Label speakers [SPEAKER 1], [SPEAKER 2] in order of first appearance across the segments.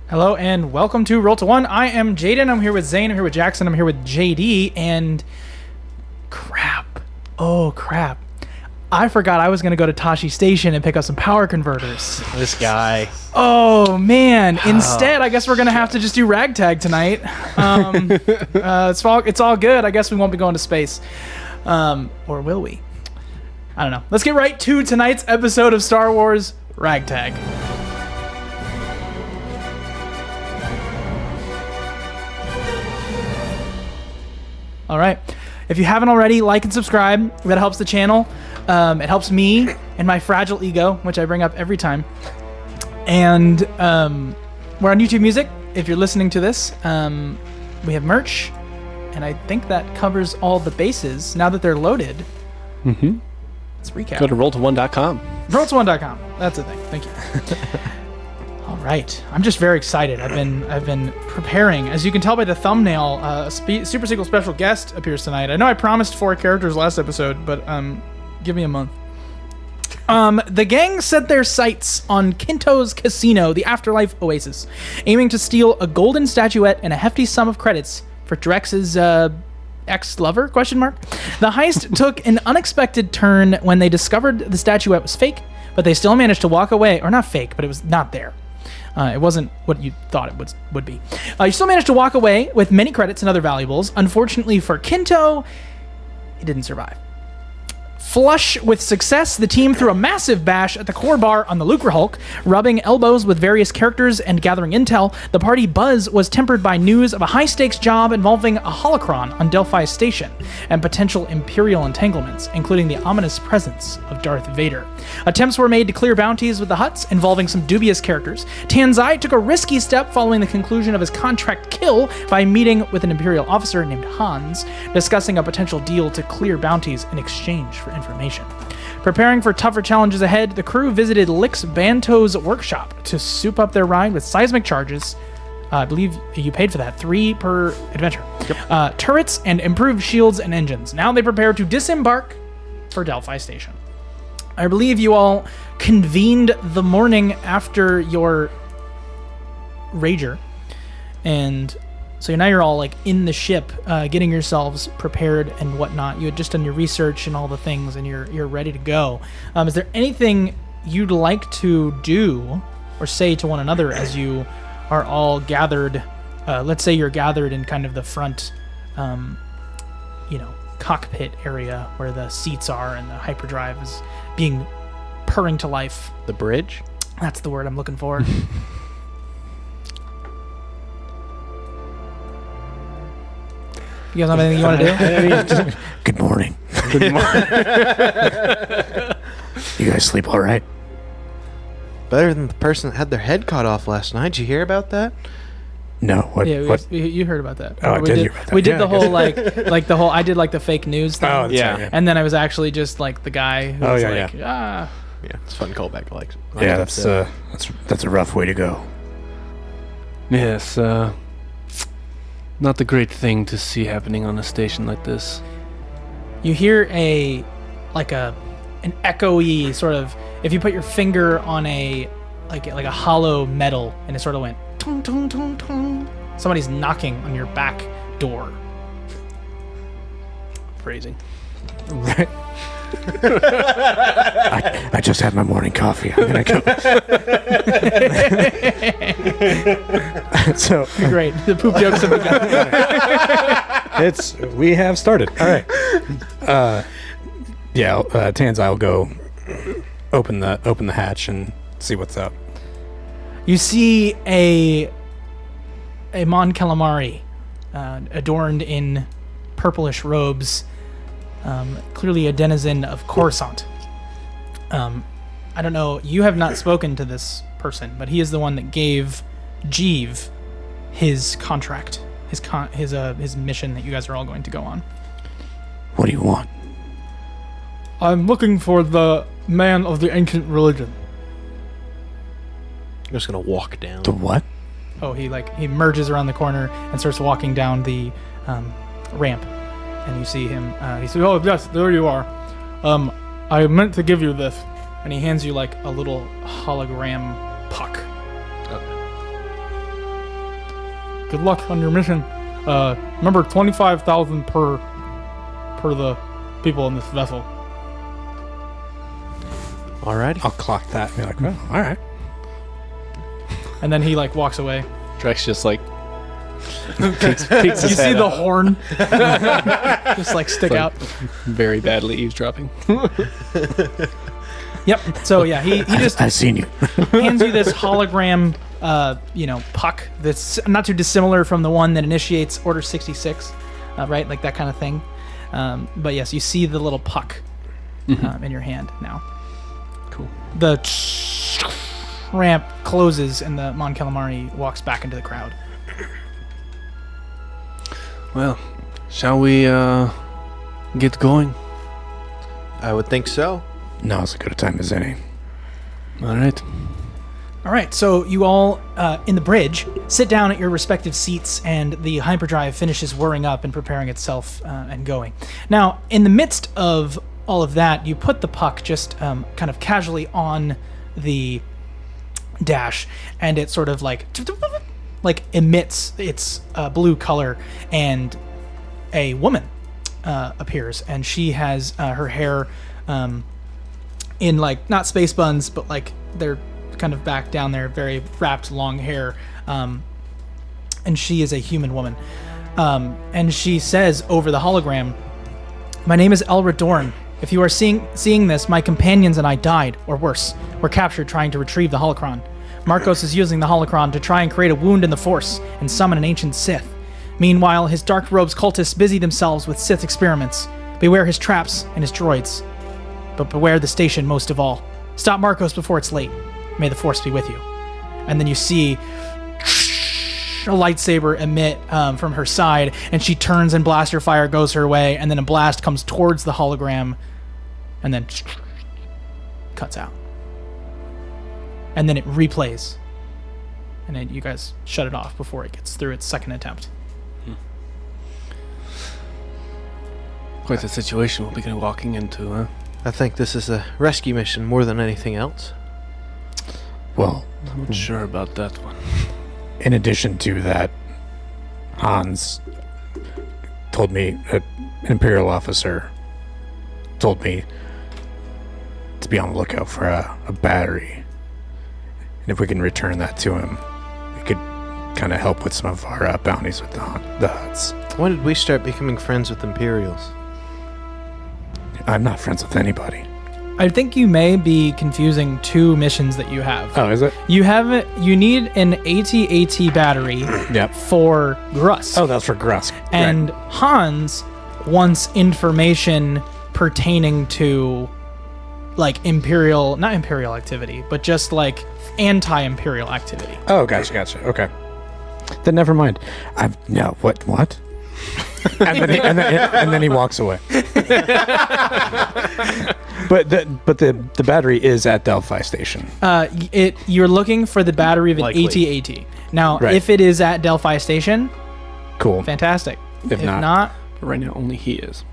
[SPEAKER 1] Hello and welcome to Roll to One. I am Jaden. I'm here with Zane. I'm here with Jackson. I'm here with JD. And crap. Oh, crap. I forgot I was going to go to Tashi Station and pick up some power converters.
[SPEAKER 2] This guy.
[SPEAKER 1] Oh, man. Instead, I guess we're going to have to just do Ragtag tonight. It's all good. I guess we won't be going to space. Or will we? I don't know. Let's get right to tonight's episode of Star Wars Ragtag. All right. If you haven't already, like and subscribe. That helps the channel. It helps me and my fragile ego, which I bring up every time. And we're on YouTube Music. If you're listening to this, we have merch. And I think that covers all the bases. Now that they're loaded, let's recap.
[SPEAKER 2] Go to roll21.com.
[SPEAKER 1] Roll21.com. That's the thing. Thank you. All right, I'm just very excited. I've been preparing. As you can tell by the thumbnail, a Super Sequel special guest appears tonight. I know I promised 4 characters last episode, but give me a month. The gang set their sights on Kinto's casino, the Afterlife Oasis, aiming to steal a golden statuette and a hefty sum of credits for Drex's ex-lover? The heist took an unexpected turn when they discovered the statuette was fake, but they still managed to walk away. Or not fake, but it was not there. It wasn't what you thought it would be. You still managed to walk away with many credits and other valuables. Unfortunately for Kinto, he didn't survive. Flush with success, the team threw a massive bash at the core bar on the Lucre Hulk, rubbing elbows with various characters and gathering intel. The party buzz was tempered by news of a high-stakes job involving a holocron on Delphi Station and potential Imperial entanglements, including the ominous presence of Darth Vader. Attempts were made to clear bounties with the Hutts involving some dubious characters. Tanzai took a risky step following the conclusion of his contract kill by meeting with an Imperial officer named Hans, discussing a potential deal to clear bounties in exchange for information. Preparing for tougher challenges ahead, the crew visited Lix Banto's workshop to soup up their ride with seismic charges. I believe you paid for that, 3 per adventure. Yep. Turrets and improved shields and engines. Now they prepare to disembark for Delphi Station. I believe you all convened the morning after your Rager, and so now you're all like in the ship, getting yourselves prepared and whatnot. You had just done your research and all the things, and you're ready to go. Is there anything you'd like to do or say to one another as you are all gathered? Let's say you're gathered in kind of the front, cockpit area where the seats are and the hyperdrive is being purring to life.
[SPEAKER 2] The bridge?
[SPEAKER 1] That's the word I'm looking for. You guys have anything you want to do?
[SPEAKER 3] Good morning. Good morning. You guys sleep all right?
[SPEAKER 4] Better than the person that had their head cut off last night. Did you hear about that?
[SPEAKER 3] No. What?
[SPEAKER 1] You heard about that?
[SPEAKER 3] Oh, I did hear about that.
[SPEAKER 1] We did the whole I did like the fake news thing.
[SPEAKER 3] Oh, that's right, yeah.
[SPEAKER 1] And then I was actually just like the guy who was like,
[SPEAKER 4] Yeah, it's a fun callback.
[SPEAKER 3] Yeah, that's a rough way to go.
[SPEAKER 2] Yes, not the great thing to see happening on a station like this.
[SPEAKER 1] You hear an echoey sort of, if you put your finger on a hollow metal and it sort of went tung tung tung tung. Somebody's knocking on your back door.
[SPEAKER 2] Phrasing.
[SPEAKER 3] Right. I just had my morning coffee. I'm gonna go. So
[SPEAKER 1] great. The poop jokes have begun.
[SPEAKER 3] We have started. All right. Tanzai will go. open the hatch and see what's up.
[SPEAKER 1] You see a Mon Calamari, adorned in purplish robes, clearly a denizen of Coruscant. I don't know, you have not spoken to this person, but he is the one that gave Jeeve his contract, his mission that you guys are all going to go on.
[SPEAKER 3] What do you want?
[SPEAKER 1] I'm looking for the man of the ancient religion.
[SPEAKER 4] I'm just gonna walk down.
[SPEAKER 3] The what?
[SPEAKER 1] Oh, he merges around the corner and starts walking down the ramp, and you see him. He says, "Oh yes, there you are. I meant to give you this," and he hands you like a little hologram puck. Good luck on your mission. Remember, 25,000 per the people in this vessel.
[SPEAKER 4] Alrighty.
[SPEAKER 3] I'll clock that and be like, well, all right.
[SPEAKER 1] And then he like walks away.
[SPEAKER 2] Drex just like peeks his
[SPEAKER 1] You see
[SPEAKER 2] head
[SPEAKER 1] the
[SPEAKER 2] out.
[SPEAKER 1] horn just like stick out.
[SPEAKER 2] Very badly eavesdropping.
[SPEAKER 1] Yep. So yeah, he just
[SPEAKER 3] I've seen you.
[SPEAKER 1] hands you this hologram, puck that's not too dissimilar from the one that initiates Order 66, right? Like that kind of thing. But yes, you see the little puck in your hand now.
[SPEAKER 2] Cool.
[SPEAKER 1] The ramp closes and the Mon Calamari walks back into the crowd.
[SPEAKER 2] Well, shall we get going?
[SPEAKER 4] I would think so.
[SPEAKER 3] Now's as good a time as any.
[SPEAKER 2] All right.
[SPEAKER 1] All right, so you all in the bridge sit down at your respective seats, and the hyperdrive finishes whirring up and preparing itself and going. Now, in the midst of all of that, you put the puck just kind of casually on the dash, and it sort of like emits its blue color, and a woman appears, and she has her hair in like not space buns, but like they're kind of back down there, very wrapped long hair, and she is a human woman, and she says over the hologram, "My name is Elra Dorn. If you are seeing this, my companions and I died, or worse, were captured trying to retrieve the holocron. Marcos is using the holocron to try and create a wound in the Force and summon an ancient Sith. Meanwhile, his dark robes cultists busy themselves with Sith experiments. Beware his traps and his droids. But beware the station most of all. Stop Marcos before it's late. May the Force be with you." And then you see a lightsaber emit from her side, and she turns and blaster fire goes her way, and then a blast comes towards the hologram, and then cuts out. And then it replays. And then you guys shut it off before it gets through its second attempt.
[SPEAKER 2] Quite the situation we'll be walking into, huh?
[SPEAKER 4] I think this is a rescue mission more than anything else.
[SPEAKER 3] Well,
[SPEAKER 2] I'm not sure about that one.
[SPEAKER 3] in addition to that, Hans told me, an Imperial officer told me to be on the lookout for a battery. And if we can return that to him, we could kind of help with some of our bounties with the Huts.
[SPEAKER 4] When did we start becoming friends with Imperials?
[SPEAKER 3] I'm not friends with anybody.
[SPEAKER 1] I think you may be confusing two missions that you have.
[SPEAKER 3] Oh, is it?
[SPEAKER 1] You need an AT-AT battery
[SPEAKER 3] Yep.
[SPEAKER 1] for Grusk.
[SPEAKER 3] Oh, that's for Grusk.
[SPEAKER 1] And Hans wants information pertaining to like not Imperial activity, but just like anti-Imperial activity.
[SPEAKER 3] Oh, gotcha. Okay. Then never mind. No, what? and then he walks away. But the battery is at Delphi Station.
[SPEAKER 1] You're looking for the battery of an
[SPEAKER 4] Likely.
[SPEAKER 1] AT-AT. Now,
[SPEAKER 3] Right.
[SPEAKER 1] if it is at Delphi Station,
[SPEAKER 3] Cool.
[SPEAKER 1] fantastic.
[SPEAKER 3] If not-
[SPEAKER 2] But right now, only he is.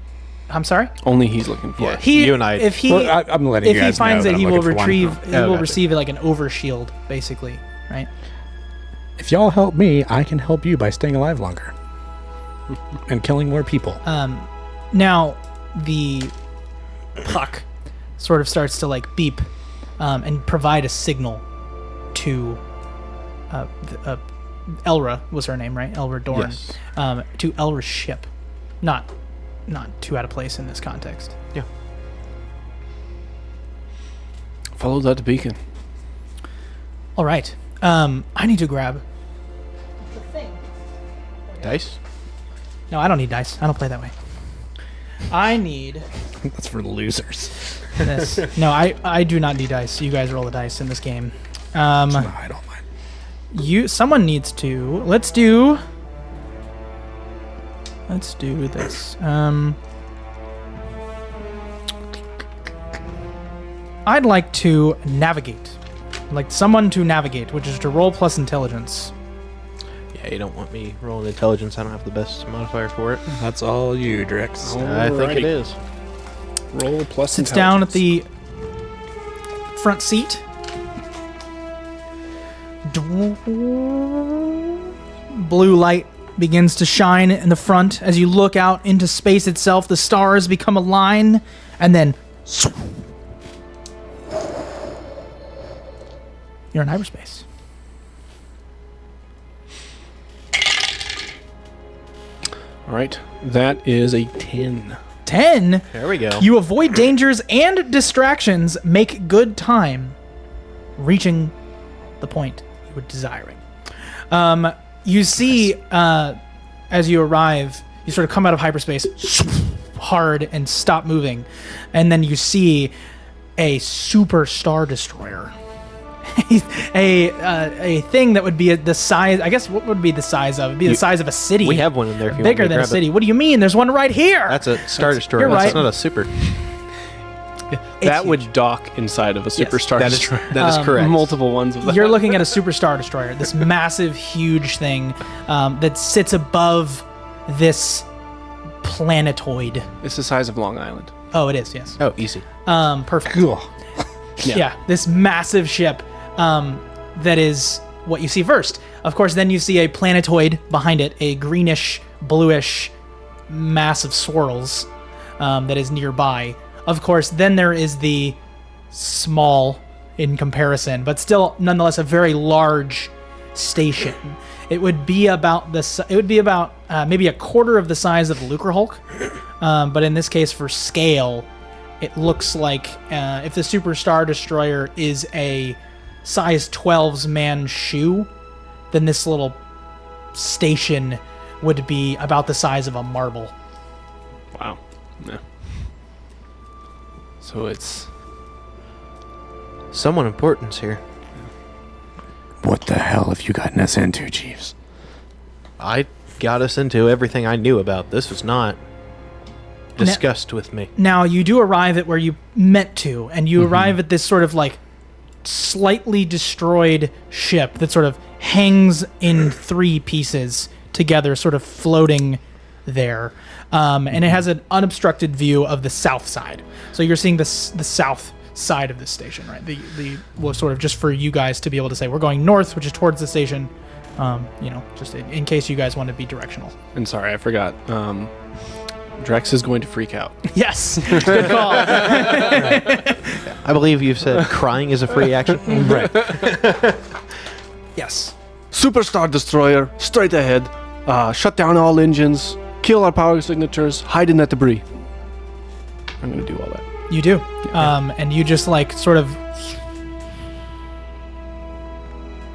[SPEAKER 1] I'm sorry.
[SPEAKER 2] Only he's looking for it.
[SPEAKER 4] You and I-
[SPEAKER 1] If he,
[SPEAKER 3] Well, I'm letting
[SPEAKER 1] if
[SPEAKER 3] you
[SPEAKER 1] he
[SPEAKER 3] guys
[SPEAKER 1] finds
[SPEAKER 3] know
[SPEAKER 1] that he
[SPEAKER 3] I'm
[SPEAKER 1] will
[SPEAKER 3] looking for one.
[SPEAKER 1] retrieve, he
[SPEAKER 4] Oh,
[SPEAKER 1] will
[SPEAKER 4] gotcha.
[SPEAKER 1] receive like an overshield, basically, right?
[SPEAKER 3] If y'all help me, I can help you by staying alive longer and killing more people.
[SPEAKER 1] Now, the puck sort of starts to like beep and provide a signal to Elra was her name, right? Elra Dorn.
[SPEAKER 4] Yes.
[SPEAKER 1] To Elra's ship. Not too out of place in this context.
[SPEAKER 4] Yeah.
[SPEAKER 2] Follow that beacon.
[SPEAKER 1] All right. I need to grab.
[SPEAKER 4] Dice?
[SPEAKER 1] No, I don't need dice. I don't play that way. I need
[SPEAKER 3] That's for losers.
[SPEAKER 1] this. No, I do not need dice. You guys roll the dice in this game.
[SPEAKER 3] No, I don't mind.
[SPEAKER 1] Someone needs to. Let's do this. I'd like to navigate. I'd like someone to navigate, which is to roll plus intelligence.
[SPEAKER 4] Yeah, you don't want me rolling intelligence. I don't have the best modifier for it.
[SPEAKER 3] That's all you, Drix.
[SPEAKER 4] I think it is.
[SPEAKER 2] Roll plus
[SPEAKER 1] Sits down at the front seat. Blue light begins to shine in the front as you look out into space itself. The stars become a line, and then you're in hyperspace.
[SPEAKER 2] All right. That is a 10.
[SPEAKER 1] 10.
[SPEAKER 4] There we go.
[SPEAKER 1] You avoid dangers and distractions, make good time, reaching the point you were desiring. You see, as you arrive, you sort of come out of hyperspace hard and stop moving, and then you see a super star destroyer. a thing that would be the size. I guess what would be the size of? It'd be the size of a city.
[SPEAKER 4] We have one in there. If you
[SPEAKER 1] bigger
[SPEAKER 4] want me to
[SPEAKER 1] than a
[SPEAKER 4] grab
[SPEAKER 1] city.
[SPEAKER 4] it.
[SPEAKER 1] What do you mean? There's one right here.
[SPEAKER 4] That's a Star Destroyer.
[SPEAKER 1] You're
[SPEAKER 4] That's
[SPEAKER 1] right.
[SPEAKER 4] not a super.
[SPEAKER 2] That
[SPEAKER 1] huge.
[SPEAKER 2] would dock inside of a superstar
[SPEAKER 4] that is-
[SPEAKER 2] destroyer.
[SPEAKER 4] that is correct.
[SPEAKER 2] Multiple ones of them.
[SPEAKER 1] You're looking at a super star destroyer, this massive, huge thing that sits above this planetoid.
[SPEAKER 2] It's the size of Long Island.
[SPEAKER 1] Oh, it is. Yes.
[SPEAKER 4] Oh, easy.
[SPEAKER 1] Perfect.
[SPEAKER 3] Cool.
[SPEAKER 1] Yeah. This massive ship that is what you see first. Of course, then you see a planetoid behind it, a greenish, bluish mass of swirls that is nearby. Of course, then there is the small, in comparison, but still nonetheless a very large station. It would be about maybe a quarter of the size of Lucre Hulk, but in this case, for scale, it looks like if the Super Star Destroyer is a size 12's man shoe, then this little station would be about the size of a marble.
[SPEAKER 2] Wow. Yeah. So it's
[SPEAKER 4] Someone important's here.
[SPEAKER 3] What the hell have you gotten us into, Jeeves?
[SPEAKER 4] I got us into everything I knew about. This was not discussed with me.
[SPEAKER 1] Now, you do arrive at where you meant to, and you arrive at this sort of like slightly destroyed ship that sort of hangs in three pieces together, sort of floating there. And it has an unobstructed view of the south side. So you're seeing the south side of this station, right? Well, sort of just for you guys to be able to say, we're going north, which is towards the station, just in case you guys want to be directional.
[SPEAKER 2] And sorry, I forgot. Drex is going to freak out.
[SPEAKER 1] Yes, good call.
[SPEAKER 4] I believe you've said crying is a free action.
[SPEAKER 2] Right.
[SPEAKER 1] Yes.
[SPEAKER 2] Superstar Destroyer, straight ahead. Shut down all engines. Kill our power signatures. Hide in that debris. I'm going to do all that.
[SPEAKER 1] You do. And you just like sort of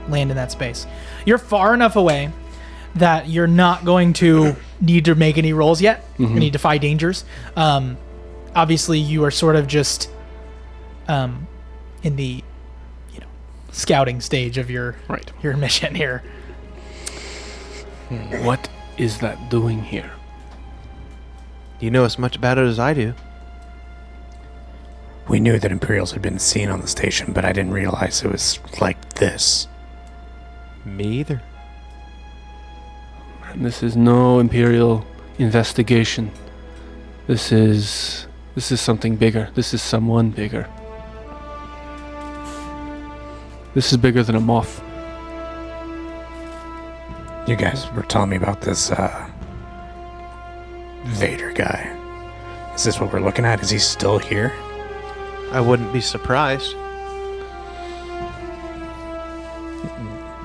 [SPEAKER 1] land in that space. You're far enough away that you're not going to need to make any rolls yet. You need to defy dangers. Obviously, you are sort of just in the scouting stage of your mission here.
[SPEAKER 2] What is that doing here?
[SPEAKER 4] You know as much about it as I do.
[SPEAKER 3] We knew that Imperials had been seen on the station, but I didn't realize it was like this.
[SPEAKER 4] Me either.
[SPEAKER 2] And this is no Imperial investigation. This is something bigger. This is someone bigger. This is bigger than a moth.
[SPEAKER 3] You guys were telling me about this Vader guy. Is this what we're looking at? Is he still here?
[SPEAKER 4] I wouldn't be surprised.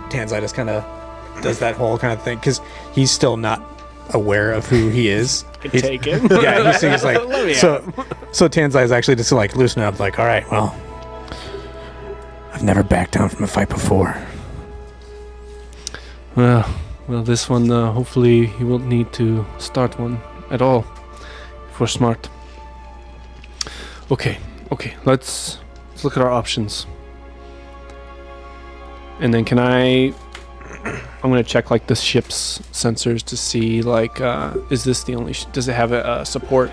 [SPEAKER 3] Tanzai just kind of does that whole kind of thing because he's still not aware of who he is.
[SPEAKER 2] Take him.
[SPEAKER 3] Yeah, he's like so Tanzai is actually just like loosening up, like, all right, well, I've never backed down from a fight before.
[SPEAKER 2] Well, this one, hopefully he won't need to start one at all. If we're smart. Okay, let's look at our options. And then I'm gonna check like the ship's sensors to see like, is this the only, does it have a support?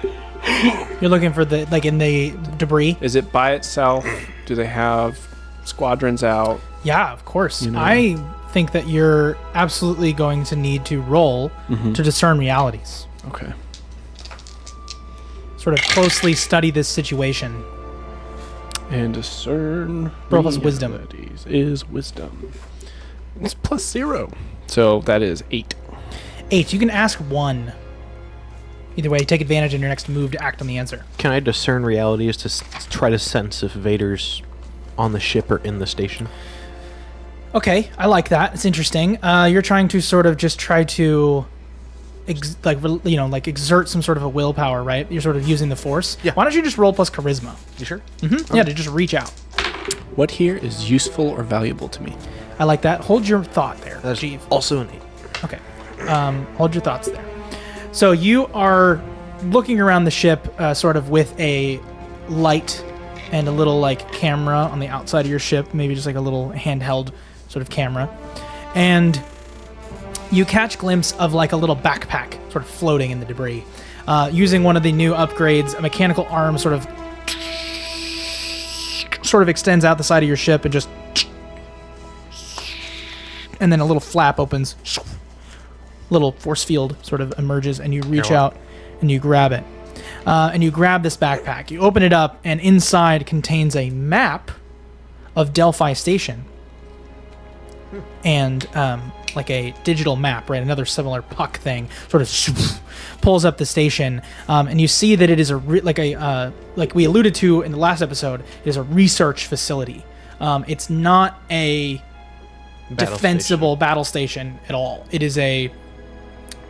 [SPEAKER 1] You're looking for the, like in the debris?
[SPEAKER 2] Is it by itself? Do they have squadrons out?
[SPEAKER 1] Yeah, of course.
[SPEAKER 2] You know.
[SPEAKER 1] I think that you're absolutely going to need to roll to discern realities.
[SPEAKER 2] Okay.
[SPEAKER 1] Sort of closely study this situation.
[SPEAKER 2] And discern
[SPEAKER 1] Roll plus wisdom.
[SPEAKER 2] realities is wisdom. It's +0. So that is 8.
[SPEAKER 1] 8. You can ask 1. Either way, take advantage in your next move to act on the answer.
[SPEAKER 4] Can I discern realities to try to sense if Vader's on the ship or in the station?
[SPEAKER 1] Okay, I like that. It's interesting. You're trying to sort of just try to, exert some sort of a willpower, right? You're sort of using the force.
[SPEAKER 4] Yeah.
[SPEAKER 1] Why don't you just roll plus charisma?
[SPEAKER 4] You sure?
[SPEAKER 1] Yeah, to just reach out.
[SPEAKER 2] What here is useful or valuable to me?
[SPEAKER 1] I like that. Hold your thought there,
[SPEAKER 4] That's
[SPEAKER 1] Jeeve.
[SPEAKER 4] also an 8.
[SPEAKER 1] Okay. Hold your thoughts there. So you are looking around the ship sort of with a light and a little like camera on the outside of your ship, maybe just like a little handheld sort of camera. And you catch a glimpse of like a little backpack sort of floating in the debris. Using one of the new upgrades, a mechanical arm sort of extends out the side of your ship and just... And then a little flap opens. Little force field sort of emerges, and you reach out and you grab it. And you grab this backpack. You open it up, and inside contains a map of Delphi Station. And like a digital map, right? Another similar puck thing sort of pulls up the station, and you see that it is like we alluded to in the last episode, it is a research facility. It's not a defensible battle station at all. It is a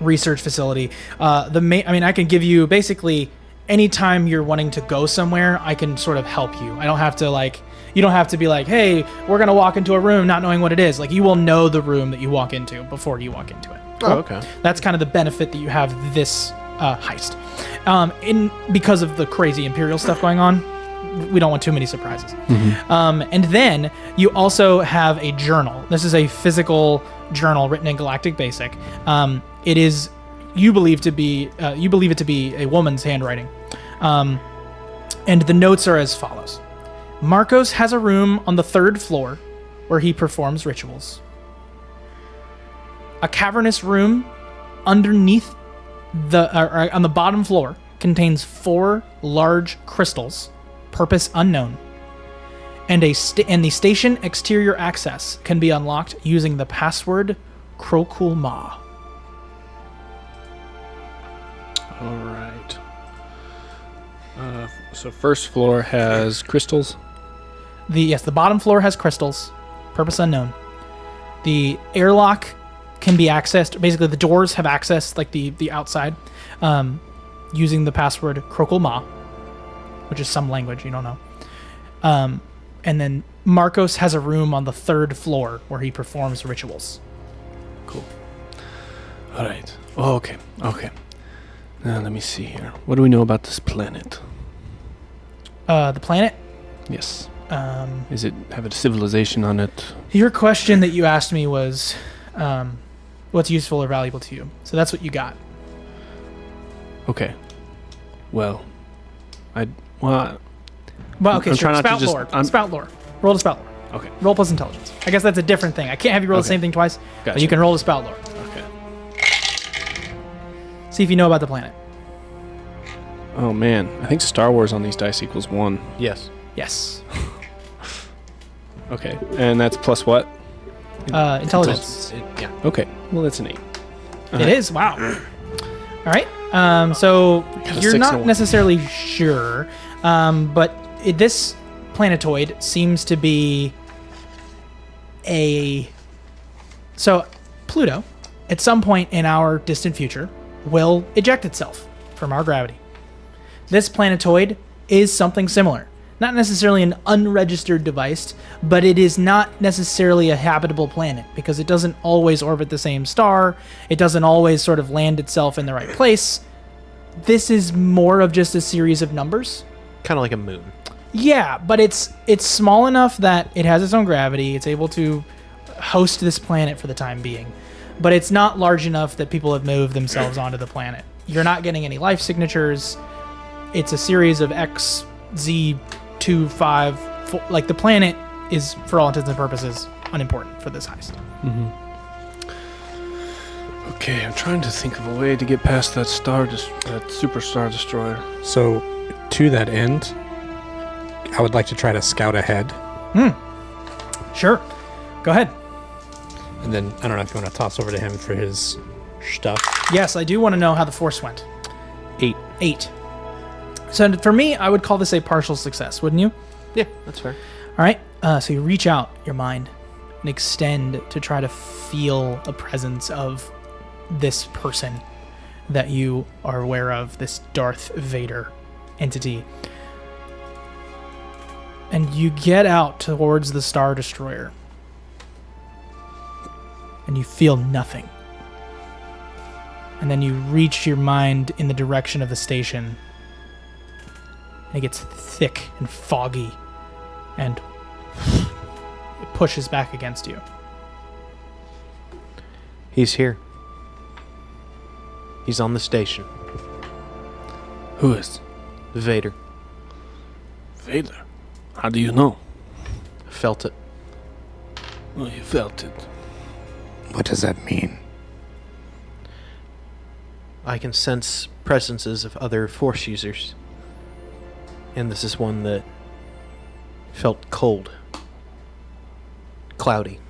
[SPEAKER 1] research facility. I can give you basically anytime you're wanting to go somewhere, I can sort of help you. I don't have to you don't have to be like, hey, we're going to walk into a room not knowing what it is. Like, you will know the room that you walk into before you walk into it.
[SPEAKER 4] Oh, okay.
[SPEAKER 1] That's kind of the benefit that you have this heist. Because of the crazy Imperial stuff going on, we don't want too many surprises. And then you also have a journal. This is a physical journal written in Galactic Basic. It is, you believe it to be a woman's handwriting. And the notes are as follows. Marcos has a room on the 3rd floor where he performs rituals. A cavernous room underneath on the bottom floor contains 4 large crystals, purpose unknown. And the station exterior access can be unlocked using the password Krokul Ma.
[SPEAKER 2] All right. So first floor has crystals.
[SPEAKER 1] The bottom floor has crystals, purpose unknown. The airlock can be accessed. Basically, the doors have access, like the outside, using the password Krokul Ma, which is some language you don't know. And then Marcos has a room on the 3rd floor where he performs rituals.
[SPEAKER 2] Cool. All right. Oh, okay. Now let me see here. What do we know about this planet?
[SPEAKER 1] The planet.
[SPEAKER 2] Yes. Is it have a civilization on it?
[SPEAKER 1] Your question that you asked me was, what's useful or valuable to you? So that's what you got.
[SPEAKER 2] Okay. Well, okay.
[SPEAKER 1] I'm
[SPEAKER 2] trying not to
[SPEAKER 1] spout
[SPEAKER 2] just-
[SPEAKER 1] lore.
[SPEAKER 2] I'm-
[SPEAKER 1] Spout lore. Roll to spout lore.
[SPEAKER 2] Okay.
[SPEAKER 1] Roll plus intelligence. I guess that's a different thing. I can't have you roll the
[SPEAKER 2] Okay.
[SPEAKER 1] same thing twice. But
[SPEAKER 2] Gotcha.
[SPEAKER 1] you can roll to spout lore.
[SPEAKER 2] Okay.
[SPEAKER 1] See if you know about the planet.
[SPEAKER 2] Oh man, I think Star Wars on these dice equals 1.
[SPEAKER 4] Yes.
[SPEAKER 1] Yes.
[SPEAKER 2] Okay, and that's plus what?
[SPEAKER 1] Intelligence.
[SPEAKER 4] Yeah.
[SPEAKER 2] Okay, well that's an 8.
[SPEAKER 1] It is. Wow. All right. So
[SPEAKER 2] got a
[SPEAKER 1] you're
[SPEAKER 2] 6 and a
[SPEAKER 1] not
[SPEAKER 2] 1.
[SPEAKER 1] necessarily sure, but this planetoid seems to be so Pluto, at some point in our distant future, will eject itself from our gravity. This planetoid is something similar. not necessarily an unregistered device, but it is not necessarily a habitable planet because it doesn't always orbit the same star. It doesn't always sort of land itself in the right place. This is more of just a series of numbers.
[SPEAKER 4] Kind of like a moon.
[SPEAKER 1] Yeah, but it's small enough that it has its own gravity. It's able to host this planet for the time being. But it's not large enough that people have moved themselves onto the planet. You're not getting any life signatures. It's a series of X, Z, 2, 5, 4. Like, the planet is, for all intents and purposes, unimportant for this heist.
[SPEAKER 2] Okay, I'm trying to think of a way to get past that that superstar destroyer.
[SPEAKER 3] So, to that end, I would like to try to scout ahead.
[SPEAKER 1] Sure. Go ahead.
[SPEAKER 3] And then, I don't know if you want to toss over to him for his stuff.
[SPEAKER 1] Yes, I do want to know how the Force went.
[SPEAKER 4] 8.
[SPEAKER 1] 8. So for me, I would call this a partial success, wouldn't you?
[SPEAKER 4] Yeah, that's fair.
[SPEAKER 1] All right. So you reach out your mind and extend to try to feel a presence of this person that you are aware of, this Darth Vader entity. And you get out towards the Star Destroyer. And you feel nothing. And then you reach your mind in the direction of the station. And it gets thick and foggy. And it pushes back against you.
[SPEAKER 4] He's here. He's on the station.
[SPEAKER 2] Who is?
[SPEAKER 4] Vader.
[SPEAKER 2] Vader. How do you know?
[SPEAKER 4] Felt it.
[SPEAKER 2] Oh, you felt it.
[SPEAKER 3] What does that mean?
[SPEAKER 4] I can sense presences of other Force users. And this is one that felt cold. Cloudy.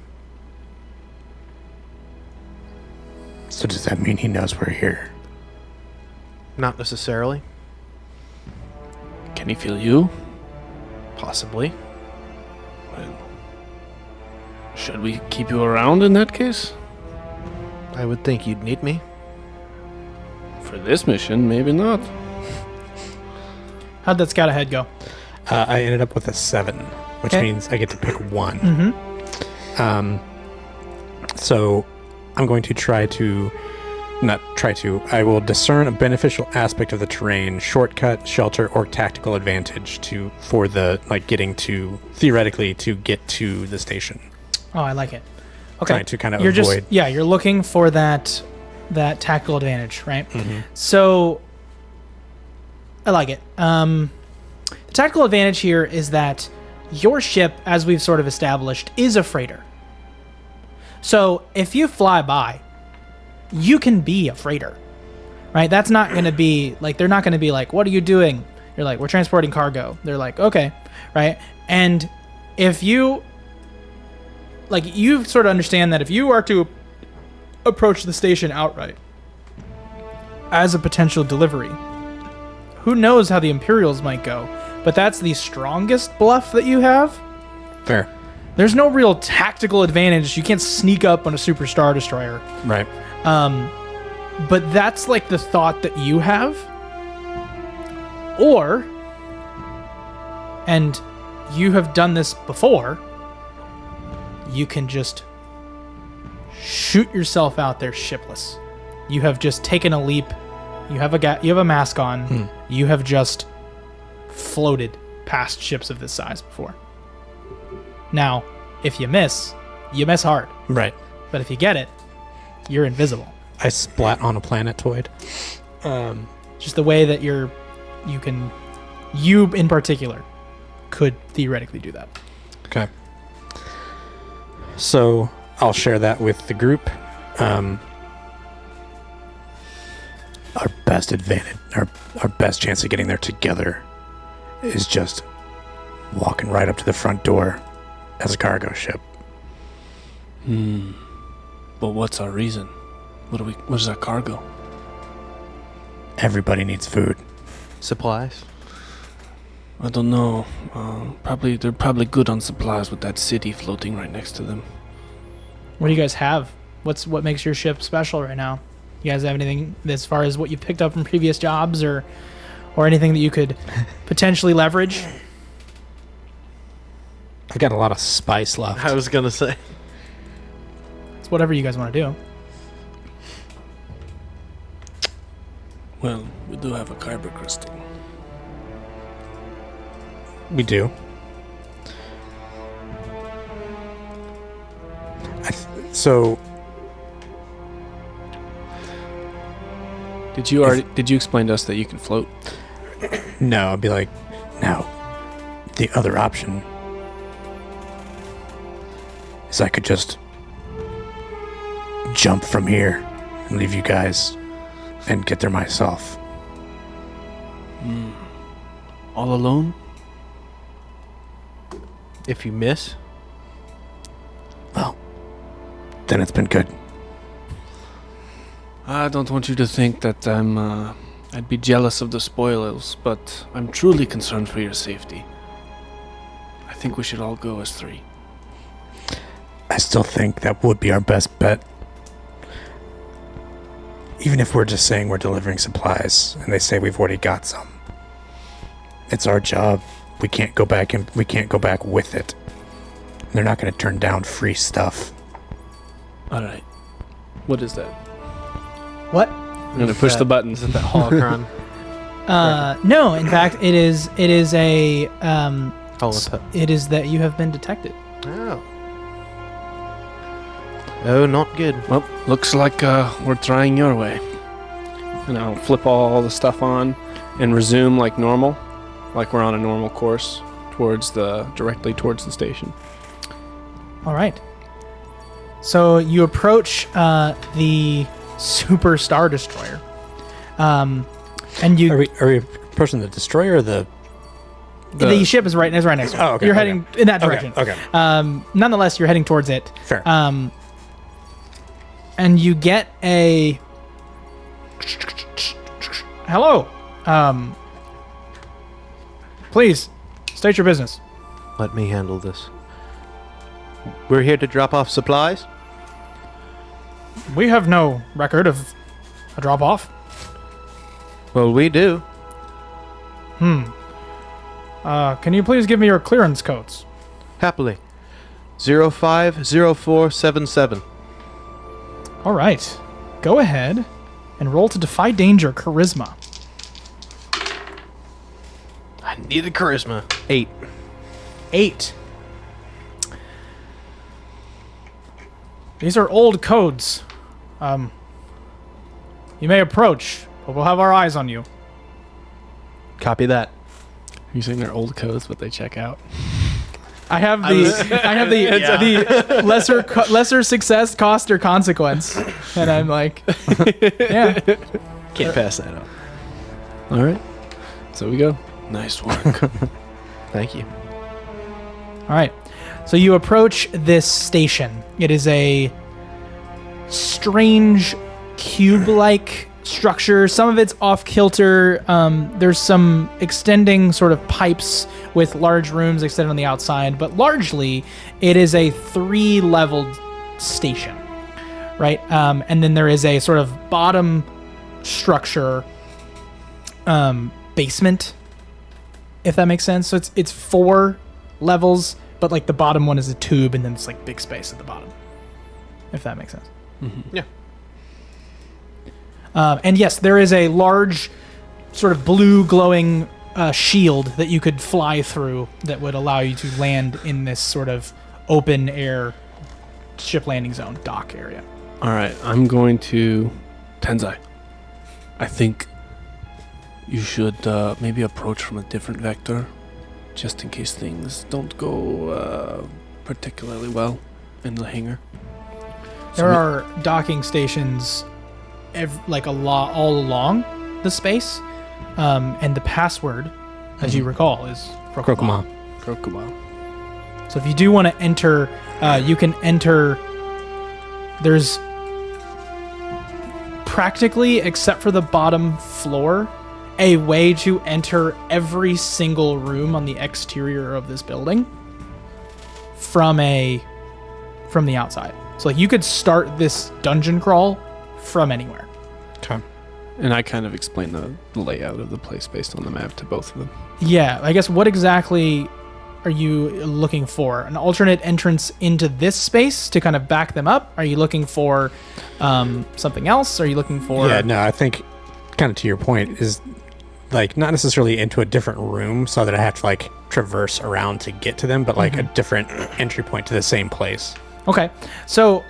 [SPEAKER 3] So does that mean he knows we're here?
[SPEAKER 4] Not necessarily.
[SPEAKER 2] Can he feel you?
[SPEAKER 4] Possibly.
[SPEAKER 2] Well, should we keep you around in that case?
[SPEAKER 4] I would think you'd need me.
[SPEAKER 2] For this mission, maybe not.
[SPEAKER 1] How'd that scout ahead go?
[SPEAKER 3] I ended up with a 7, which
[SPEAKER 1] Okay.
[SPEAKER 3] means I get to pick one.
[SPEAKER 1] Mm-hmm.
[SPEAKER 3] So I'm going to I will discern a beneficial aspect of the terrain, shortcut, shelter, or tactical advantage for getting to, theoretically, to get to the station.
[SPEAKER 1] Oh, I like it. Okay.
[SPEAKER 3] Trying to kind of
[SPEAKER 1] you're
[SPEAKER 3] avoid.
[SPEAKER 1] you're looking for that tactical advantage, right?
[SPEAKER 3] Mhm.
[SPEAKER 1] So I like it. The tactical advantage here is that your ship, as we've sort of established, is a freighter. So if you fly by, you can be a freighter, right? That's not going to be like, they're not going to be like, what are you doing? You're like, we're transporting cargo. They're like, okay, right? And if you sort of understand that if you are to approach the station outright as a potential delivery, who knows how the Imperials might go, but that's the strongest bluff that you have.
[SPEAKER 3] Fair.
[SPEAKER 1] There's no real tactical advantage. You can't sneak up on a super Star Destroyer.
[SPEAKER 3] Right.
[SPEAKER 1] But that's like the thought that you have. Or, and you have done this before, you can just shoot yourself out there shipless. You have just taken a leap. You have a mask on. You have just floated past ships of this size before. Now, if you miss hard.
[SPEAKER 3] Right.
[SPEAKER 1] But if you get it, you're invisible.
[SPEAKER 3] I splat on a planetoid.
[SPEAKER 1] Just the way that you in particular could theoretically do that.
[SPEAKER 3] Okay. So I'll share that with the group. Our best advantage, our best chance of getting there together is just walking right up to the front door as a cargo ship.
[SPEAKER 2] But what's our reason? What is our cargo?
[SPEAKER 3] Everybody needs food.
[SPEAKER 4] Supplies?
[SPEAKER 2] I don't know. They're probably good on supplies with that city floating right next to them.
[SPEAKER 1] What do you guys have? What makes your ship special right now? You guys have anything as far as what you picked up from previous jobs or anything that you could potentially leverage?
[SPEAKER 3] I've got a lot of spice left.
[SPEAKER 4] I was gonna say.
[SPEAKER 1] It's whatever you guys want to do.
[SPEAKER 2] Well, we do have a kyber crystal.
[SPEAKER 3] We do. So
[SPEAKER 2] Did you explain to us that you can float?
[SPEAKER 3] no, I'd be like, no. The other option is I could just jump from here and leave you guys and get there myself.
[SPEAKER 2] All alone?
[SPEAKER 4] If you miss,
[SPEAKER 3] Well, then it's been good.
[SPEAKER 2] I don't want you to think that I'd be jealous of the spoils, but I'm truly concerned for your safety. I think we should all go as 3.
[SPEAKER 3] I still think that would be our best bet. Even if we're just saying we're delivering supplies and they say we've already got some. It's our job. We can't go back with it. They're not going to turn down free stuff.
[SPEAKER 2] Alright. What is that?
[SPEAKER 1] What?
[SPEAKER 2] I'm gonna push the buttons.
[SPEAKER 4] Is it that holocron?
[SPEAKER 1] No, in fact, it is a
[SPEAKER 4] Holopet.
[SPEAKER 1] it is that you have been detected.
[SPEAKER 4] Oh. Oh, not good.
[SPEAKER 2] Well, looks like we're trying your way. And I'll flip all the stuff on and resume like normal, like we're on a normal course directly towards the station.
[SPEAKER 1] All right. So you approach the Super Star Destroyer, and you
[SPEAKER 3] Are we approaching the destroyer or the...
[SPEAKER 1] the ship is right next to you.
[SPEAKER 3] Oh, okay,
[SPEAKER 1] You're
[SPEAKER 3] okay.
[SPEAKER 1] heading in that direction.
[SPEAKER 3] Okay.
[SPEAKER 1] Nonetheless, you're heading towards it.
[SPEAKER 3] Fair.
[SPEAKER 1] And you get a hello. Please state your business.
[SPEAKER 4] Let me handle this. We're here to drop off supplies.
[SPEAKER 1] We have no record of a drop off.
[SPEAKER 4] Well, we do.
[SPEAKER 1] Can you please give me your clearance codes?
[SPEAKER 4] Happily. 050477.
[SPEAKER 1] All right. Go ahead and roll to defy danger charisma.
[SPEAKER 4] I need a charisma. 8.
[SPEAKER 1] 8. These are old codes. You may approach, but we'll have our eyes on you.
[SPEAKER 4] Copy that.
[SPEAKER 2] You're saying they're old codes, but they check out.
[SPEAKER 1] I have the lesser success, cost, or consequence, and I'm like, yeah.
[SPEAKER 4] Can't pass that up.
[SPEAKER 2] All right. So we go. Nice work.
[SPEAKER 4] Thank you.
[SPEAKER 1] All right. So you approach this station. It is a strange cube-like structure. Some of it's off kilter. There's some extending sort of pipes with large rooms extended on the outside, but largely it is a 3-leveled station, right? And then there is a sort of bottom structure, basement, if that makes sense. So it's 4 levels, but like the bottom one is a tube, and then it's like big space at the bottom, if that makes sense.
[SPEAKER 4] Yeah.
[SPEAKER 1] And yes, there is a large sort of blue glowing shield that you could fly through that would allow you to land in this sort of open air ship landing zone dock area.
[SPEAKER 2] All right. I'm going to Tenzai. I think you should maybe approach from a different vector, just in case things don't go particularly well in the hangar.
[SPEAKER 1] There are docking stations all along the space, and the password, as you recall, is Krokuma.
[SPEAKER 2] Krokuma.
[SPEAKER 1] So if you do want to enter, you can enter. There's practically, except for the bottom floor, a way to enter every single room on the exterior of this building from the outside. So like you could start this dungeon crawl from anywhere.
[SPEAKER 3] Okay.
[SPEAKER 2] And I kind of explained the layout of the place based on the map to both of them.
[SPEAKER 1] Yeah, I guess what exactly are you looking for? An alternate entrance into this space to kind of back them up? Are you looking for something else? Are you looking for...
[SPEAKER 3] Yeah, no, I think kind of to your point is like not necessarily into a different room so that I have to like traverse around to get to them, but like a different entry point to the same place.
[SPEAKER 1] Okay, so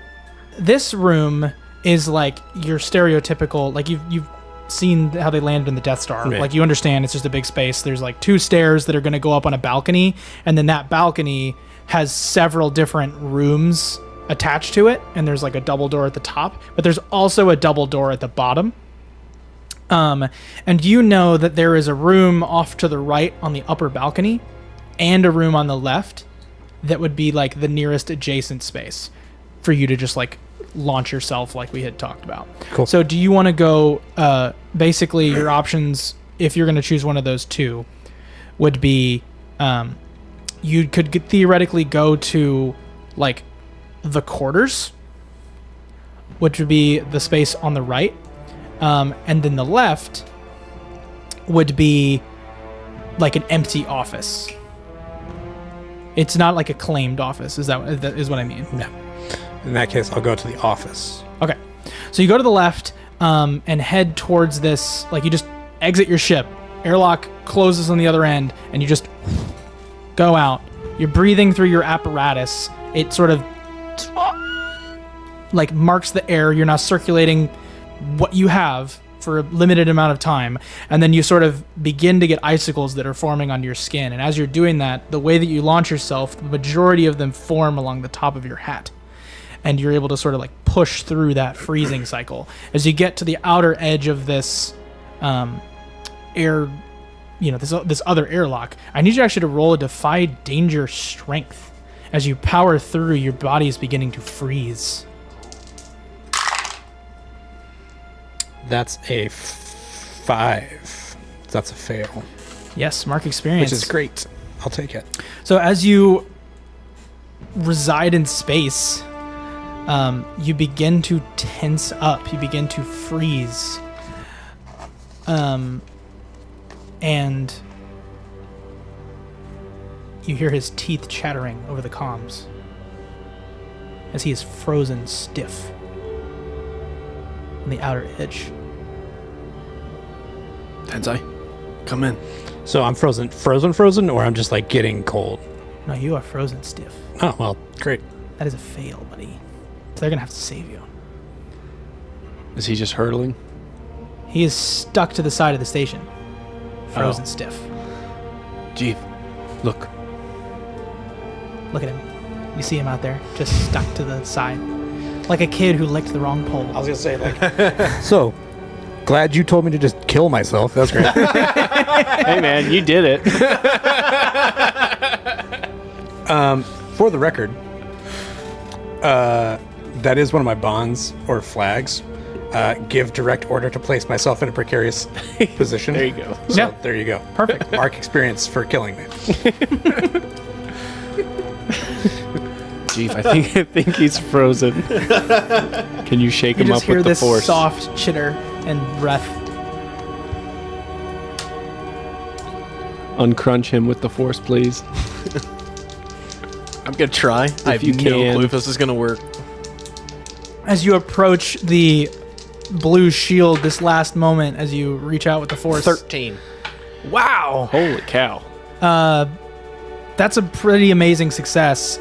[SPEAKER 1] this room is like your stereotypical, like you've seen how they landed in the Death Star.
[SPEAKER 3] Right.
[SPEAKER 1] Like you understand it's just a big space. There's like 2 stairs that are going to go up on a balcony, and then that balcony has several different rooms attached to it, and there's like a double door at the top, but there's also a double door at the bottom. And you know that there is a room off to the right on the upper balcony and a room on the left that would be like the nearest adjacent space for you to just like launch yourself like we had talked about.
[SPEAKER 3] Cool.
[SPEAKER 1] So do you want to go, basically your options, if you're going to choose one of those 2, would be, you could theoretically go to like the quarters, which would be the space on the right. And then the left would be like an empty office. It's not like a claimed office. That is what I mean?
[SPEAKER 3] No. In that case, I'll go to the office.
[SPEAKER 1] Okay. So you go to the left and head towards this, like you just exit your ship. Airlock closes on the other end and you just go out. You're breathing through your apparatus. It sort of like marks the air. You're now circulating what you have for a limited amount of time, and then you sort of begin to get icicles that are forming on your skin. And as you're doing that, the way that you launch yourself, the majority of them form along the top of your hat, and you're able to sort of like push through that freezing cycle. As you get to the outer edge of this air, this other airlock, I need you actually to roll a Defy Danger Strength. As you power through, your body is beginning to freeze.
[SPEAKER 3] That's a 5. That's a fail.
[SPEAKER 1] Yes, mark experience.
[SPEAKER 3] Which is great. I'll take it.
[SPEAKER 1] So as you reside in space, you begin to tense up. You begin to freeze. And you hear his teeth chattering over the comms as he is frozen stiff on the outer edge.
[SPEAKER 2] Tensai, come in.
[SPEAKER 3] So I'm frozen, or I'm just like getting cold?
[SPEAKER 1] No, you are frozen stiff.
[SPEAKER 3] Oh, well, great.
[SPEAKER 1] That is a fail, buddy. So they're going to have to save you.
[SPEAKER 2] Is he just hurtling?
[SPEAKER 1] He is stuck to the side of the station. Frozen stiff.
[SPEAKER 2] Jeep, look.
[SPEAKER 1] Look at him. You see him out there, just stuck to the side. Like a kid who licked the wrong pole.
[SPEAKER 3] I was going to say, like... So, glad you told me to just kill myself. That's great.
[SPEAKER 2] Hey, man, you did it.
[SPEAKER 3] For the record, that is one of my bonds or flags. Give direct order to place myself in a precarious position.
[SPEAKER 2] There you go.
[SPEAKER 3] So,
[SPEAKER 1] Yeah.
[SPEAKER 3] there you go.
[SPEAKER 1] Perfect.
[SPEAKER 3] Mark experience for killing me.
[SPEAKER 2] Jeep, I think he's frozen. Can you shake
[SPEAKER 1] You
[SPEAKER 2] him
[SPEAKER 1] just
[SPEAKER 2] up
[SPEAKER 1] hear
[SPEAKER 2] with the
[SPEAKER 1] this
[SPEAKER 2] force?
[SPEAKER 1] soft chitter and breath.
[SPEAKER 2] Uncrunch him with the force, please.
[SPEAKER 4] I'm gonna try. I have
[SPEAKER 2] you
[SPEAKER 4] no
[SPEAKER 2] can.
[SPEAKER 4] clue if this is gonna work.
[SPEAKER 1] As you approach the blue shield this last moment, as you reach out with the force.
[SPEAKER 4] 13.
[SPEAKER 1] Wow!
[SPEAKER 2] Holy cow.
[SPEAKER 1] That's a pretty amazing success.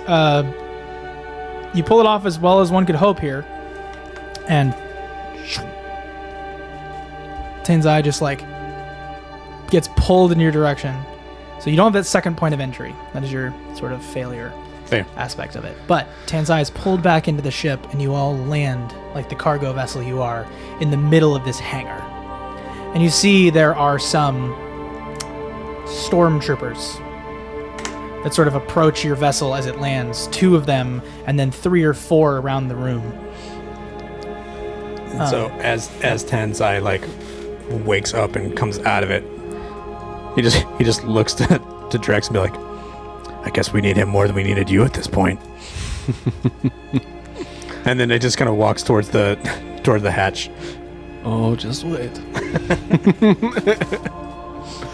[SPEAKER 1] You pull it off as well as one could hope here. And Tenzai just like gets pulled in your direction. So you don't have that second point of entry. That is your sort of failure
[SPEAKER 3] Fair.
[SPEAKER 1] aspect of it. But Tenzai is pulled back into the ship and you all land like the cargo vessel you are in the middle of this hangar. And you see there are some stormtroopers that sort of approach your vessel as it lands. 2 of them, and then 3 or 4 around the room.
[SPEAKER 3] And so as Tenzai like wakes up and comes out of it, he just looks to Drex and be like, I guess we need him more than we needed you at this point. And then it just kind of walks toward the hatch.
[SPEAKER 2] Oh, just wait.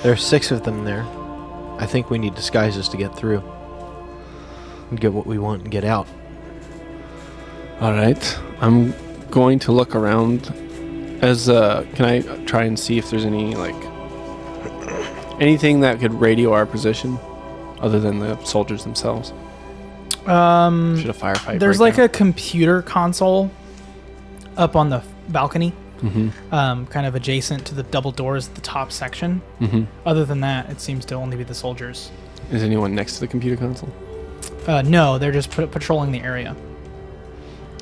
[SPEAKER 4] There's 6 of them there. I think we need disguises to get through. And get what we want and get out.
[SPEAKER 2] All right. I'm going to look around. Can I try and see if there's any anything that could radio our position, other than the soldiers themselves? Should a firefight?
[SPEAKER 1] There's
[SPEAKER 2] break
[SPEAKER 1] like a computer console up on the balcony, kind of adjacent to the double doors at the top section. Other than that, it seems to only be the soldiers.
[SPEAKER 2] Is anyone next to the computer console?
[SPEAKER 1] No, they're just patrolling the area.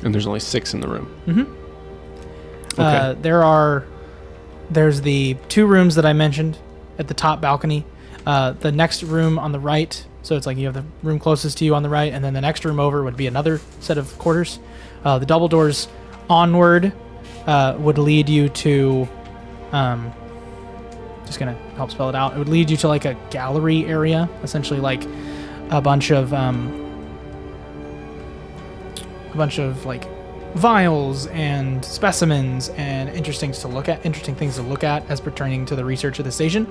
[SPEAKER 2] And there's only 6 in the room.
[SPEAKER 1] Okay. There's the 2 rooms that I mentioned at the top balcony. The next room on the right, so it's like you have the room closest to you on the right, and then the next room over would be another set of quarters. The double doors onward would lead you to, just gonna help spell it out. It would lead you to like a gallery area, essentially like a bunch of like vials and specimens and interesting things to look at as pertaining to the research of the station.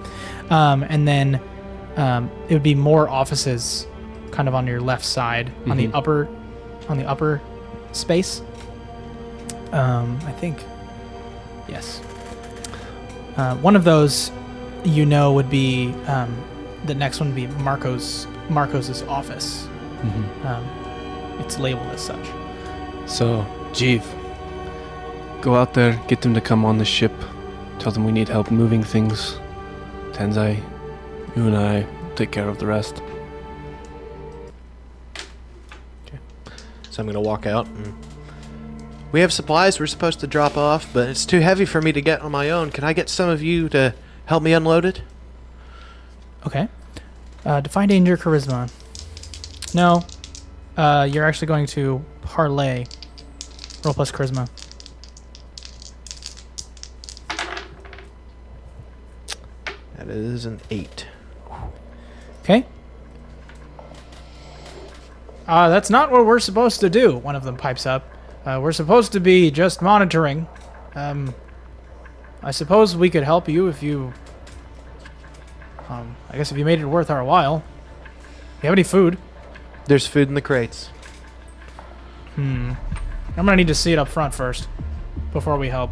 [SPEAKER 1] And then it would be more offices kind of on your left side on the upper space. I think, yes. One of those, would be, the next one would be Marcos's office. It's labeled as such.
[SPEAKER 2] So, Jeev, go out there, get them to come on the ship. Tell them we need help moving things. Tenzai, you and I take care of the rest.
[SPEAKER 4] Okay. So I'm going to walk out. And we have supplies we're supposed to drop off, but it's too heavy for me to get on my own. Can I get some of you to help me unload it?
[SPEAKER 1] Okay. Define danger, charisma. No. You're actually going to parlay. Roll plus charisma.
[SPEAKER 4] That is an 8.
[SPEAKER 1] Okay. That's not what we're supposed to do, one of them pipes up. We're supposed to be just monitoring. I suppose we could help you if you... I guess if you made it worth our while. You have any food?
[SPEAKER 4] There's food in the crates.
[SPEAKER 1] I'm gonna need to see it up front first, before we help.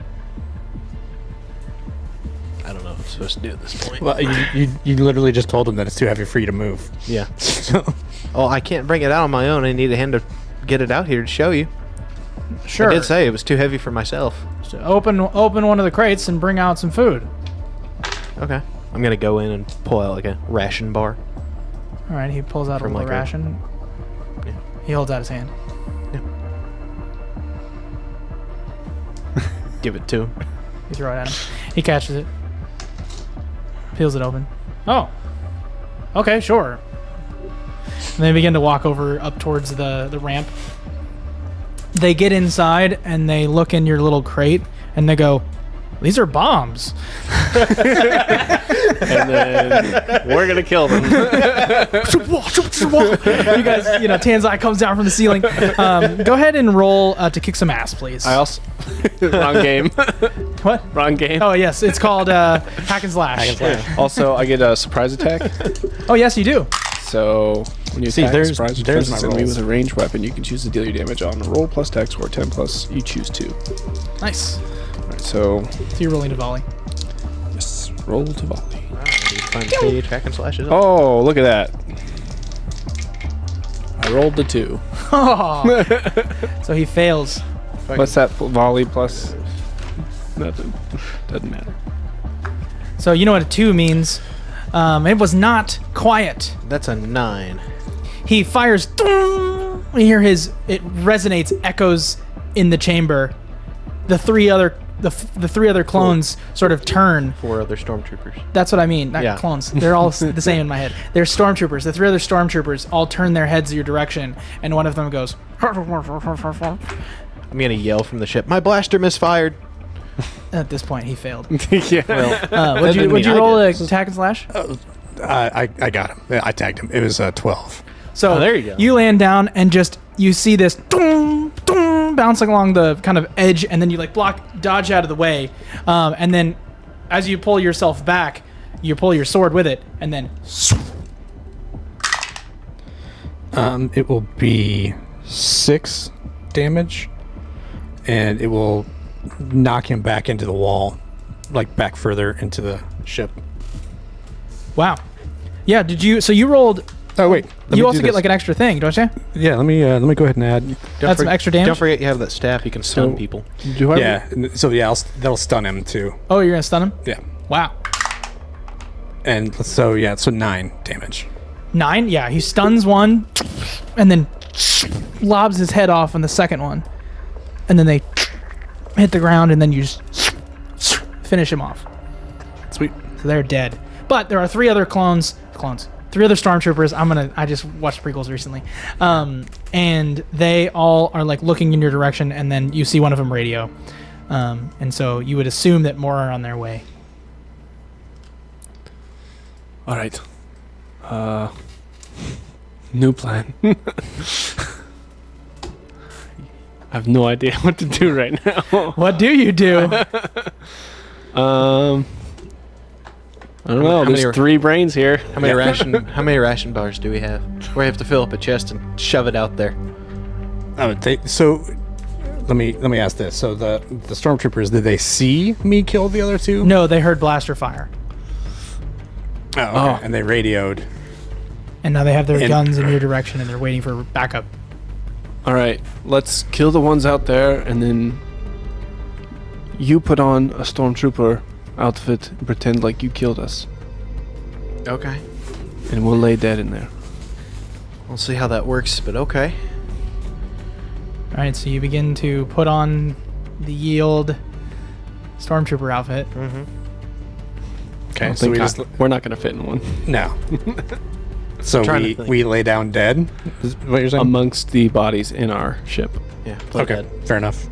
[SPEAKER 4] I don't know what I'm supposed to do at this point.
[SPEAKER 3] Well, you literally just told him that it's too heavy for you to move.
[SPEAKER 4] Yeah. Oh, I can't bring it out on my own. I need a hand to get it out here to show you.
[SPEAKER 1] Sure.
[SPEAKER 4] I did say it was too heavy for myself.
[SPEAKER 1] So open one of the crates and bring out some food.
[SPEAKER 4] Okay. I'm gonna go in and pull out like a ration bar.
[SPEAKER 1] All right. He pulls out a
[SPEAKER 4] From
[SPEAKER 1] little
[SPEAKER 4] like a-
[SPEAKER 1] ration.
[SPEAKER 4] Yeah.
[SPEAKER 1] He holds out his hand.
[SPEAKER 4] Give it to him.
[SPEAKER 1] You throw it at him. He catches it. Peels it open. Oh. Okay, sure. And they begin to walk up towards the ramp. They get inside and they look in your little crate and they go, "These are bombs."
[SPEAKER 2] And then we're going to kill them.
[SPEAKER 1] You guys, Tanzai comes down from the ceiling. Go ahead and roll to kick some ass, please.
[SPEAKER 2] I also... Wrong game.
[SPEAKER 1] What?
[SPEAKER 2] Wrong game.
[SPEAKER 1] Oh, yes. It's called Hack and Slash.
[SPEAKER 2] Also, I get a surprise attack.
[SPEAKER 1] Oh, yes, you do.
[SPEAKER 2] So when you
[SPEAKER 3] See,
[SPEAKER 2] attack,
[SPEAKER 3] there's
[SPEAKER 2] surprise
[SPEAKER 3] my
[SPEAKER 2] presence enemy
[SPEAKER 3] rolls.
[SPEAKER 2] with a ranged weapon, you can choose to deal your damage on a roll plus dex or 10 plus. You choose 2.
[SPEAKER 1] Nice.
[SPEAKER 2] All right, so
[SPEAKER 1] So you're rolling to volley.
[SPEAKER 2] yes, roll to volley.
[SPEAKER 4] Find the page, hack and slash it up.
[SPEAKER 2] Oh, look at that! I rolled the 2.
[SPEAKER 1] Oh. So he fails.
[SPEAKER 2] What's that? Volley plus nothing. Doesn't matter.
[SPEAKER 1] So you know what a 2 means. It was not quiet.
[SPEAKER 4] That's a 9.
[SPEAKER 1] He fires. You hear it resonates, echoes in the chamber. The three other clones sort of turn.
[SPEAKER 4] 4 other stormtroopers.
[SPEAKER 1] That's what I mean. Not
[SPEAKER 4] Yeah.
[SPEAKER 1] clones. They're all the same in my head. They're stormtroopers. The 3 other stormtroopers all turn their heads your direction, and one of them goes.
[SPEAKER 4] I'm gonna yell from the ship. My blaster misfired.
[SPEAKER 1] At this point, he failed.
[SPEAKER 2] Yeah.
[SPEAKER 1] Would
[SPEAKER 4] didn't
[SPEAKER 1] you
[SPEAKER 4] mean I
[SPEAKER 1] roll a
[SPEAKER 4] did.
[SPEAKER 1] attack and slash?
[SPEAKER 3] I got him. I tagged him. It was 12.
[SPEAKER 1] So
[SPEAKER 2] Oh, there you go.
[SPEAKER 1] You land down and just you see this bouncing along the kind of edge, and then you dodge out of the way, and then as you pull yourself back, you pull your sword with it, and then
[SPEAKER 3] It will be 6 damage, and it will knock him back into the wall, like back further into the ship.
[SPEAKER 1] Wow. Yeah, did you... So you rolled...
[SPEAKER 3] Oh, wait.
[SPEAKER 1] You also get like an extra thing, don't you?
[SPEAKER 3] Yeah, let me go ahead and add.
[SPEAKER 1] That's some extra damage?
[SPEAKER 4] Don't forget you have that staff. You can stun people.
[SPEAKER 2] Do I?
[SPEAKER 3] Yeah, so yeah, that'll stun him too.
[SPEAKER 1] Oh, you're going to stun him?
[SPEAKER 3] Yeah.
[SPEAKER 1] Wow.
[SPEAKER 3] And so 9 damage.
[SPEAKER 1] 9? Yeah, he stuns one and then lobs his head off on the second one. And then they hit the ground and then you just finish him off.
[SPEAKER 3] Sweet.
[SPEAKER 1] So they're dead. But there are 3 other clones. 3 other stormtroopers. I just watched prequels recently. And they all are like looking in your direction, and then you see one of them radio. And so you would assume that more are on their way.
[SPEAKER 2] All right. New plan. I have no idea what to do right now.
[SPEAKER 1] What do you do?
[SPEAKER 2] I don't know.
[SPEAKER 4] How many
[SPEAKER 2] There's 3 brains here.
[SPEAKER 4] How many ration bars do we have? We have to fill up a chest and shove it out there.
[SPEAKER 3] So let me ask this. So the stormtroopers, did they see me kill the other 2?
[SPEAKER 1] No, they heard blaster fire.
[SPEAKER 3] Oh, okay. And they radioed.
[SPEAKER 1] And now they have their guns in your direction, and they're waiting for backup.
[SPEAKER 2] All right. Let's kill the ones out there, and then you put on a stormtrooper outfit and pretend like you killed us.
[SPEAKER 4] Okay.
[SPEAKER 2] And we'll lay dead in there.
[SPEAKER 4] We'll see how that works, but okay.
[SPEAKER 1] All right, so you begin to put on the yield stormtrooper outfit.
[SPEAKER 4] Mm-hmm.
[SPEAKER 2] I
[SPEAKER 3] Okay,
[SPEAKER 2] don't
[SPEAKER 3] so
[SPEAKER 2] think we're not going to fit in one.
[SPEAKER 3] no. So
[SPEAKER 4] trying to think.
[SPEAKER 3] we lay down dead. Is what you're saying?
[SPEAKER 2] Amongst the bodies in our ship.
[SPEAKER 4] Yeah. play
[SPEAKER 3] Okay,
[SPEAKER 4] dead.
[SPEAKER 3] fair enough.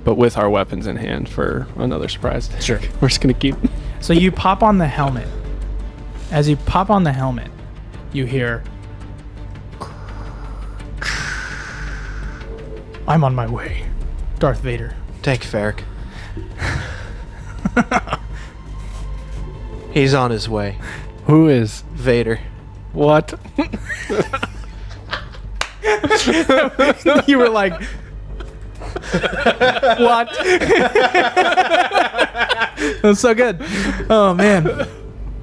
[SPEAKER 2] But with our weapons in hand for another surprise.
[SPEAKER 3] Sure.
[SPEAKER 2] We're just going to keep...
[SPEAKER 1] So you pop on the helmet. As you pop on the helmet, you hear... I'm on my way, Darth Vader.
[SPEAKER 4] Take Ferric. He's on his way.
[SPEAKER 2] Who is?
[SPEAKER 4] Vader.
[SPEAKER 2] What?
[SPEAKER 1] You were like... What? That's so good. Oh, man.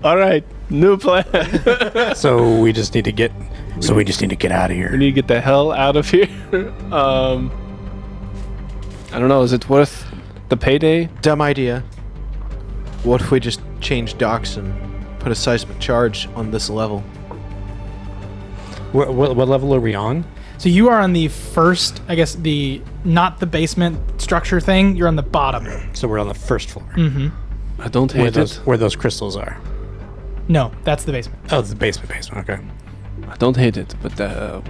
[SPEAKER 2] All right. New plan.
[SPEAKER 3] So we just need to get out of
[SPEAKER 2] We
[SPEAKER 3] here.
[SPEAKER 2] need to get the hell out of here. I don't know. Is it worth the payday?
[SPEAKER 4] Dumb idea. What if we just change docks and put a seismic charge on this level?
[SPEAKER 3] What level are we on?
[SPEAKER 1] So you are on the first, I guess, not the basement structure thing. You're on the bottom.
[SPEAKER 3] So we're on the first floor.
[SPEAKER 1] Mm-hmm.
[SPEAKER 2] I don't
[SPEAKER 3] Where
[SPEAKER 2] hate
[SPEAKER 3] those
[SPEAKER 2] it.
[SPEAKER 3] where those crystals are.
[SPEAKER 1] No, that's the basement.
[SPEAKER 3] Oh, it's the basement. Okay.
[SPEAKER 2] I don't hate it, but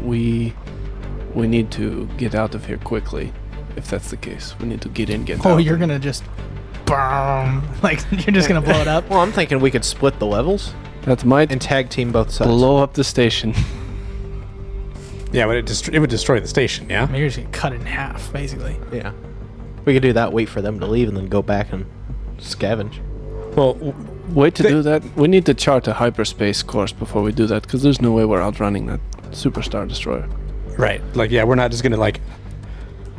[SPEAKER 2] we need to get out of here quickly. If that's the case, we need to get in, get out.
[SPEAKER 1] Oh, you're going to just... Boom. Like, you're just going to blow it up?
[SPEAKER 4] Well, I'm thinking we could split the levels
[SPEAKER 2] That might
[SPEAKER 4] and tag team both sides.
[SPEAKER 2] blow up the station.
[SPEAKER 3] Yeah, but it would destroy the station. Yeah.
[SPEAKER 1] Maybe you're just going to cut it in half, basically.
[SPEAKER 4] Yeah. We could do that, wait for them to leave, and then go back and scavenge.
[SPEAKER 3] Well,
[SPEAKER 2] Wait to do that. We need to chart a hyperspace course before we do that, because there's no way we're outrunning that superstar destroyer.
[SPEAKER 3] right. Like, yeah, we're not just gonna like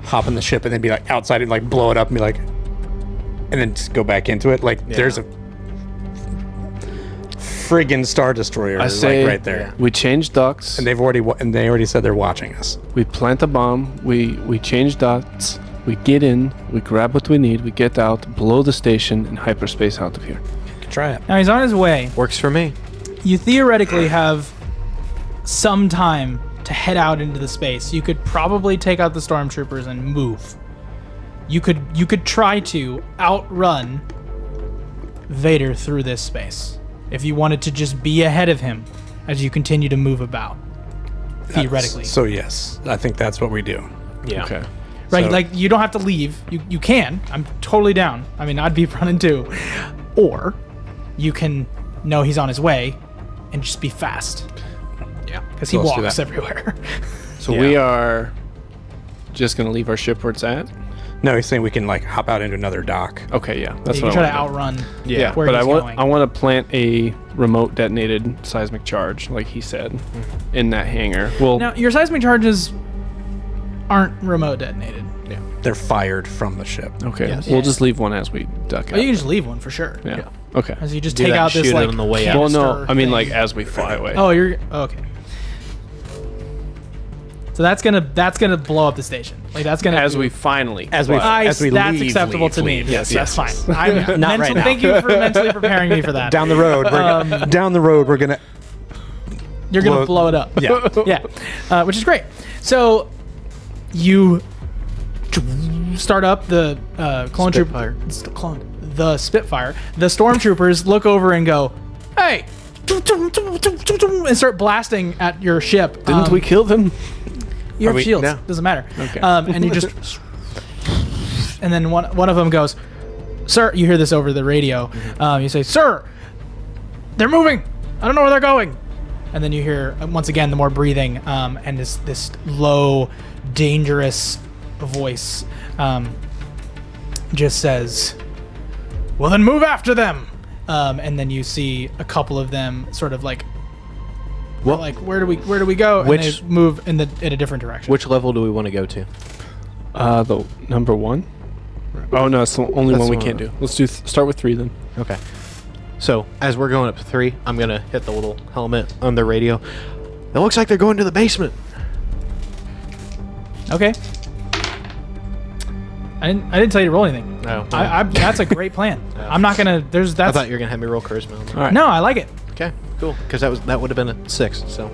[SPEAKER 3] hop in the ship and then be like outside and like blow it up and be like, and then just go back into it. Like,
[SPEAKER 4] Yeah.
[SPEAKER 3] there's a friggin' star destroyer
[SPEAKER 2] I say
[SPEAKER 3] like right there,
[SPEAKER 4] yeah.
[SPEAKER 2] we change docks.
[SPEAKER 3] and they already said they're watching us.
[SPEAKER 2] We plant a bomb. We change dots. We get in. We grab what we need. We get out, blow the station, and hyperspace out of here.
[SPEAKER 3] Try it.
[SPEAKER 1] Now, he's on his way.
[SPEAKER 4] Works for me.
[SPEAKER 1] You theoretically have some time to head out into the space. You could probably take out the stormtroopers and move. You could try to outrun Vader through this space if you wanted to just be ahead of him as you continue to move about. Theoretically.
[SPEAKER 3] So yes, I think that's what we do.
[SPEAKER 4] Yeah.
[SPEAKER 2] Okay.
[SPEAKER 1] Right,
[SPEAKER 3] So-
[SPEAKER 1] like you don't have to leave. You can. I'm totally down. I mean, I'd be running too. Or you can know he's on his way and just be fast
[SPEAKER 4] Yeah.
[SPEAKER 1] because
[SPEAKER 3] So
[SPEAKER 1] he
[SPEAKER 3] let's do
[SPEAKER 1] walks
[SPEAKER 3] that.
[SPEAKER 1] everywhere.
[SPEAKER 2] So
[SPEAKER 4] Yeah.
[SPEAKER 2] we are just gonna leave our ship where it's at.
[SPEAKER 3] No, he's saying we can like hop out into another dock.
[SPEAKER 2] Okay, yeah, that's
[SPEAKER 1] You
[SPEAKER 2] what
[SPEAKER 1] can try
[SPEAKER 2] I
[SPEAKER 1] to
[SPEAKER 2] want.
[SPEAKER 1] outrun.
[SPEAKER 2] Yeah,
[SPEAKER 1] where
[SPEAKER 2] but
[SPEAKER 1] he's
[SPEAKER 2] I
[SPEAKER 1] going.
[SPEAKER 2] want to plant a remote detonated seismic charge, like he said, in that hangar. Well,
[SPEAKER 1] Now, your seismic charges aren't remote detonated.
[SPEAKER 3] They're fired from the ship.
[SPEAKER 2] okay,
[SPEAKER 4] Yes.
[SPEAKER 2] we'll
[SPEAKER 1] Yeah.
[SPEAKER 2] just leave one as we duck
[SPEAKER 1] Oh,
[SPEAKER 2] out.
[SPEAKER 1] you can just leave one for sure.
[SPEAKER 2] yeah. Okay.
[SPEAKER 1] As you just
[SPEAKER 4] Do
[SPEAKER 1] take
[SPEAKER 4] that
[SPEAKER 1] out
[SPEAKER 4] and
[SPEAKER 1] this
[SPEAKER 4] shoot it
[SPEAKER 1] like
[SPEAKER 4] on the way out.
[SPEAKER 2] Well, no,
[SPEAKER 1] canister
[SPEAKER 2] I mean
[SPEAKER 1] thing.
[SPEAKER 2] like as we fly away.
[SPEAKER 1] Oh, you're okay. So that's gonna blow up the station. Like that's gonna
[SPEAKER 2] as we finally
[SPEAKER 3] As we-
[SPEAKER 2] fly.
[SPEAKER 3] as we
[SPEAKER 1] that's
[SPEAKER 3] leave,
[SPEAKER 1] acceptable
[SPEAKER 3] leave,
[SPEAKER 1] to me.
[SPEAKER 3] leave.
[SPEAKER 1] Yes,
[SPEAKER 3] Yes,
[SPEAKER 1] that's
[SPEAKER 3] yes.
[SPEAKER 1] fine. I'm
[SPEAKER 3] Not right now.
[SPEAKER 1] Thank you for mentally preparing me for that.
[SPEAKER 3] Down the road, we're gonna.
[SPEAKER 1] You're gonna
[SPEAKER 3] blow-
[SPEAKER 1] blow it up.
[SPEAKER 3] Yeah.
[SPEAKER 1] Yeah, which is great. So you start up the clone
[SPEAKER 4] Spitfire.
[SPEAKER 1] trooper. The Spitfire. The stormtroopers look over and go, "Hey!" and start blasting at your ship.
[SPEAKER 2] Didn't we kill them?
[SPEAKER 1] You have
[SPEAKER 3] we-
[SPEAKER 1] shields.
[SPEAKER 4] no.
[SPEAKER 1] Doesn't matter.
[SPEAKER 2] Okay.
[SPEAKER 1] And you just, and then one of them goes, "Sir," you hear this over the radio. You say, "Sir, they're moving. I don't know where they're going." And then you hear once again the more breathing, and this low, dangerous voice just says, "Well, then move after them." And then you see a couple of them sort of like,
[SPEAKER 4] Well,
[SPEAKER 1] where do we go?
[SPEAKER 4] Which-
[SPEAKER 1] and they move in a different direction.
[SPEAKER 4] which level do we want to go to?
[SPEAKER 2] The number one. Oh no, it's the only
[SPEAKER 4] That's
[SPEAKER 2] one we
[SPEAKER 4] the
[SPEAKER 2] can't
[SPEAKER 4] one.
[SPEAKER 2] do. Let's do start with 3 then.
[SPEAKER 4] Okay. So as we're going up to 3, I'm gonna hit the little helmet on the radio. It looks like they're going to the basement.
[SPEAKER 1] Okay. I didn't tell you to roll anything.
[SPEAKER 4] No.
[SPEAKER 1] That's a great plan.
[SPEAKER 4] Yeah.
[SPEAKER 1] I'm not gonna.
[SPEAKER 4] I
[SPEAKER 1] That's
[SPEAKER 4] thought you were gonna have me roll charisma. On that.
[SPEAKER 2] All right.
[SPEAKER 1] no. I like it.
[SPEAKER 4] Okay. Cool. Because that would have been a 6. So.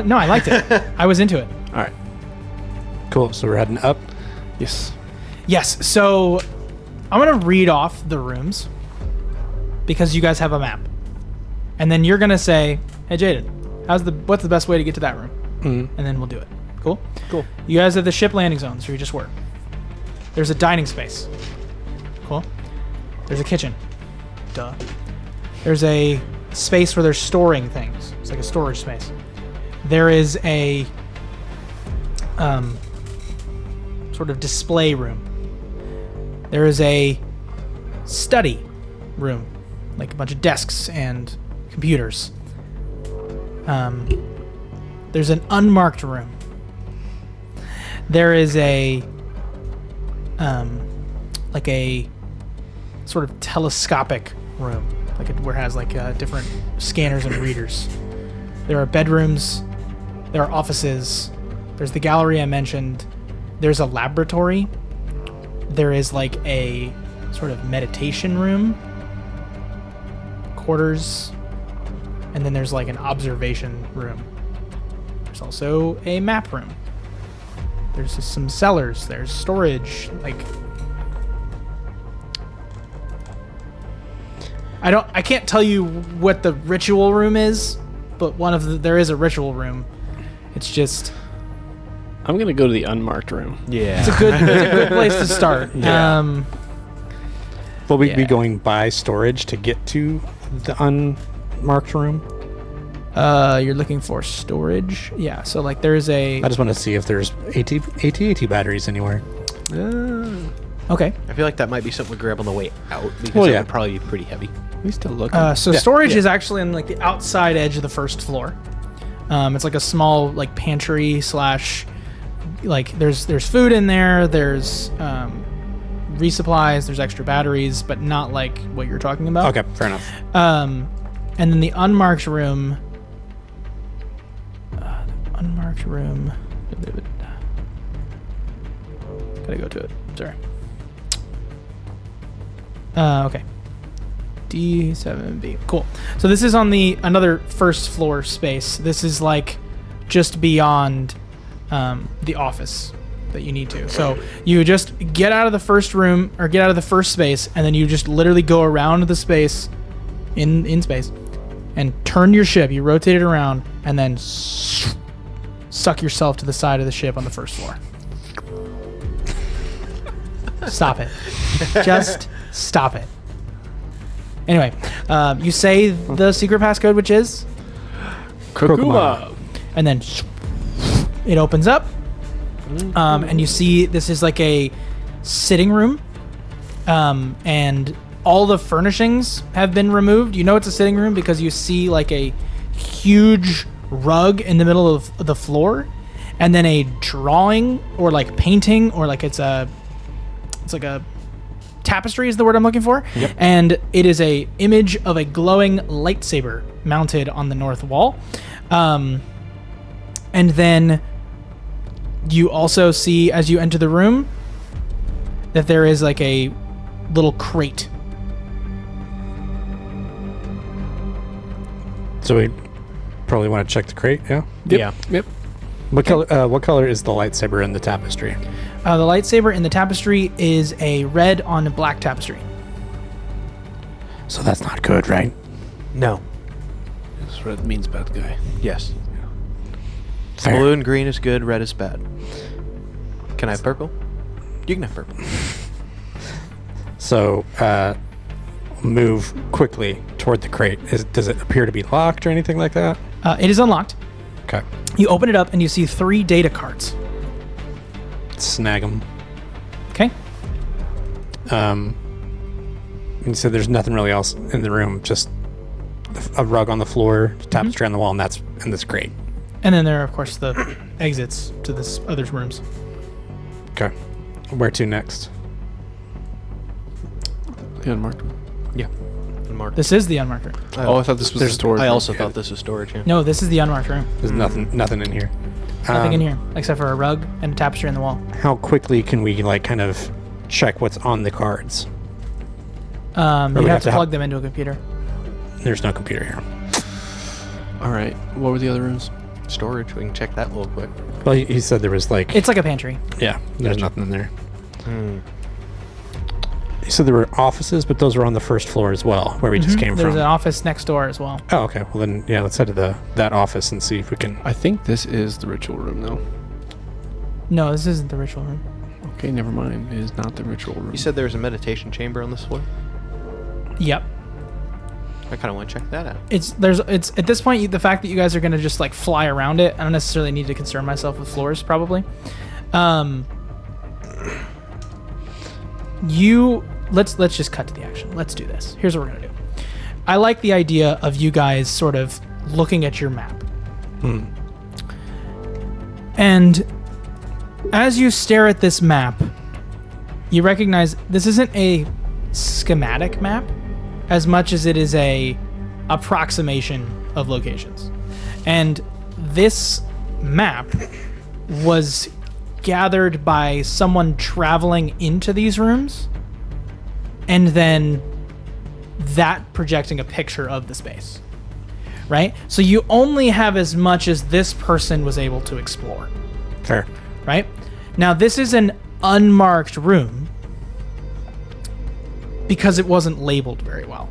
[SPEAKER 1] No, I liked it. I was into it.
[SPEAKER 2] All right.
[SPEAKER 3] Cool. So we're heading up.
[SPEAKER 2] Yes.
[SPEAKER 1] Yes. So I'm gonna read off the rooms because you guys have a map, and then you're gonna say, "Hey, Jaden, what's the best way to get to that room?" And then we'll do it. Cool.
[SPEAKER 4] Cool.
[SPEAKER 1] You guys have the ship landing zones where you just were. There's a dining space. Cool. There's a kitchen. Duh. There's a space where they're storing things. It's like a storage space. There is a sort of display room. There is a study room, like a bunch of desks and computers. There's an unmarked room. There is a like a sort of telescopic room, where it has different scanners and readers. There are bedrooms. There are offices. There's the gallery I mentioned. There's a laboratory. There is like a sort of meditation room, quarters, and then there's like an observation room. There's also a map room. There's just some cellars. There's storage. I can't tell you what the ritual room is, but there is a ritual room. It's just
[SPEAKER 2] I'm gonna go to the unmarked room.
[SPEAKER 4] Yeah.
[SPEAKER 1] it's a good place to start.
[SPEAKER 2] Yeah.
[SPEAKER 3] Will we be
[SPEAKER 1] Yeah.
[SPEAKER 3] going by storage to get to the unmarked room?
[SPEAKER 1] You're looking for storage. Yeah. So there's a
[SPEAKER 3] I just want to see if there's AT batteries anywhere.
[SPEAKER 1] okay.
[SPEAKER 4] I feel like that might be something we grab on the way out because
[SPEAKER 3] Well,
[SPEAKER 4] it
[SPEAKER 3] yeah.
[SPEAKER 4] would probably be pretty heavy.
[SPEAKER 2] We still look.
[SPEAKER 1] So
[SPEAKER 3] Yeah,
[SPEAKER 1] storage
[SPEAKER 3] yeah.
[SPEAKER 1] is actually on the outside edge of the first floor. It's like a small pantry slash there's food in there. There's resupplies. There's extra batteries, but not like what you're talking about.
[SPEAKER 3] Okay, fair enough.
[SPEAKER 1] And then the unmarked room. Unmarked room. Gotta go to it. Sorry. Okay. D7B. Cool. So this is on another first floor space. This is just beyond the office that you need to. So you just get out of the first room or get out of the first space, and then you just literally go around the space in space and turn your ship. You rotate it around and then suck yourself to the side of the ship on the first floor. Stop it. Just stop it. Anyway, you say the secret passcode, which is,
[SPEAKER 2] Kurkuma.
[SPEAKER 1] and then it opens up, And you see this is like a sitting room, and all the furnishings have been removed. You know it's a sitting room because you see like a huge rug in the middle of the floor, and then a drawing or like painting or like it's like a tapestry is the word I'm looking for.
[SPEAKER 4] Yep.
[SPEAKER 1] And it is a image of a glowing lightsaber mounted on the north wall. And then you also see as you enter the room that there is like a little crate.
[SPEAKER 3] So we probably want to check the crate, yeah?
[SPEAKER 4] Yeah.
[SPEAKER 2] Yep.
[SPEAKER 3] What color is the lightsaber in the tapestry?
[SPEAKER 1] The lightsaber in the tapestry is a red on a black tapestry.
[SPEAKER 3] So that's not good, right?
[SPEAKER 4] No.
[SPEAKER 2] Yes, red means bad guy.
[SPEAKER 4] Yes.
[SPEAKER 3] Fair.
[SPEAKER 4] Blue and green is good. Red is bad. Can I have purple? You can have purple.
[SPEAKER 3] So, move quickly toward the crate. Does it appear to be locked or anything like that?
[SPEAKER 1] It is unlocked.
[SPEAKER 3] Okay.
[SPEAKER 1] You open it up and you see 3 data cards.
[SPEAKER 3] Snag them.
[SPEAKER 1] Okay.
[SPEAKER 3] And you said there's nothing really else in the room, just a rug on the floor, tapestry on the wall, and that's in this crate.
[SPEAKER 1] And then there are, of course, the exits to this other rooms.
[SPEAKER 3] Okay. Where to next?
[SPEAKER 2] The unmarked one.
[SPEAKER 4] Yeah. Unmarked.
[SPEAKER 1] This is the unmarked room.
[SPEAKER 2] Oh, I thought this was the storage.
[SPEAKER 4] I
[SPEAKER 2] room.
[SPEAKER 4] also thought this was storage. Yeah.
[SPEAKER 1] No, this is the unmarked room.
[SPEAKER 3] There's nothing in here.
[SPEAKER 1] Nothing in here except for a rug and a tapestry on the wall.
[SPEAKER 3] How quickly can we like kind of check what's on the cards?
[SPEAKER 1] You
[SPEAKER 3] we
[SPEAKER 1] have
[SPEAKER 3] have
[SPEAKER 1] to
[SPEAKER 3] to
[SPEAKER 1] plug them into a computer.
[SPEAKER 3] There's no computer here.
[SPEAKER 2] All right. What were the other rooms?
[SPEAKER 4] Storage. We can check that real quick.
[SPEAKER 3] Well, he said there was like
[SPEAKER 1] It's like a pantry.
[SPEAKER 3] yeah, there's nothing in there.
[SPEAKER 4] Hmm.
[SPEAKER 3] He said there were offices, but those were on the first floor as well, where we just came
[SPEAKER 1] There's
[SPEAKER 3] from.
[SPEAKER 1] an office next door as well.
[SPEAKER 3] Oh, okay. Well then, yeah, let's head to that office and see if we can.
[SPEAKER 2] I think this is the ritual room, though.
[SPEAKER 1] No, this isn't the ritual room.
[SPEAKER 2] Okay, never mind. It is not the ritual room.
[SPEAKER 4] You said there was a meditation chamber on this floor.
[SPEAKER 1] Yep.
[SPEAKER 4] I kind of want to check that out.
[SPEAKER 1] It's at this point the fact that you guys are gonna just like fly around it. I don't necessarily need to concern myself with floors probably. Let's just cut to the action. Let's do this. Here's what we're gonna do. I like the idea of you guys sort of looking at your map. And as you stare at this map, you recognize this isn't a schematic map as much as it is a approximation of locations. And this map was gathered by someone traveling into these rooms and then that projecting a picture of the space, right? So you only have as much as this person was able to explore,
[SPEAKER 3] Fair.
[SPEAKER 1] right? Now this is an unmarked room because it wasn't labeled very well,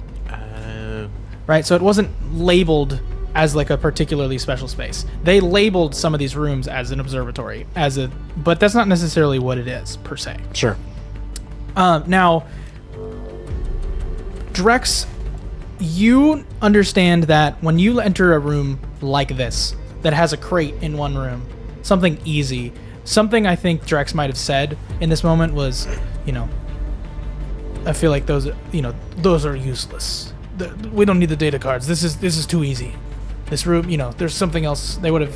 [SPEAKER 1] right? So it wasn't labeled as like a particularly special space. They labeled some of these rooms as an observatory, but that's not necessarily what it is per se.
[SPEAKER 3] Sure.
[SPEAKER 1] Now, Drex, you understand that when you enter a room like this that has a crate in one room, something easy, something I think Drex might have said in this moment was, I feel like those are useless. We don't need the data cards. This is too easy. This room, there's something else. They would have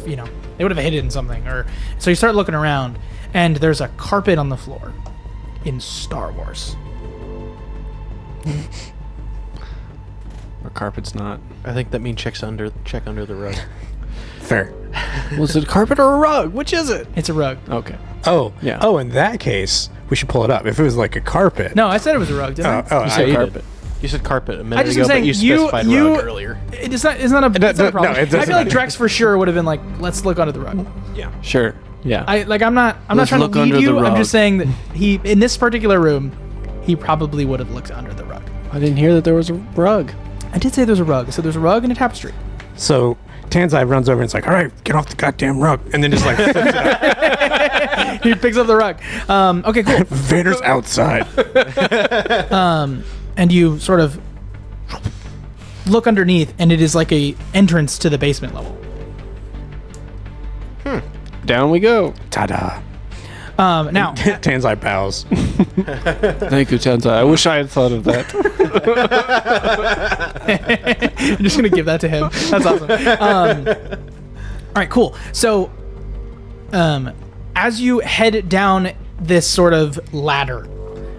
[SPEAKER 1] hidden something. Or so you start looking around, and there's a carpet on the floor in Star Wars.
[SPEAKER 2] Our carpet's not.
[SPEAKER 4] I think that means check under the rug.
[SPEAKER 3] Fair.
[SPEAKER 2] Was it a carpet or a rug? Which is it?
[SPEAKER 1] It's a rug.
[SPEAKER 2] Okay.
[SPEAKER 3] Oh,
[SPEAKER 2] Yeah.
[SPEAKER 3] Oh, in that case, we should pull it up. If it was like a carpet.
[SPEAKER 1] No, I said it was a rug, didn't I?
[SPEAKER 3] Oh,
[SPEAKER 2] You said
[SPEAKER 3] I-
[SPEAKER 2] carpet.
[SPEAKER 4] You said carpet a
[SPEAKER 1] I
[SPEAKER 4] minute
[SPEAKER 1] just
[SPEAKER 4] ago,
[SPEAKER 1] am saying
[SPEAKER 4] but you specified rug earlier.
[SPEAKER 1] It's not a problem.
[SPEAKER 3] no, it
[SPEAKER 1] I
[SPEAKER 3] doesn't
[SPEAKER 1] feel like
[SPEAKER 3] matter.
[SPEAKER 1] Drex for sure would have been like, let's look under the rug.
[SPEAKER 2] Sure. Yeah.
[SPEAKER 1] I'm not
[SPEAKER 2] Let's
[SPEAKER 1] trying to
[SPEAKER 2] look
[SPEAKER 1] lead
[SPEAKER 2] under the
[SPEAKER 1] you. I'm
[SPEAKER 2] rug.
[SPEAKER 1] just saying that he in this particular room, he probably would have looked under the rug.
[SPEAKER 2] I didn't hear that there was a rug.
[SPEAKER 1] I did say there's a rug. So there's a rug and a tapestry.
[SPEAKER 3] So Tanzai runs over and it's like, all right, get off the goddamn rug. And then just like,
[SPEAKER 1] He picks up the rug. Okay, cool.
[SPEAKER 3] Vader's outside.
[SPEAKER 1] And you sort of look underneath, and it is like a entrance to the basement level.
[SPEAKER 2] Down we go.
[SPEAKER 3] Ta-da.
[SPEAKER 1] Now,
[SPEAKER 3] Tanzai bows.
[SPEAKER 2] Thank you, Tenzai. I wish I had thought of that.
[SPEAKER 1] I'm just gonna give that to him. That's awesome. All right, cool. So, as you head down this sort of ladder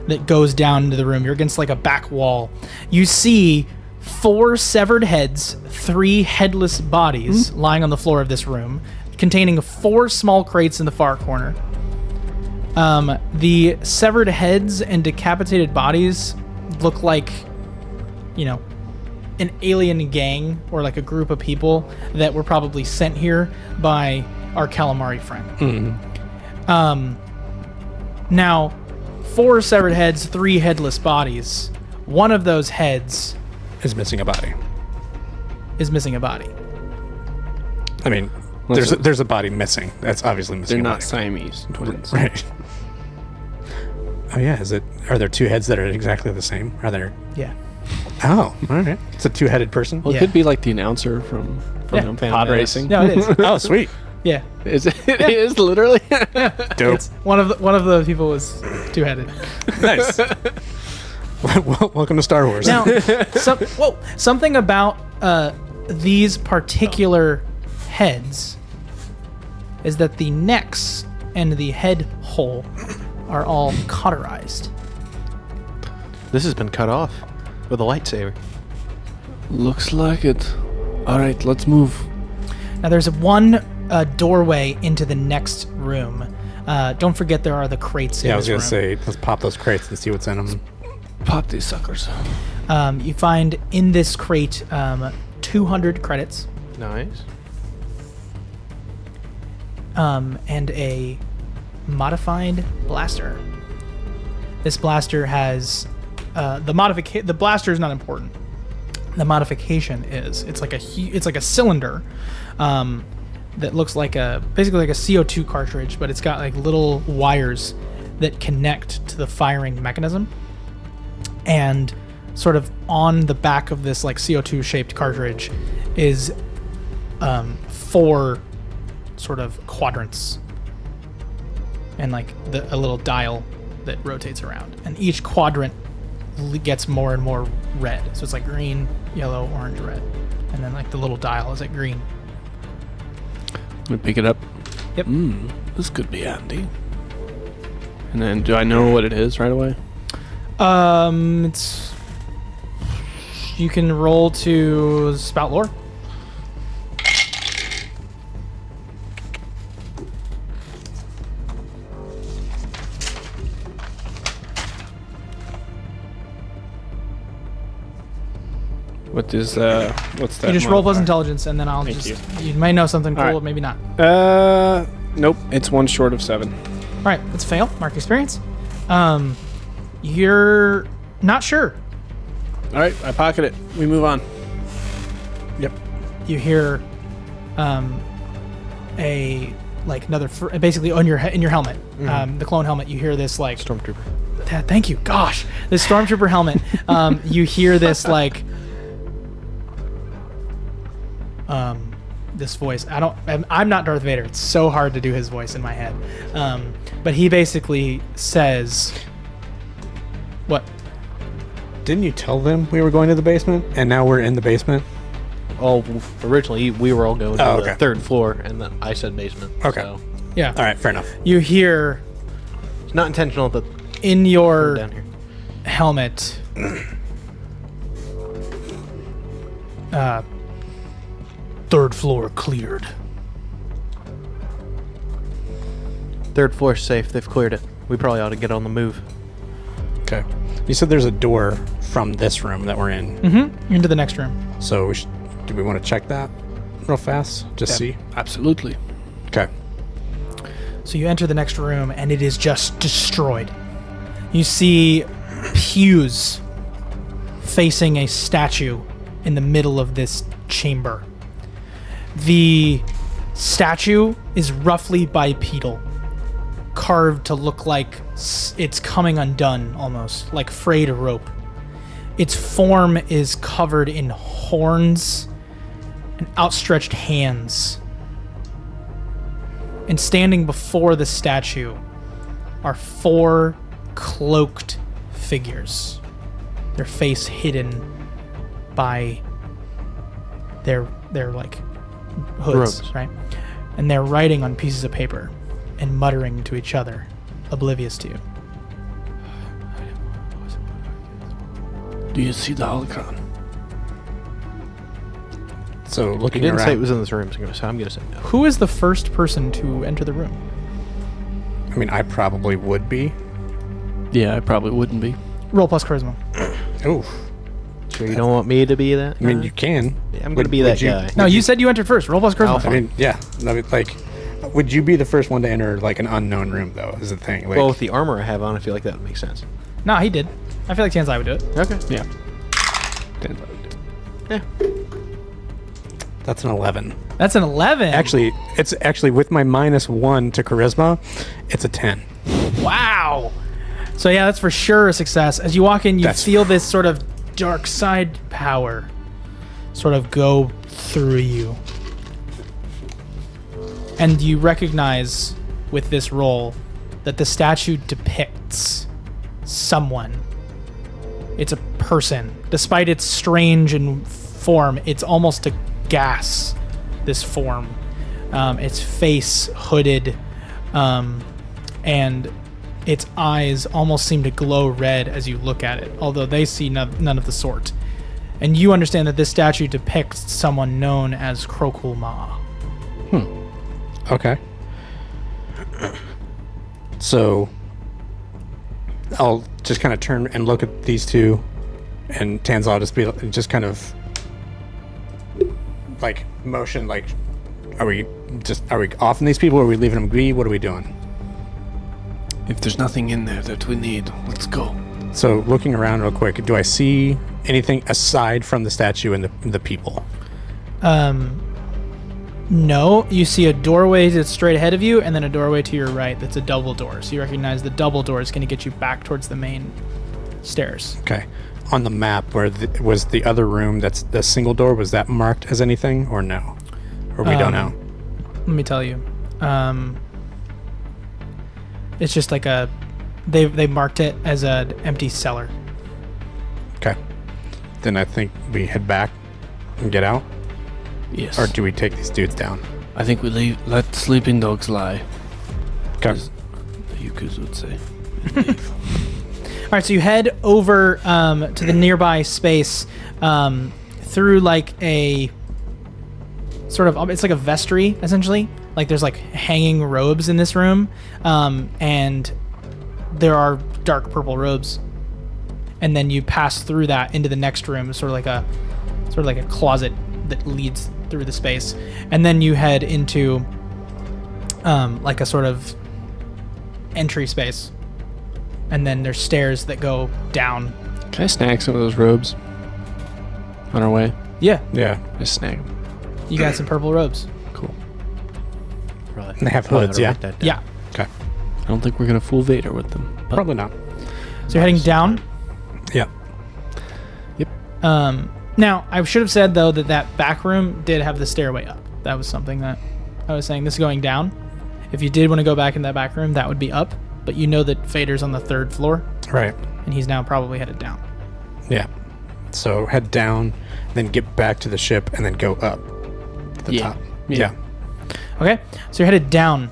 [SPEAKER 1] that goes down into the room, you're against like a back wall. You see 4 severed heads, 3 headless bodies lying on the floor of this room, containing 4 small crates in the far corner. The severed heads and decapitated bodies look like, an alien gang or like a group of people that were probably sent here by our calamari friend. Now, 4 severed heads, 3 headless bodies. One of those heads
[SPEAKER 3] Is missing a body.
[SPEAKER 1] is missing a body.
[SPEAKER 3] I mean, there's a body missing. That's obviously missing.
[SPEAKER 2] They're
[SPEAKER 3] a
[SPEAKER 2] not
[SPEAKER 3] body.
[SPEAKER 2] Siamese twins.
[SPEAKER 3] Right. Oh yeah, are there 2 heads that are exactly the same? Are there?
[SPEAKER 1] Yeah.
[SPEAKER 3] Oh, all right. It's a 2-headed person.
[SPEAKER 2] Well,
[SPEAKER 1] Yeah.
[SPEAKER 2] it could be like the announcer from
[SPEAKER 1] Yeah.
[SPEAKER 2] pod racing.
[SPEAKER 1] No, it is.
[SPEAKER 3] Oh, sweet.
[SPEAKER 1] Yeah.
[SPEAKER 2] Is it? It is literally.
[SPEAKER 3] Dope.
[SPEAKER 1] It's one of the people was 2-headed.
[SPEAKER 3] Nice. Welcome to Star Wars.
[SPEAKER 1] Now, something about these particular heads is that the necks and the head hole are all cauterized.
[SPEAKER 4] This has been cut off with a lightsaber.
[SPEAKER 2] Looks like it. All right, let's move.
[SPEAKER 1] Now, there's one doorway into the next room. Don't forget there are the crates in
[SPEAKER 3] yeah, I was
[SPEAKER 1] this
[SPEAKER 3] gonna
[SPEAKER 1] room.
[SPEAKER 3] say, let's pop those crates and see what's in them.
[SPEAKER 2] Pop these suckers.
[SPEAKER 1] You find in this crate 200 credits
[SPEAKER 4] Nice.
[SPEAKER 1] and a modified blaster. This blaster has the blaster is not important. The modification is it's like a cylinder that looks like basically like a CO2 cartridge, but it's got like little wires that connect to the firing mechanism. And sort of on the back of this like CO2 shaped cartridge is 4 sort of quadrants and like a little dial that rotates around, and each quadrant gets more and more red. So it's like green, yellow, orange, red, and then like the little dial is like green.
[SPEAKER 2] I'm gonna pick it up.
[SPEAKER 1] Yep.
[SPEAKER 2] This could be handy. And then, do I know what it is right away?
[SPEAKER 1] It's you can roll to spout lore.
[SPEAKER 2] What's that?
[SPEAKER 1] You just roll plus
[SPEAKER 2] modifier?
[SPEAKER 1] intelligence, and then I'll
[SPEAKER 2] Thank
[SPEAKER 1] you may know something cool,
[SPEAKER 2] All right.
[SPEAKER 1] maybe not.
[SPEAKER 2] Nope. It's 1 short of 7.
[SPEAKER 1] All right, let's fail. Mark experience. You're not sure.
[SPEAKER 2] All right, I pocket it. We move on.
[SPEAKER 3] Yep.
[SPEAKER 1] You hear basically on in your helmet, the clone helmet. You hear this like
[SPEAKER 4] Stormtrooper.
[SPEAKER 1] Thank you. Gosh, this stormtrooper helmet. You hear this like this voice. I'm not Darth Vader. It's so hard to do his voice in my head. But he basically says, "What?
[SPEAKER 3] Didn't you tell them we were going to the basement, and now we're in the basement?
[SPEAKER 4] Oh, originally we were all going to
[SPEAKER 3] Oh,
[SPEAKER 4] the
[SPEAKER 3] okay.
[SPEAKER 4] 3rd floor, and then I said basement.
[SPEAKER 3] Okay.
[SPEAKER 4] So
[SPEAKER 1] Yeah."
[SPEAKER 3] All right, fair enough.
[SPEAKER 1] You hear
[SPEAKER 4] it's not intentional that
[SPEAKER 1] in
[SPEAKER 4] we're
[SPEAKER 1] your
[SPEAKER 4] down here.
[SPEAKER 1] helmet. 3rd floor cleared.
[SPEAKER 4] 3rd floor safe. They've cleared it. We probably ought to get on the move.
[SPEAKER 3] Okay. You said there's a door from this room that we're in,
[SPEAKER 1] Into the next room.
[SPEAKER 3] so do we want to check that real fast? Just see.
[SPEAKER 2] Absolutely.
[SPEAKER 3] Okay.
[SPEAKER 1] So you enter the next room, and it is just destroyed. You see pews facing a statue in the middle of this chamber. The statue is roughly bipedal, carved to look like it's coming undone, almost like frayed rope. Its form is covered in horns and outstretched hands. And standing before the statue are 4 cloaked figures. Their face hidden by their like hoods,
[SPEAKER 4] Robes.
[SPEAKER 1] right? And they're writing on pieces of paper and muttering to each other, oblivious to you.
[SPEAKER 2] Do you see the holocron?
[SPEAKER 3] So
[SPEAKER 4] He
[SPEAKER 3] looking
[SPEAKER 4] didn't
[SPEAKER 3] around,
[SPEAKER 4] say it was in this room, so I'm gonna say no.
[SPEAKER 1] Who is the first person to enter the room?
[SPEAKER 3] I mean, I probably would be.
[SPEAKER 2] Yeah, I probably wouldn't be.
[SPEAKER 1] Roll plus charisma.
[SPEAKER 3] Oof.
[SPEAKER 4] Sure, you don't want me to be that?
[SPEAKER 3] I mean, you can.
[SPEAKER 4] I'm gonna
[SPEAKER 3] Would-
[SPEAKER 4] be
[SPEAKER 3] would
[SPEAKER 4] that
[SPEAKER 3] you-
[SPEAKER 4] guy.
[SPEAKER 1] No, you said you entered first. Roll plus charisma.
[SPEAKER 3] I mean, yeah. I mean, like, would you be the first one to enter like an unknown room, though? Is the thing. Like,
[SPEAKER 4] Well, with the armor I have on, I feel like that would make sense.
[SPEAKER 1] No, he did. I feel like Tanzai would do it.
[SPEAKER 4] Okay.
[SPEAKER 2] Yeah.
[SPEAKER 4] Yeah.
[SPEAKER 3] that's an 11.
[SPEAKER 1] That's an 11.
[SPEAKER 3] Actually, it's actually with my -1 to charisma, it's a 10.
[SPEAKER 1] Wow. So yeah, that's for sure a success. As you walk in, you
[SPEAKER 3] That's-
[SPEAKER 1] feel this sort of dark side power sort of go through you. And you recognize with this roll that the statue depicts someone. It's a person. Despite its strange in form, it's almost a gas, this form. Its face hooded, and its eyes almost seem to glow red as you look at it, although they see none of the sort. And you understand that this statue depicts someone known as Krokul Ma.
[SPEAKER 3] Okay. So I'll just kind of turn and look at these two, and Tanzal will just kind of like motion, like, are we offing these people, or are we leaving them be? What are we doing?
[SPEAKER 2] If there's nothing in there that we need, let's go.
[SPEAKER 3] So looking around real quick, do I see anything aside from the statue and the people?
[SPEAKER 1] No, you see a doorway that's straight ahead of you, and then a doorway to your right that's a double door. So you recognize the double door is going to get you back towards the main stairs.
[SPEAKER 3] Okay. On the map, where was the other room that's the single door, was that marked as anything, or no? Or we don't know?
[SPEAKER 1] Let me tell you. It's just like they marked it as an empty cellar.
[SPEAKER 3] Okay. Then I think we head back and get out?
[SPEAKER 2] Yes.
[SPEAKER 3] Or do we take these dudes down?
[SPEAKER 2] I think we leave. Let sleeping dogs lie.
[SPEAKER 3] Okay.
[SPEAKER 2] As the Yukus would say. And leave.
[SPEAKER 1] All right, so you head over to the nearby space through like a sort of, it's like a vestry essentially. Like there's like hanging robes in this room, and there are dark purple robes. And then you pass through that into the next room, sort of like a closet that leads through the space, and then you head into like a sort of entry space, and then there's stairs that go down.
[SPEAKER 2] Can I snag some of those robes on our way?
[SPEAKER 1] Yeah,
[SPEAKER 3] Yeah.
[SPEAKER 2] Just snag them.
[SPEAKER 1] you got some purple robes.
[SPEAKER 2] Cool.
[SPEAKER 4] Probably.
[SPEAKER 3] They have
[SPEAKER 4] Probably
[SPEAKER 3] hoods,
[SPEAKER 4] oughta
[SPEAKER 3] yeah?
[SPEAKER 4] write that down.
[SPEAKER 1] Yeah.
[SPEAKER 3] Okay.
[SPEAKER 2] I don't think we're gonna fool Vader with them. But
[SPEAKER 3] Probably not.
[SPEAKER 1] So you're heading down.
[SPEAKER 3] Yeah.
[SPEAKER 1] Now I should have said though that back room did have the stairway up. That was something that I was saying. This is going down. If you did want to go back in that back room, that would be up. But you know that Vader's on the 3rd floor,
[SPEAKER 3] Right.
[SPEAKER 1] and he's now probably headed down.
[SPEAKER 3] Yeah. So head down, then get back to the ship, and then go up to the
[SPEAKER 2] Yeah.
[SPEAKER 3] top.
[SPEAKER 2] Yeah.
[SPEAKER 1] Okay, so you're headed down.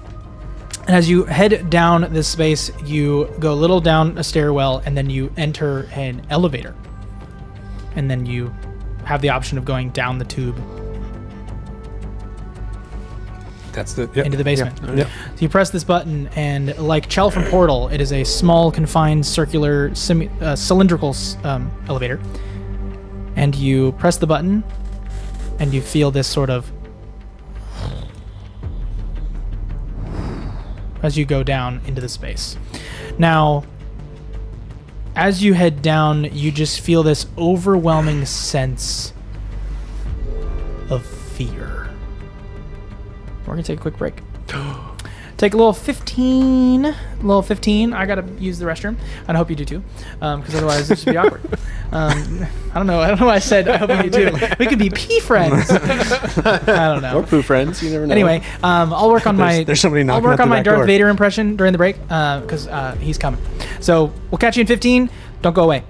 [SPEAKER 1] And as you head down this space, you go a little down a stairwell, and then you enter an elevator. And then you have the option of going down the tube
[SPEAKER 3] That's the
[SPEAKER 1] into the basement.
[SPEAKER 3] Yep.
[SPEAKER 1] So you press this button, and like Chell from Portal, it is a small, confined, circular, cylindrical elevator. And you press the button, and you feel this sort of as you go down into the space. Now, as you head down, you just feel this overwhelming sense of fear. We're going to take a quick break. take a little 15. I gotta use the restroom, and I hope you do too, because otherwise this would be awkward. I don't know why I said I hope you do too. We could be pee friends. I don't know.
[SPEAKER 2] Or poo friends, you never know.
[SPEAKER 1] Anyway, I'll work on my.
[SPEAKER 3] There's somebody
[SPEAKER 1] I'll
[SPEAKER 3] knocking
[SPEAKER 1] work
[SPEAKER 3] at the
[SPEAKER 1] on my
[SPEAKER 3] back
[SPEAKER 1] Darth
[SPEAKER 3] door.
[SPEAKER 1] Vader impression during the break, because he's coming. So we'll catch you in 15. Don't go away.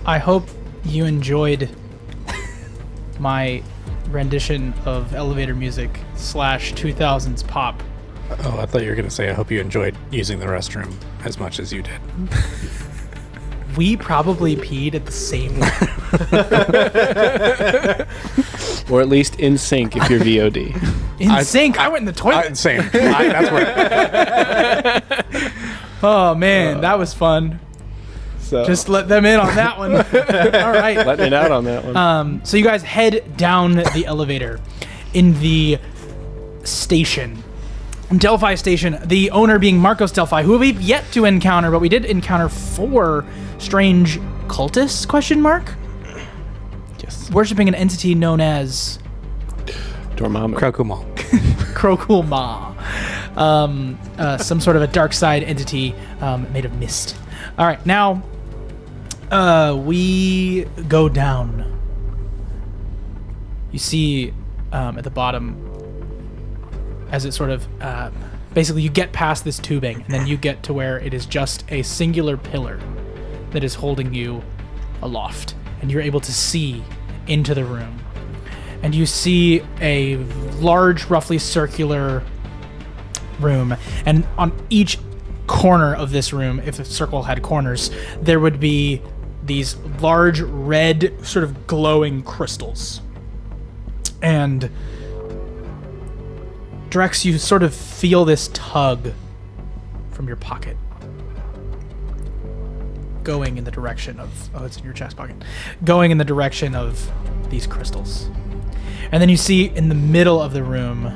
[SPEAKER 1] I hope you enjoyed my rendition of elevator music / 2000s pop.
[SPEAKER 3] Oh, I thought you were going to say, I hope you enjoyed using the restroom as much as you did.
[SPEAKER 1] We probably peed at the same time.
[SPEAKER 2] Or at least in sync if you're VOD.
[SPEAKER 1] In sync. I went in the toilet.
[SPEAKER 3] Same. That's where.
[SPEAKER 1] Oh, man. That was fun.
[SPEAKER 2] So
[SPEAKER 1] Just let them in on that one. All right.
[SPEAKER 2] letting it out on that one.
[SPEAKER 1] So you guys head down the elevator in the station. Delphi Station, the owner being Marcos Delphi, who we've yet to encounter, but we did encounter 4 strange cultists, question mark?
[SPEAKER 2] Yes.
[SPEAKER 1] Worshipping an entity known as
[SPEAKER 2] Dormammu.
[SPEAKER 3] Krakumal.
[SPEAKER 1] Krokul Ma. Some sort of a dark side entity made of mist. All right, now we go down. You see at the bottom, as it sort of basically you get past this tubing and then you get to where it is just a singular pillar that is holding you aloft, and you're able to see into the room, and you see a large, roughly circular room, and on each corner of this room, if a circle had corners, there would be these large red sort of glowing crystals. And Drex, you sort of feel this tug from your pocket going in the direction of... Oh, it's in your chest pocket. Going in the direction of these crystals. And then you see in the middle of the room,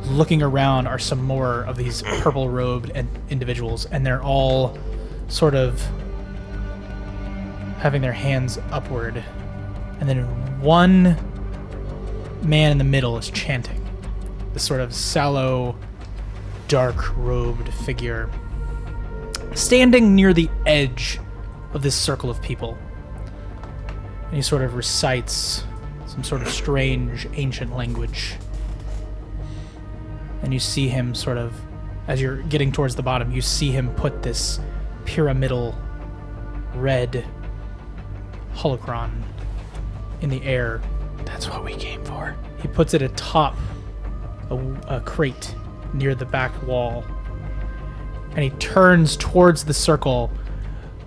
[SPEAKER 1] looking around, are some more of these purple-robed individuals, and they're all sort of having their hands upward. And then one man in the middle is chanting. This sort of sallow, dark-robed figure standing near the edge of this circle of people. And he sort of recites some sort of strange, ancient language. And you see him sort of, as you're getting towards the bottom, you see him put this pyramidal red holocron in the air.
[SPEAKER 2] That's what we came for.
[SPEAKER 1] He puts it atop a crate near the back wall, and he turns towards the circle,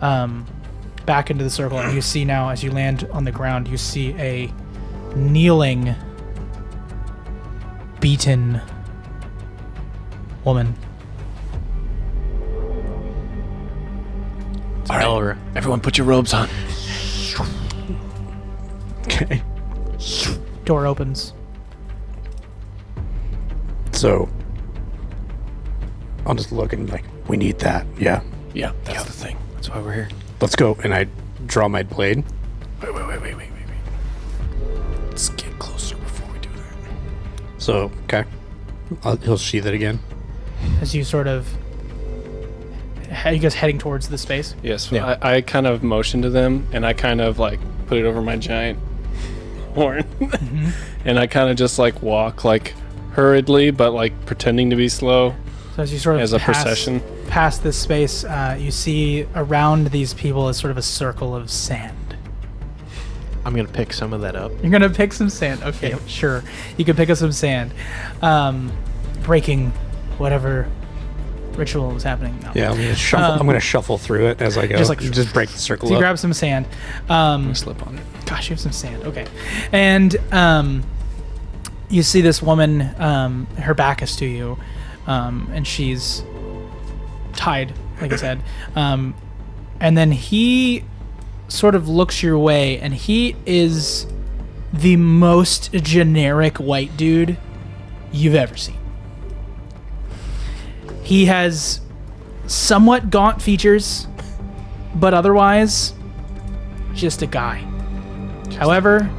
[SPEAKER 1] back into the circle, and you see now, as you land on the ground, you see a kneeling, beaten woman.
[SPEAKER 2] All right, everyone put your robes on.
[SPEAKER 3] Okay.
[SPEAKER 1] Door opens.
[SPEAKER 3] So, I'll just look and like, we need that. Yeah.
[SPEAKER 2] Yeah, that's the thing. That's why we're here.
[SPEAKER 3] Let's go. And I draw my blade.
[SPEAKER 2] Wait. Let's get closer before we do that.
[SPEAKER 3] So, okay. He'll sheath it again.
[SPEAKER 1] As you sort of... Are you guys heading towards the space?
[SPEAKER 2] Yes,
[SPEAKER 3] Yeah.
[SPEAKER 2] I kind of motion to them, and I kind of like put it over my giant horn. And I kind of just like walk like hurriedly, but like pretending to be slow
[SPEAKER 1] So as you sort of
[SPEAKER 2] as a procession.
[SPEAKER 1] past this space, you see around these people is sort of a circle of sand.
[SPEAKER 4] I'm going to pick some of that up.
[SPEAKER 1] You're gonna pick some sand. Okay, sure. You can pick up some sand, breaking whatever ritual was happening. No.
[SPEAKER 3] Yeah, I'm gonna shuffle through it as I go. Just break the circle
[SPEAKER 1] So you
[SPEAKER 3] up.
[SPEAKER 1] grab some sand.
[SPEAKER 2] Slip on it.
[SPEAKER 1] Gosh, you have some sand. Okay, and you see this woman. Her back is to you, and she's tied, like I said. And then he sort of looks your way, and he is the most generic white dude you've ever seen. He has somewhat gaunt features, but otherwise, just a guy. However,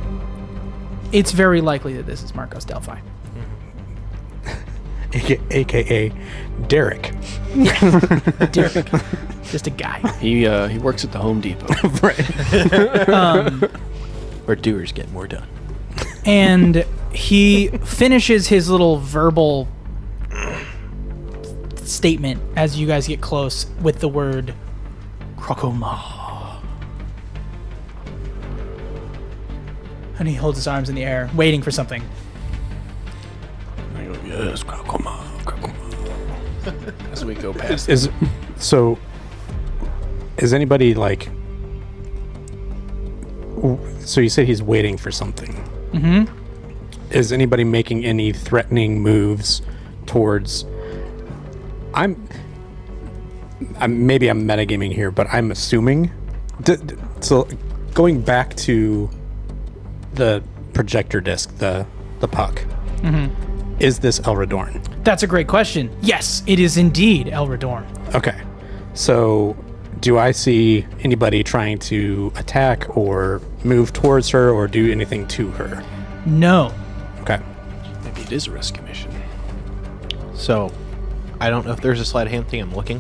[SPEAKER 1] it's very likely that this is Marcos Delphi.
[SPEAKER 3] AKA Derek.
[SPEAKER 1] Derek. Just a guy.
[SPEAKER 2] He works at the Home Depot.
[SPEAKER 4] Where doers get more done.
[SPEAKER 1] And he finishes his little verbal statement as you guys get close with the word Krokoma. And he holds his arms in the air, waiting for something.
[SPEAKER 2] I go, yes, Krakoma. As we go past.
[SPEAKER 3] Is anybody like? So you said he's waiting for something.
[SPEAKER 1] Mm-hmm.
[SPEAKER 3] Is anybody making any threatening moves towards? Maybe I'm metagaming here, but I'm assuming. So going back to the projector disc, the puck.
[SPEAKER 1] Mm-hmm.
[SPEAKER 3] Is this Elredorn?
[SPEAKER 1] That's a great question. Yes, it is indeed Elredorn.
[SPEAKER 3] Okay. So do I see anybody trying to attack or move towards her or do anything to her?
[SPEAKER 1] No.
[SPEAKER 3] Okay.
[SPEAKER 2] Maybe it is a rescue mission.
[SPEAKER 4] So, I don't know if there's a sleight of hand thing. I'm looking.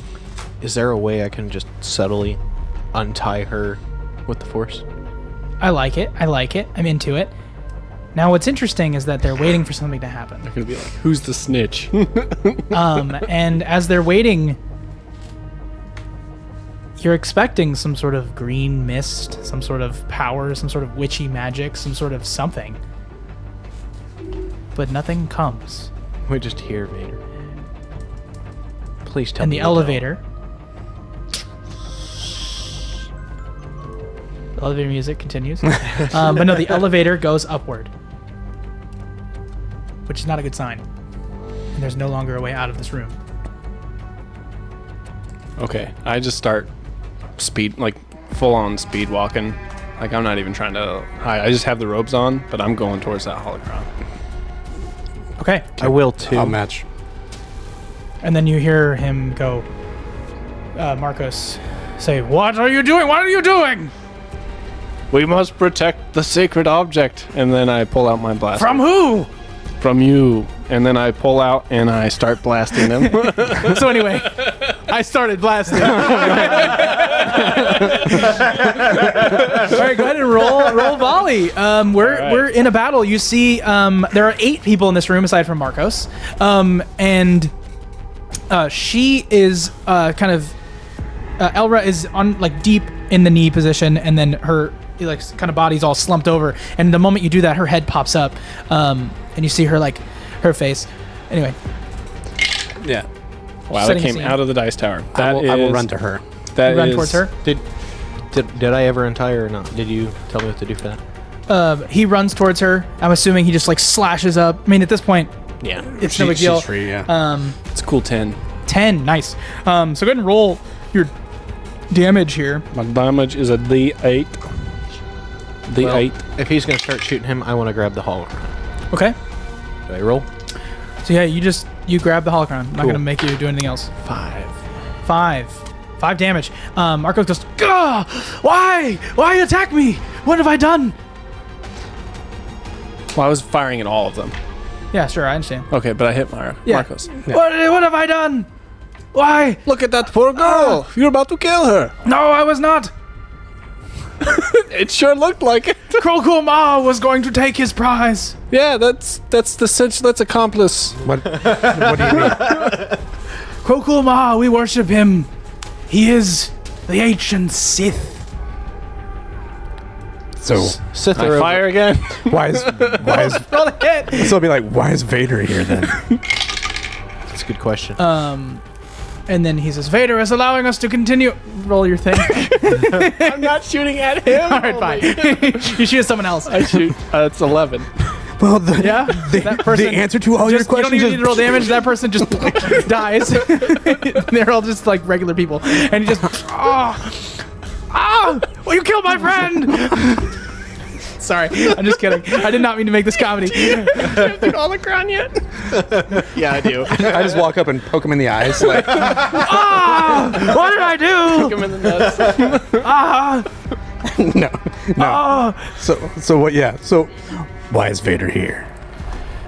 [SPEAKER 4] Is there a way I can just subtly untie her with the force?
[SPEAKER 1] I like it. I'm into it. Now, what's interesting is that they're waiting for something to happen.
[SPEAKER 2] They're gonna be like, "Who's the snitch?"
[SPEAKER 1] And as they're waiting, you're expecting some sort of green mist, some sort of power, some sort of witchy magic, some sort of something. But nothing comes.
[SPEAKER 4] We just hear Vader. Please tell
[SPEAKER 1] And
[SPEAKER 4] me.
[SPEAKER 1] the
[SPEAKER 4] you don't.
[SPEAKER 1] elevator. The elevator music continues. But no, the elevator goes upward, which is not a good sign. And there's no longer a way out of this room.
[SPEAKER 2] Okay, I just start full on speed walking. Like I'm not even trying to hide. I just have the robes on, but I'm going towards that holocron.
[SPEAKER 1] Okay.
[SPEAKER 4] I will too.
[SPEAKER 3] I'll match.
[SPEAKER 1] And then you hear him go, Marcos, say, "What are you doing? What are you doing?"
[SPEAKER 2] We must protect the sacred object. And then I pull out my blaster.
[SPEAKER 1] From who?
[SPEAKER 2] From you. And then I pull out and I start blasting them.
[SPEAKER 1] So anyway, I started blasting. All right, go ahead and roll volley. We're in a battle. You see, there are 8 people in this room aside from Marcos, and she is Elra is on deep in the knee position, and then her kind of body's all slumped over. And the moment you do that, her head pops up, and you see her her face. Anyway.
[SPEAKER 3] Yeah.
[SPEAKER 2] Wow, that
[SPEAKER 1] Setting
[SPEAKER 2] came
[SPEAKER 1] scene.
[SPEAKER 2] out of the dice tower.
[SPEAKER 3] I will run to her.
[SPEAKER 2] That
[SPEAKER 1] Run
[SPEAKER 2] is-
[SPEAKER 1] towards her.
[SPEAKER 4] Did I ever untie her or not? Did you tell me what to do for that?
[SPEAKER 1] He runs towards her. I'm assuming he just slashes up. I mean, at this point,
[SPEAKER 4] Yeah.
[SPEAKER 1] it's no big deal.
[SPEAKER 3] She's free, yeah.
[SPEAKER 2] It's a cool 10.
[SPEAKER 1] 10, nice. So go ahead and roll your damage here.
[SPEAKER 2] My damage is a D8. D8.
[SPEAKER 4] If he's going to start shooting him, I want to grab the holocron.
[SPEAKER 1] Okay.
[SPEAKER 4] Do I roll?
[SPEAKER 1] So yeah, you grab the holocron. I'm not
[SPEAKER 4] Cool.
[SPEAKER 1] gonna make you do anything else.
[SPEAKER 2] 5.
[SPEAKER 1] 5 damage. Marcos goes, "Gah! Why attack me? What have I done?"
[SPEAKER 2] Well, I was firing at all of them.
[SPEAKER 1] Yeah, sure, I understand.
[SPEAKER 2] Okay, but I hit
[SPEAKER 1] Yeah.
[SPEAKER 2] Marcos.
[SPEAKER 1] What have I done? Why?
[SPEAKER 2] Look at that poor girl. You're about to kill her.
[SPEAKER 1] No, I was not.
[SPEAKER 2] It sure looked like it.
[SPEAKER 1] Krokul Ma was going to take his prize.
[SPEAKER 2] Yeah, that's the cinch. Let's accomplice.
[SPEAKER 3] What do you mean?
[SPEAKER 1] Krokul Ma, we worship him. He is the ancient Sith.
[SPEAKER 3] So
[SPEAKER 4] Sith
[SPEAKER 2] I
[SPEAKER 4] are
[SPEAKER 2] fire again.
[SPEAKER 3] why is
[SPEAKER 1] Roll a hit.
[SPEAKER 3] so I'll be like, why is Vader here then?
[SPEAKER 4] That's a good question.
[SPEAKER 1] And then he says, "Vader is allowing us to continue." Roll your thing.
[SPEAKER 2] I'm not shooting at him.
[SPEAKER 1] All right, fine. You shoot at someone else.
[SPEAKER 2] I shoot. It's 11.
[SPEAKER 3] Well,
[SPEAKER 1] Yeah, that person.
[SPEAKER 3] the answer to all your
[SPEAKER 1] You don't
[SPEAKER 3] questions
[SPEAKER 1] even
[SPEAKER 3] is
[SPEAKER 1] need to roll damage. That person just dies. They're all just regular people, and he just well, you killed my friend. Sorry, I'm just kidding. I did not mean to make this comedy.
[SPEAKER 2] Holocron yet? Yeah, I do.
[SPEAKER 3] I just walk up and poke him in the eyes, like,
[SPEAKER 1] What did I do?
[SPEAKER 2] Kick him in the nuts.
[SPEAKER 3] no. So what? Yeah. So why is Vader here?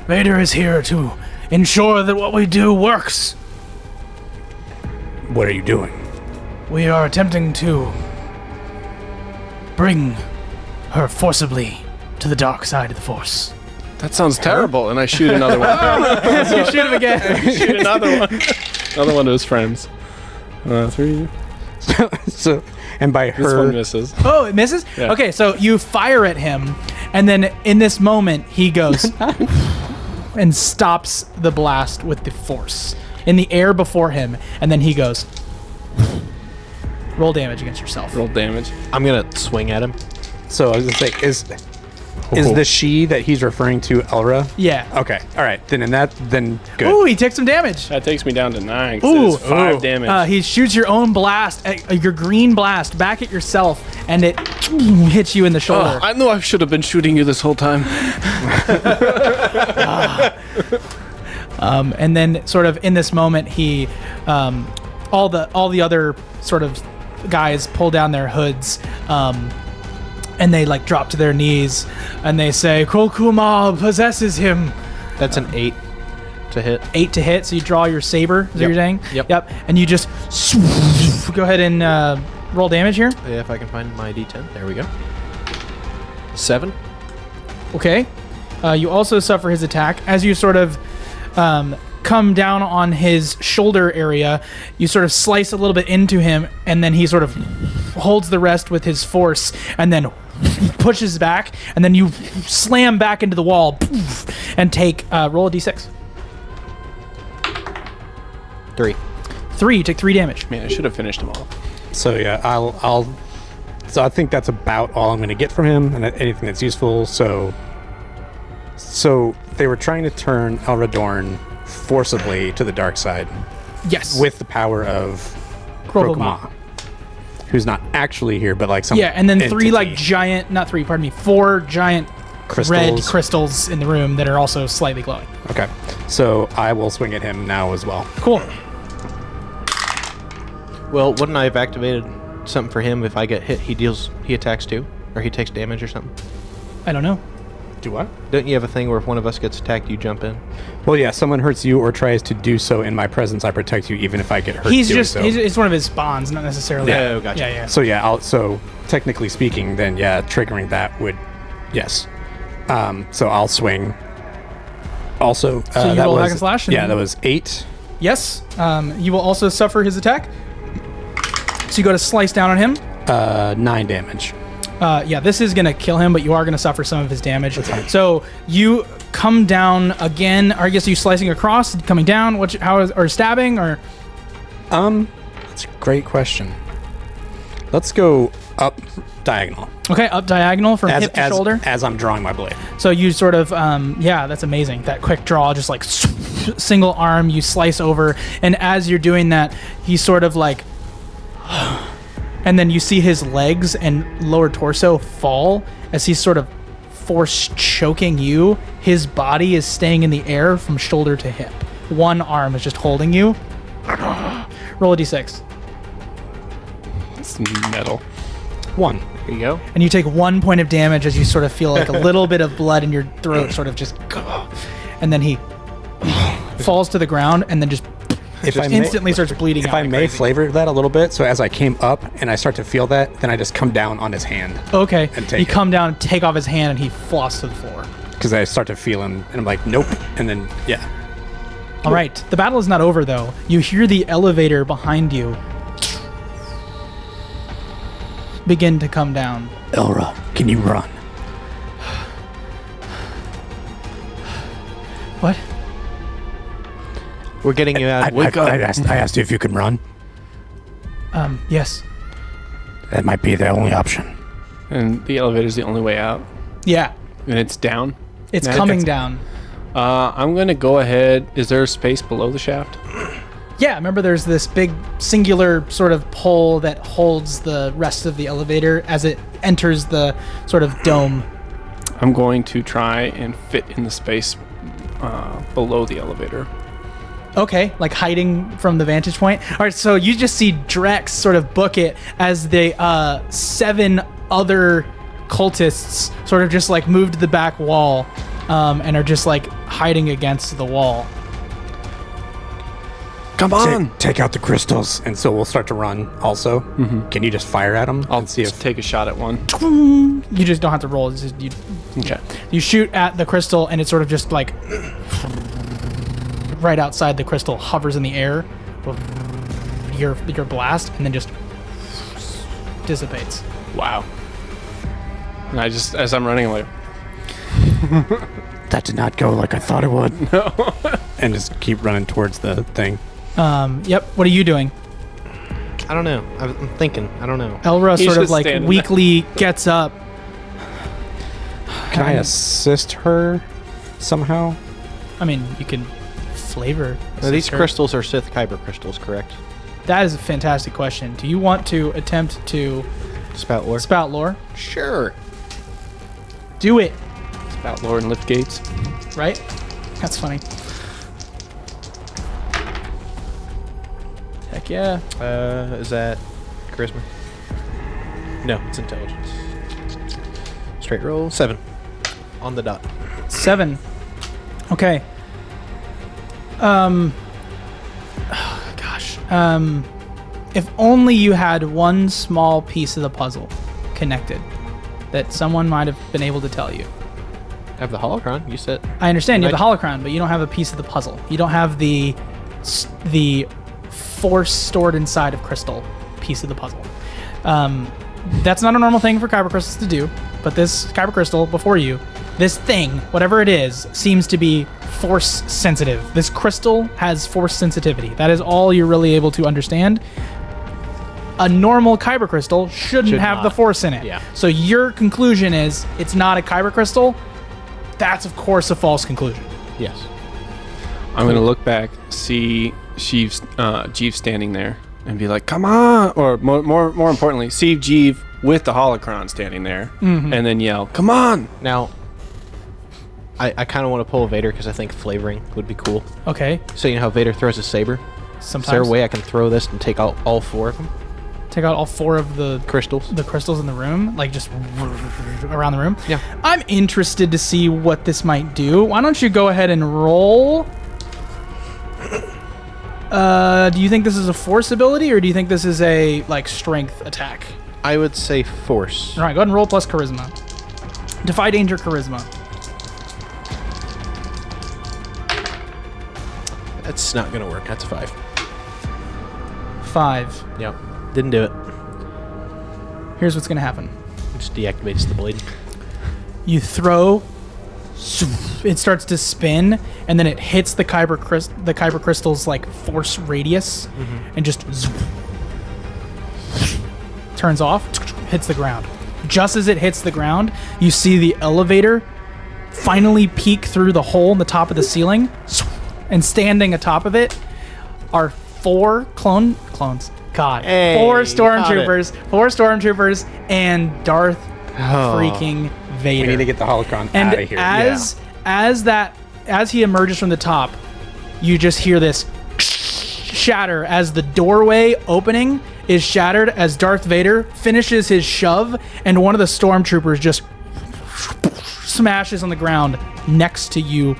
[SPEAKER 1] Vader is here to ensure that what we do works.
[SPEAKER 3] What are you doing?
[SPEAKER 1] We are attempting to bring her forcibly to the dark side of the Force.
[SPEAKER 2] That sounds terrible. And I shoot another one.
[SPEAKER 1] You shoot him again.
[SPEAKER 2] Shoot another one. Another one of his friends. 3.
[SPEAKER 3] So and by
[SPEAKER 2] This one
[SPEAKER 3] her,
[SPEAKER 2] misses.
[SPEAKER 1] Oh, it misses?
[SPEAKER 2] Yeah.
[SPEAKER 1] Okay, so you fire at him, And then in this moment, he goes and stops the blast with the force in the air before him. And then he goes, roll damage against yourself.
[SPEAKER 2] Roll damage.
[SPEAKER 4] I'm gonna swing at him.
[SPEAKER 3] So I was gonna say, is the she that he's referring to Elra?
[SPEAKER 1] Yeah.
[SPEAKER 3] Okay. All right. Then good.
[SPEAKER 1] Ooh, he takes some damage.
[SPEAKER 2] That takes me down to 9. 'Cause
[SPEAKER 1] Ooh.
[SPEAKER 2] it's 5 damage.
[SPEAKER 1] He shoots your own blast, your green blast, back at yourself, and it hits you in the shoulder.
[SPEAKER 2] I knew I should have been shooting you this whole time.
[SPEAKER 1] And then, sort of in this moment, he, all the other sort of guys pull down their hoods, and they like drop to their knees, and they say, "Kokuma possesses him."
[SPEAKER 4] That's an 8 to hit.
[SPEAKER 1] 8 to hit. So you draw your saber. Is that what you're saying?
[SPEAKER 4] Yep.
[SPEAKER 1] And you just go ahead and roll damage here.
[SPEAKER 4] Yeah, if I can find my D10. There we go. 7.
[SPEAKER 1] Okay. You also suffer his attack as you sort of come down on his shoulder area. You sort of slice a little bit into him, and then he sort of holds the rest with his force, and then pushes back, and then you slam back into the wall and take roll a d6.
[SPEAKER 4] 3.
[SPEAKER 1] 3. You take 3 damage.
[SPEAKER 2] Man, I should have finished him off.
[SPEAKER 3] So yeah, So I think that's about all I'm going to get from him, and anything that's useful. So they were trying to turn Elradorn forcibly to the dark side
[SPEAKER 1] Yes.
[SPEAKER 3] with the power of Krokuma, who's not actually here, but like some
[SPEAKER 1] and then 3 like
[SPEAKER 3] entity.
[SPEAKER 1] giant, not 3, pardon me, 4 giant red
[SPEAKER 3] Crystals.
[SPEAKER 1] crystals in the room that are also slightly glowing.
[SPEAKER 3] Okay, so I will swing at him now as well.
[SPEAKER 1] Cool.
[SPEAKER 4] Well, wouldn't I have activated something for him if I get hit? He attacks too, or he takes damage or something.
[SPEAKER 1] I don't know.
[SPEAKER 3] Do what?
[SPEAKER 4] Don't you have a thing where if one of us gets attacked, you jump in?
[SPEAKER 3] Well, yeah, someone hurts you or tries to do so in my presence, I protect you even if I get hurt.
[SPEAKER 1] He's
[SPEAKER 3] doing
[SPEAKER 1] just,
[SPEAKER 3] so.
[SPEAKER 1] it's one of his spawns, not necessarily.
[SPEAKER 3] Yeah.
[SPEAKER 4] Oh, gotcha.
[SPEAKER 1] Yeah.
[SPEAKER 3] So yeah, so technically speaking, then yeah, triggering that would, yes. So I'll swing. Also,
[SPEAKER 1] So you
[SPEAKER 3] that
[SPEAKER 1] roll
[SPEAKER 3] was,
[SPEAKER 1] hack and slash?
[SPEAKER 3] Yeah, that was 8.
[SPEAKER 1] Yes. You will also suffer his attack. So you go to slice down on him.
[SPEAKER 3] 9 damage.
[SPEAKER 1] Yeah, this is going to kill him, but you are going to suffer some of his damage. So you come down again. Or I guess are you slicing across, coming down? Or stabbing? Or
[SPEAKER 3] That's a great question. Let's go up diagonal.
[SPEAKER 1] okay, up diagonal from hip to shoulder.
[SPEAKER 3] As I'm drawing my blade.
[SPEAKER 1] So you sort of, yeah, that's amazing. That quick draw, just like single arm, you slice over, and as you're doing that, he sort of like, and then you see his legs and lower torso fall as he's sort of force choking you. His body is staying in the air from shoulder to hip. One arm is just holding you. Roll a d6.
[SPEAKER 2] It's metal.
[SPEAKER 3] 1.
[SPEAKER 4] There you go.
[SPEAKER 1] And you take 1 point of damage as you sort of feel like a little bit of blood in your throat, sort of just, and then he falls to the ground and then just
[SPEAKER 3] If I
[SPEAKER 1] instantly starts bleeding
[SPEAKER 3] If
[SPEAKER 1] out
[SPEAKER 3] I
[SPEAKER 1] like
[SPEAKER 3] may
[SPEAKER 1] crazy.
[SPEAKER 3] flavor that a little bit, so as I came up and I start to feel that, then I just come down on his hand
[SPEAKER 1] Okay,
[SPEAKER 3] and take
[SPEAKER 1] you
[SPEAKER 3] it.
[SPEAKER 1] come down, take off his hand, and he flops to the floor.
[SPEAKER 3] because I start to feel him, and I'm like, nope, and then yeah.
[SPEAKER 1] All right, the battle is not over though. You hear the elevator behind you begin to come down.
[SPEAKER 3] Elra, can you run?
[SPEAKER 1] What?
[SPEAKER 4] We're getting you out.
[SPEAKER 3] I asked you if you can run.
[SPEAKER 1] Yes.
[SPEAKER 3] That might be the only option.
[SPEAKER 2] And the elevator's the only way out.
[SPEAKER 1] Yeah,
[SPEAKER 2] And it's down.
[SPEAKER 1] it's
[SPEAKER 2] No,
[SPEAKER 1] coming
[SPEAKER 2] it's-
[SPEAKER 1] down.
[SPEAKER 2] I'm going to go ahead. Is there space below the shaft?
[SPEAKER 1] Yeah, remember there's this big singular sort of pole that holds the rest of the elevator as it enters the sort of dome.
[SPEAKER 2] I'm going to try and fit in the space below the elevator.
[SPEAKER 1] Okay, like hiding from the vantage point. All right, so you just see Drex sort of book it as the 7 other cultists sort of just like move to the back wall and are just like hiding against the wall.
[SPEAKER 2] Come on!
[SPEAKER 3] Take out the crystals, and so we'll start to run. Also, can you just fire at them?
[SPEAKER 2] I'll
[SPEAKER 3] and see if
[SPEAKER 2] take a shot at one.
[SPEAKER 1] You just don't have to roll. It's just,
[SPEAKER 2] Okay.
[SPEAKER 1] you shoot at the crystal and it sort of just like right outside the crystal hovers in the air. Your blast and then just dissipates.
[SPEAKER 2] Wow. And I just, as I'm running, I'm like,
[SPEAKER 3] That did not go like I thought it would. No. And just keep running towards the thing.
[SPEAKER 1] Yep. What are you doing?
[SPEAKER 4] I don't know. I'm thinking. I don't know.
[SPEAKER 1] Elra
[SPEAKER 2] He's
[SPEAKER 1] sort of
[SPEAKER 2] just
[SPEAKER 1] like
[SPEAKER 2] standing
[SPEAKER 1] weakly gets up.
[SPEAKER 3] Can I assist her somehow?
[SPEAKER 1] I mean, you can flavor.
[SPEAKER 4] Now, these
[SPEAKER 1] assist her.
[SPEAKER 4] crystals are Sith Kyber crystals, correct?
[SPEAKER 1] That is a fantastic question. Do you want to attempt to
[SPEAKER 4] Spout lore.
[SPEAKER 1] spout lore?
[SPEAKER 4] Sure.
[SPEAKER 1] Do it.
[SPEAKER 2] Spout lore and lift gates.
[SPEAKER 1] Right? That's funny. Heck yeah.
[SPEAKER 4] Is that charisma? No, it's intelligence. Straight roll. 7. On the dot.
[SPEAKER 1] 7. Okay. Oh, gosh. If only you had one small piece of the puzzle connected that someone might have been able to tell you.
[SPEAKER 4] Have the holocron. You said.
[SPEAKER 1] I understand you have the holocron, but you don't have a piece of the puzzle. You don't have the force stored inside of crystal piece of the puzzle. That's not a normal thing for kyber crystals to do, but this kyber crystal before you, this thing, whatever it is, seems to be force sensitive. This crystal has force sensitivity. That is all you're really able to understand. A normal kyber crystal shouldn't
[SPEAKER 4] Should
[SPEAKER 1] have
[SPEAKER 4] not.
[SPEAKER 1] the force in it.
[SPEAKER 4] Yeah.
[SPEAKER 1] So your conclusion is it's not a kyber crystal. That's of course a false conclusion.
[SPEAKER 4] Yes.
[SPEAKER 2] I'm gonna look back, see Jeeve standing there, and be like, "Come on!" Or more importantly, see Jeeve with the holocron standing there, and then yell, "Come on!"
[SPEAKER 4] Now, I kind of want to pull Vader because I think flavoring would be cool.
[SPEAKER 1] Okay.
[SPEAKER 4] So you know how Vader throws a saber?
[SPEAKER 1] Sometimes
[SPEAKER 4] Is there a way I can throw this and take out all 4 of them?
[SPEAKER 1] take out all 4 of the
[SPEAKER 4] Crystals?
[SPEAKER 1] crystals in the room, like just around the room.
[SPEAKER 4] Yeah.
[SPEAKER 1] I'm interested to see what this might do. Why don't you go ahead and roll? Do you think this is a force ability, or do you think this is a like strength attack?
[SPEAKER 4] I would say force.
[SPEAKER 1] All right, go ahead and roll plus charisma. Defy danger charisma.
[SPEAKER 4] That's not going to work. That's a 5.
[SPEAKER 1] 5.
[SPEAKER 4] Yep. Didn't do it.
[SPEAKER 1] Here's what's gonna happen.
[SPEAKER 4] It just deactivates the blade.
[SPEAKER 1] You throw, it starts to spin, and then it hits the kyber crystal's like force radius, and just turns off, hits the ground. Just as it hits the ground, you see the elevator finally peek through the hole in the top of the ceiling, and standing atop of it are 4 clones. God,
[SPEAKER 4] Hey,
[SPEAKER 1] 4
[SPEAKER 4] got
[SPEAKER 1] stormtroopers, 4 stormtroopers, and Darth freaking Vader.
[SPEAKER 3] We need to get the holocron
[SPEAKER 1] And
[SPEAKER 3] out of here.
[SPEAKER 1] as he emerges from the top, you just hear this shatter as the doorway opening is shattered as Darth Vader finishes his shove, and one of the stormtroopers just smashes on the ground next to you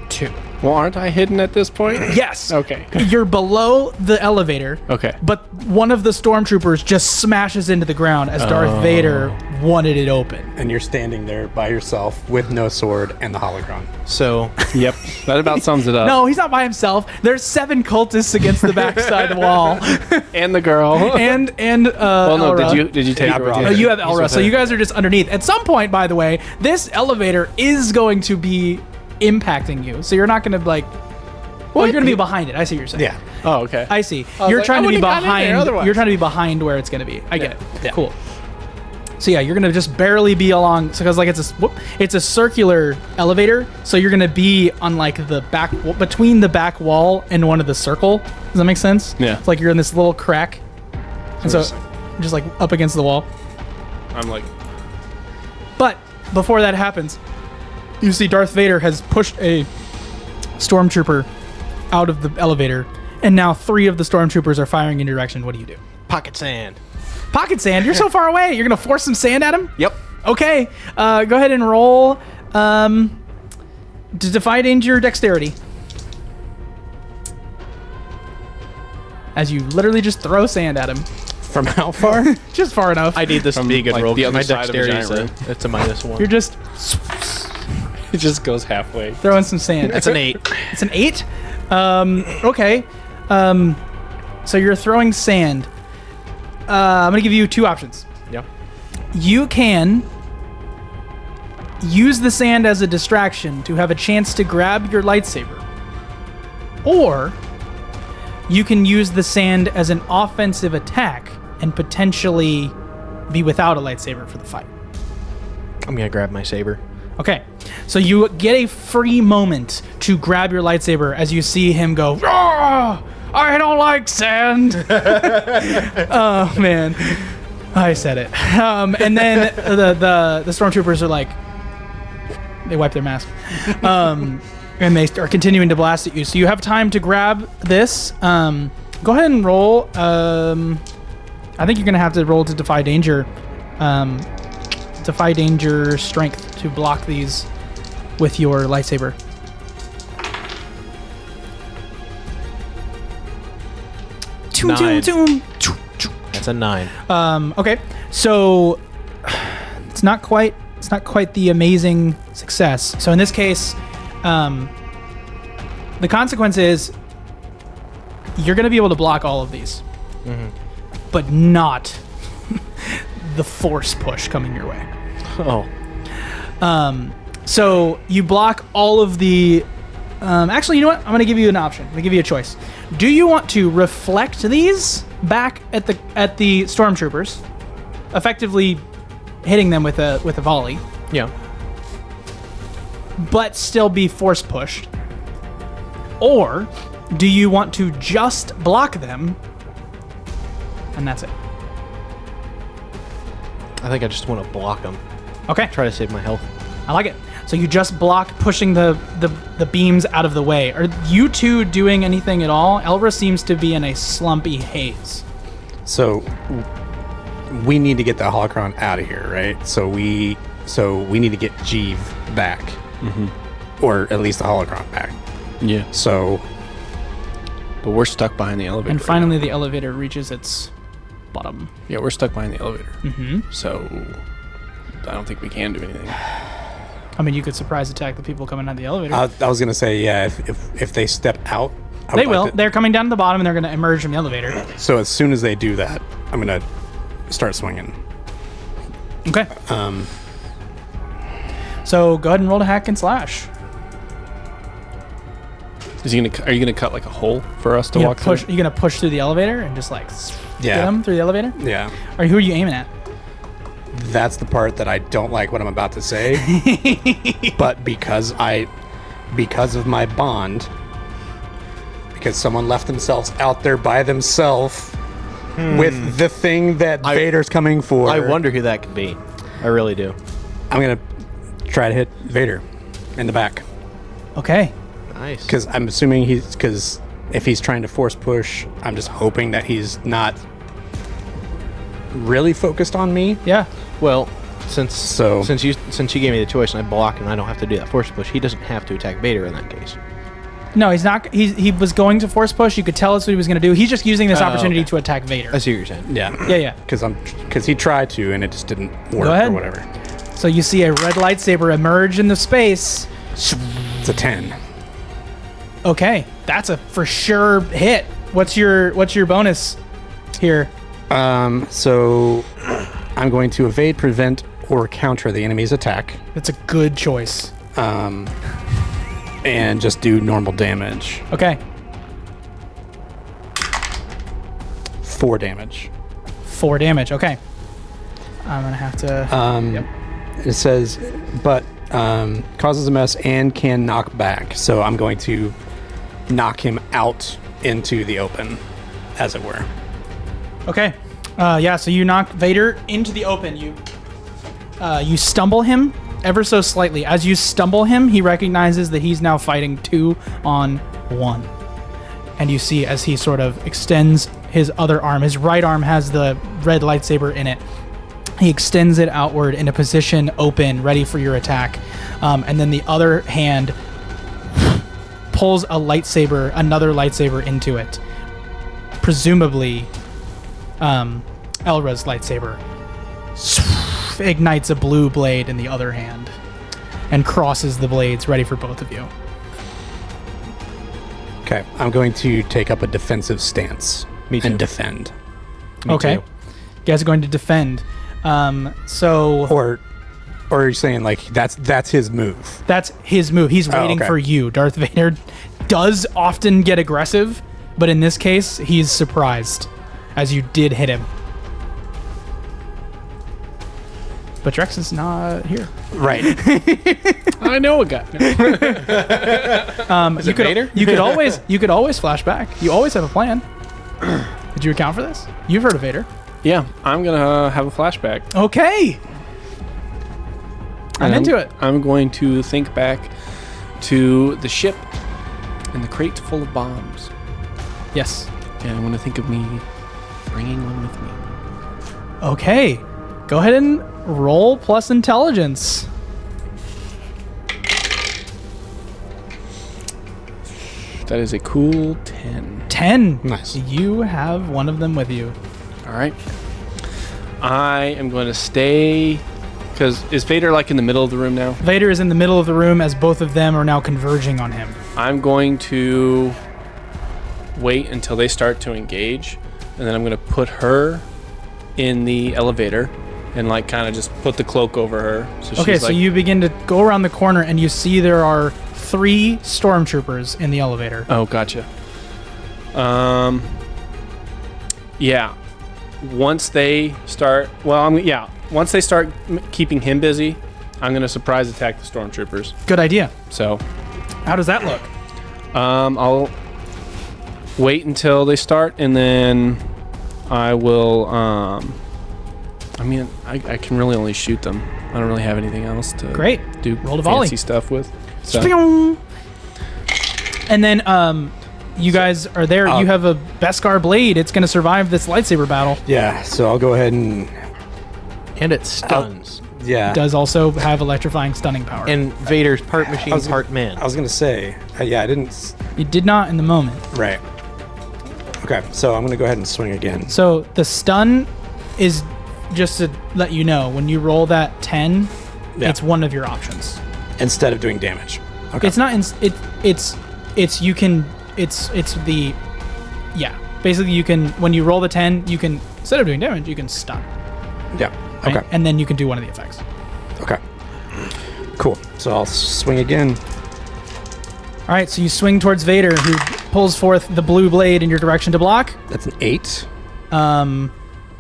[SPEAKER 1] two.
[SPEAKER 2] Well, aren't I hidden at this point?
[SPEAKER 1] Yes.
[SPEAKER 2] Okay.
[SPEAKER 1] You're below the elevator.
[SPEAKER 2] Okay.
[SPEAKER 1] But one of the stormtroopers just smashes into the ground as Darth Vader wanted it open.
[SPEAKER 3] And you're standing there by yourself with no sword and the holocron.
[SPEAKER 4] So,
[SPEAKER 2] Yep. That about sums it up.
[SPEAKER 1] No, he's not by himself. There's 7 cultists against the backside of the wall.
[SPEAKER 2] And the girl.
[SPEAKER 1] and
[SPEAKER 2] well, no.
[SPEAKER 1] Elra.
[SPEAKER 2] Did you take her with
[SPEAKER 3] brought
[SPEAKER 2] you?
[SPEAKER 1] Oh, you have Elra,
[SPEAKER 4] with
[SPEAKER 1] so
[SPEAKER 4] her.
[SPEAKER 1] you guys are just underneath. At some point, by the way, this elevator is going to be impacting you. So you're not going to like... Well, you're going to be behind it. I see what you're saying.
[SPEAKER 3] Yeah.
[SPEAKER 2] Oh, okay.
[SPEAKER 1] I see.
[SPEAKER 2] was
[SPEAKER 1] You're
[SPEAKER 2] like,
[SPEAKER 1] trying
[SPEAKER 2] I
[SPEAKER 1] to be
[SPEAKER 2] wouldn't have gotten in there
[SPEAKER 1] behind.
[SPEAKER 2] otherwise.
[SPEAKER 1] You're trying to be behind where it's going to be. I get it.
[SPEAKER 3] Yeah.
[SPEAKER 1] Cool. So yeah, you're gonna just barely be along, because like it's a circular elevator, so you're gonna be on like the back, between the back wall and one of the circle. Does that make sense?
[SPEAKER 2] Yeah.
[SPEAKER 1] It's like you're in this little crack, and so you're just like up against the wall.
[SPEAKER 2] I'm like,
[SPEAKER 1] But before that happens, you see Darth Vader has pushed a stormtrooper out of the elevator, and now 3 of the stormtroopers are firing in your direction. What do you do?
[SPEAKER 4] pocket sand.
[SPEAKER 1] Pocket sand. You're so far away. You're gonna force some sand at him.
[SPEAKER 4] Yep.
[SPEAKER 1] Okay. Go ahead and roll to defy danger dexterity. As you literally just throw sand at him.
[SPEAKER 3] From how far?
[SPEAKER 1] Just far enough.
[SPEAKER 4] I need this to
[SPEAKER 2] From,
[SPEAKER 4] be a good
[SPEAKER 2] like,
[SPEAKER 4] roll.
[SPEAKER 2] the
[SPEAKER 4] 'Cause
[SPEAKER 2] other
[SPEAKER 4] my
[SPEAKER 2] side of a
[SPEAKER 4] dexterity
[SPEAKER 2] giant
[SPEAKER 4] it's a -1.
[SPEAKER 1] You're just
[SPEAKER 2] it just goes halfway.
[SPEAKER 1] throwing some sand.
[SPEAKER 4] It's an 8.
[SPEAKER 1] It's an 8? Okay. So you're throwing sand. I'm going to give you 2 options.
[SPEAKER 4] Yeah.
[SPEAKER 1] You can use the sand as a distraction to have a chance to grab your lightsaber. Or you can use the sand as an offensive attack and potentially be without a lightsaber for the fight.
[SPEAKER 4] I'm going to grab my saber.
[SPEAKER 1] Okay, so you get a free moment to grab your lightsaber as you see him go, "Ah, I don't like sand." Oh, man. I said it. And then the stormtroopers are like, they wipe their mask. And they are continuing to blast at you. So you have time to grab this. Go ahead and roll. I think you're going to have to roll to defy danger. Defy danger strength to block these with your lightsaber.
[SPEAKER 4] Nine. That's a 9.
[SPEAKER 1] Okay, so it's not quite the amazing success. So in this case, the consequence is you're going to be able to block all of these, but not the force push coming your way.
[SPEAKER 4] Oh.
[SPEAKER 1] So you block all of the. Actually, you know what? I'm going to give you an option. I'm going to give you a choice. Do you want to reflect these back at the stormtroopers, effectively hitting them with a volley,
[SPEAKER 4] Yeah.
[SPEAKER 1] but still be force pushed? Or do you want to just block them, and that's it?
[SPEAKER 4] I think I just want to block them.
[SPEAKER 1] Okay.
[SPEAKER 4] Try to save my health.
[SPEAKER 1] I like it. So you just block pushing the beams out of the way. Are you two doing anything at all? Elra seems to be in a slumpy haze.
[SPEAKER 3] So we need to get the holocron out of here, right? So we need to get Jeeve back, or at least the holocron back.
[SPEAKER 2] Yeah.
[SPEAKER 3] So,
[SPEAKER 2] But we're stuck behind the elevator.
[SPEAKER 1] And finally the elevator reaches its bottom.
[SPEAKER 2] Yeah, we're stuck behind the elevator.
[SPEAKER 1] Mm-hmm.
[SPEAKER 2] So I don't think we can do anything.
[SPEAKER 1] I mean, you could surprise attack the people coming out of the elevator.
[SPEAKER 3] I was gonna say, yeah, if they step out, I would
[SPEAKER 1] They will.
[SPEAKER 3] like to-
[SPEAKER 1] They're coming down to the bottom and they're going to emerge from the elevator.
[SPEAKER 3] So as soon as they do that, I'm gonna start swinging.
[SPEAKER 1] Okay. So go ahead and roll to hack and slash.
[SPEAKER 2] Are you gonna cut like a hole for us to
[SPEAKER 1] You
[SPEAKER 2] walk
[SPEAKER 1] push.
[SPEAKER 2] through?
[SPEAKER 1] You're going to push through the elevator and just like get them through the elevator?
[SPEAKER 3] Yeah,
[SPEAKER 1] Or who are you aiming at?
[SPEAKER 3] that's the part that I don't like what I'm about to say. But because of my bond, because someone left themselves out there by themselves with the thing that Vader's coming for.
[SPEAKER 4] I wonder who that could be. I really do.
[SPEAKER 3] I'm gonna try to hit Vader in the back.
[SPEAKER 1] Okay.
[SPEAKER 4] Nice.
[SPEAKER 3] Because I'm assuming because if he's trying to force push, I'm just hoping that he's not really focused on me.
[SPEAKER 1] Yeah.
[SPEAKER 4] Well, since you gave me the choice and I block and I don't have to do that force push, he doesn't have to attack Vader in that case.
[SPEAKER 1] No, he's not. He was going to force push. You could tell us what he was going to do. He's just using this opportunity
[SPEAKER 4] okay.
[SPEAKER 1] to attack Vader.
[SPEAKER 4] I see what you're saying.
[SPEAKER 3] Yeah.
[SPEAKER 1] Yeah.
[SPEAKER 3] Because he tried to and it just didn't work
[SPEAKER 1] Go ahead.
[SPEAKER 3] or whatever.
[SPEAKER 1] So you see a red lightsaber emerge in the space.
[SPEAKER 3] It's a 10.
[SPEAKER 1] Okay, that's a for sure hit. What's your bonus here?
[SPEAKER 3] So I'm going to evade, prevent, or counter the enemy's attack.
[SPEAKER 1] That's a good choice.
[SPEAKER 3] And just do normal damage.
[SPEAKER 1] Okay,
[SPEAKER 3] 4 damage.
[SPEAKER 1] 4 damage. Okay, I'm gonna have to. Yep.
[SPEAKER 3] It says, but causes a mess and can knock back. So I'm going to knock him out into the open, as it were.
[SPEAKER 1] Okay. Yeah. So you knock Vader into the open. You stumble him ever so slightly. As you stumble him, he recognizes that he's now fighting 2 on 1. And you see as he sort of extends his other arm. His right arm has the red lightsaber in it. He extends it outward in a position open, ready for your attack. And then the other hand pulls another lightsaber into it. Presumably, Elra's lightsaber ignites a blue blade in the other hand and crosses the blades, ready for both of you.
[SPEAKER 3] Okay, I'm going to take up a defensive stance
[SPEAKER 4] Me too.
[SPEAKER 3] and defend.
[SPEAKER 1] Okay.
[SPEAKER 4] too.
[SPEAKER 1] You guys are going to defend. So
[SPEAKER 3] Or Or are you saying like that's his move?
[SPEAKER 1] That's his move. He's waiting
[SPEAKER 3] okay.
[SPEAKER 1] for you. Darth Vader does often get aggressive, but in this case, he's surprised as you did hit him. But Drex is not here.
[SPEAKER 3] Right.
[SPEAKER 2] I know a guy.
[SPEAKER 1] You could always flash back. You always have a plan. Did you account for this? You've heard of Vader.
[SPEAKER 2] Yeah, I'm gonna have a flashback.
[SPEAKER 1] Okay. I'm into it.
[SPEAKER 2] I'm going to think back to the ship and the crate full of bombs.
[SPEAKER 1] Yes.
[SPEAKER 2] And I want to think of me bringing one with me.
[SPEAKER 1] Okay. Go ahead and roll plus intelligence.
[SPEAKER 2] That is a cool 10.
[SPEAKER 1] 10.
[SPEAKER 3] Nice.
[SPEAKER 1] You have one of them with you.
[SPEAKER 2] All right. I am going to stay... Because is Vader like in the middle of the room now?
[SPEAKER 1] Vader is in the middle of the room as both of them are now converging on him.
[SPEAKER 2] I'm going to wait until they start to engage, and then I'm going to put her in the elevator and like kind of just put the cloak over her. So
[SPEAKER 1] Okay,
[SPEAKER 2] she's
[SPEAKER 1] so
[SPEAKER 2] like,
[SPEAKER 1] you begin to go around the corner and you see there are 3 stormtroopers in the elevator.
[SPEAKER 2] Oh, gotcha. Yeah. Once they start, once they start keeping him busy, I'm gonna surprise attack the stormtroopers.
[SPEAKER 1] Good idea.
[SPEAKER 2] So,
[SPEAKER 1] How does that look?
[SPEAKER 2] I'll wait until they start, and then I will. I can really only shoot them. I don't really have anything else to
[SPEAKER 1] Great.
[SPEAKER 2] do
[SPEAKER 1] Roll to volley.
[SPEAKER 2] fancy stuff with. So,
[SPEAKER 1] Sping! And then you guys are there. You have a Beskar blade. It's going to survive this lightsaber battle.
[SPEAKER 3] Yeah. So I'll go ahead and
[SPEAKER 4] And it stuns.
[SPEAKER 3] yeah.
[SPEAKER 1] It does also have electrifying stunning power.
[SPEAKER 4] And Vader's part machine,
[SPEAKER 3] was-
[SPEAKER 4] part man.
[SPEAKER 3] I was gonna say yeah. I didn't.
[SPEAKER 1] it did not in the moment.
[SPEAKER 3] Right. Okay. So I'm gonna go ahead and swing again.
[SPEAKER 1] So the stun is, just to let you know, when you roll that 10,
[SPEAKER 3] Yeah.
[SPEAKER 1] it's one of your options.
[SPEAKER 3] Instead of doing damage. Okay.
[SPEAKER 1] It's not basically you can, when you roll the 10, you can, instead of doing damage, you can stun.
[SPEAKER 3] Yeah.
[SPEAKER 1] Right?
[SPEAKER 3] Okay.
[SPEAKER 1] And then you can do one of the effects.
[SPEAKER 3] Okay. Cool. So I'll swing again.
[SPEAKER 1] All right, so you swing towards Vader, who pulls forth the blue blade in your direction to block.
[SPEAKER 3] That's an 8.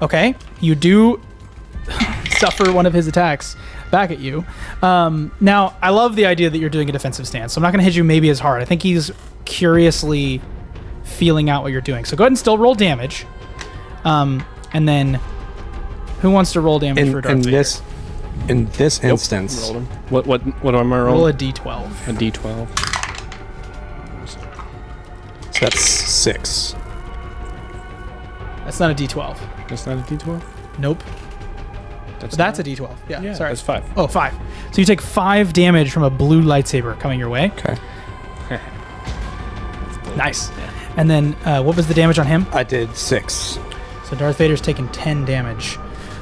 [SPEAKER 1] Okay, you do suffer one of his attacks back at you. Now, I love the idea that you're doing a defensive stance, so I'm not going to hit you maybe as hard. I think he's curiously feeling out what you're doing. So go ahead and still roll damage. And then, who wants to roll damage for Darth Vader?
[SPEAKER 3] In this instance,
[SPEAKER 2] rolled him. What am I rolling?
[SPEAKER 1] Roll a d12.
[SPEAKER 2] A d12.
[SPEAKER 3] so that's 6.
[SPEAKER 1] That's not a d12.
[SPEAKER 2] That's not a d12.
[SPEAKER 1] Nope.
[SPEAKER 2] That's
[SPEAKER 1] That's a d12. Yeah, sorry.
[SPEAKER 2] That's 5.
[SPEAKER 1] Oh, 5. So you take 5 damage from a blue lightsaber coming your way.
[SPEAKER 3] Okay.
[SPEAKER 1] Nice. And then, what was the damage on him?
[SPEAKER 3] I did 6.
[SPEAKER 1] So Darth Vader's taking 10 damage.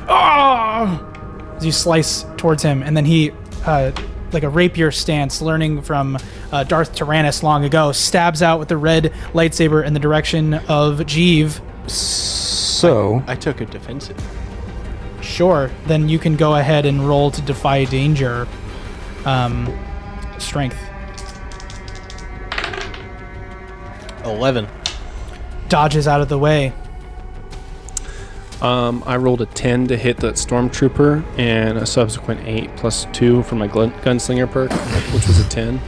[SPEAKER 1] Oh! As you slice towards him, and then he, like a rapier stance, learning from Darth Tyrannus long ago, stabs out with the red lightsaber in the direction of Jeev.
[SPEAKER 3] So
[SPEAKER 4] I took a defensive.
[SPEAKER 1] Sure, then you can go ahead and roll to defy danger. Strength.
[SPEAKER 4] 11.
[SPEAKER 1] Dodges out of the way.
[SPEAKER 2] I rolled a 10 to hit that stormtrooper, and a subsequent 8 plus 2 for my gunslinger perk, which was a 10.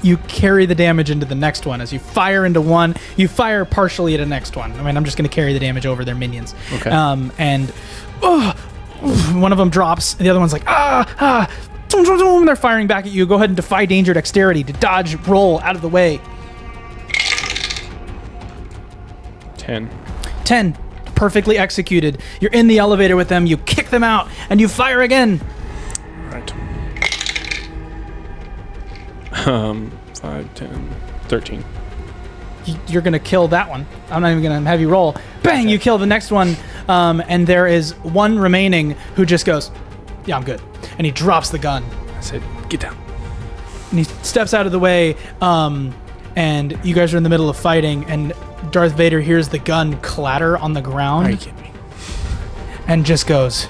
[SPEAKER 1] You carry the damage into the next one. As you fire into one, you fire partially at the next one. I mean, I'm just going to carry the damage over their minions.
[SPEAKER 2] Okay.
[SPEAKER 1] And one of them drops, the other one's like, they're firing back at you. Go ahead and defy danger dexterity to dodge, roll out of the way.
[SPEAKER 2] 10.
[SPEAKER 1] 10. Perfectly executed. You're in the elevator with them. You kick them out, and you fire again.
[SPEAKER 2] Right. 5, 10, 13.
[SPEAKER 1] You're going to kill that one. I'm not even going to have you roll. Bang! Okay. You kill the next one, and there is one remaining who just goes, yeah, I'm good. And he drops the gun.
[SPEAKER 2] I said, get down.
[SPEAKER 1] And he steps out of the way, and you guys are in the middle of fighting, and Darth Vader hears the gun clatter on the ground.
[SPEAKER 2] Are you kidding me?
[SPEAKER 1] And just goes,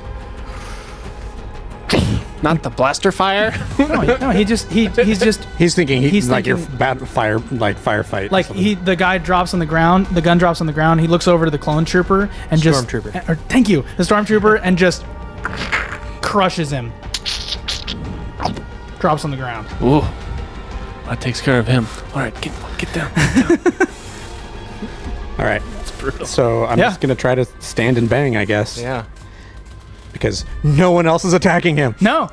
[SPEAKER 2] Not the blaster fire.
[SPEAKER 1] No, he's just
[SPEAKER 3] He's thinking
[SPEAKER 1] He's
[SPEAKER 3] like your
[SPEAKER 1] thinking-
[SPEAKER 3] firefight. or
[SPEAKER 1] like
[SPEAKER 3] something.
[SPEAKER 1] the guy drops on the ground. The gun drops on the ground. He looks over to the clone trooper and
[SPEAKER 4] Stormtrooper.
[SPEAKER 1] Thank you, the stormtrooper, and just crushes him. Drops on the ground.
[SPEAKER 2] Ooh, that takes care of him. All right, get down.
[SPEAKER 3] All right.
[SPEAKER 2] It's brutal.
[SPEAKER 3] So I'm
[SPEAKER 1] Yeah.
[SPEAKER 3] just gonna try to stand and bang, I guess.
[SPEAKER 4] Yeah.
[SPEAKER 3] Because no one else is attacking him.
[SPEAKER 1] No,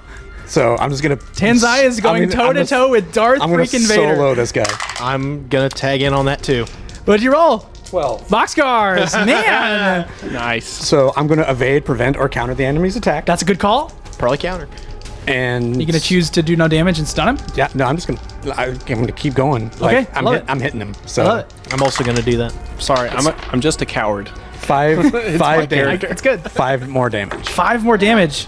[SPEAKER 3] So I'm just gonna.
[SPEAKER 1] Tanzai is going toe to toe with Darth
[SPEAKER 3] I'm gonna
[SPEAKER 1] freaking Vader.
[SPEAKER 3] solo this guy.
[SPEAKER 4] I'm gonna tag in on that too.
[SPEAKER 1] What'd you roll?
[SPEAKER 3] 12.
[SPEAKER 1] Boxcars, man.
[SPEAKER 2] Nice.
[SPEAKER 3] So I'm gonna evade, prevent, or counter the enemy's attack.
[SPEAKER 1] That's a good call.
[SPEAKER 4] Probably counter.
[SPEAKER 3] And
[SPEAKER 1] You gonna choose to do no damage and stun him?
[SPEAKER 3] Yeah. No, I'm just gonna. I'm gonna keep going.
[SPEAKER 1] Okay, I love it.
[SPEAKER 3] I'm hitting him. So
[SPEAKER 1] I love it.
[SPEAKER 4] I'm also gonna do that.
[SPEAKER 2] Sorry, I'm just a coward.
[SPEAKER 3] five
[SPEAKER 2] my
[SPEAKER 3] damage.
[SPEAKER 1] It's good.
[SPEAKER 3] 5 more damage.
[SPEAKER 1] 5 more damage.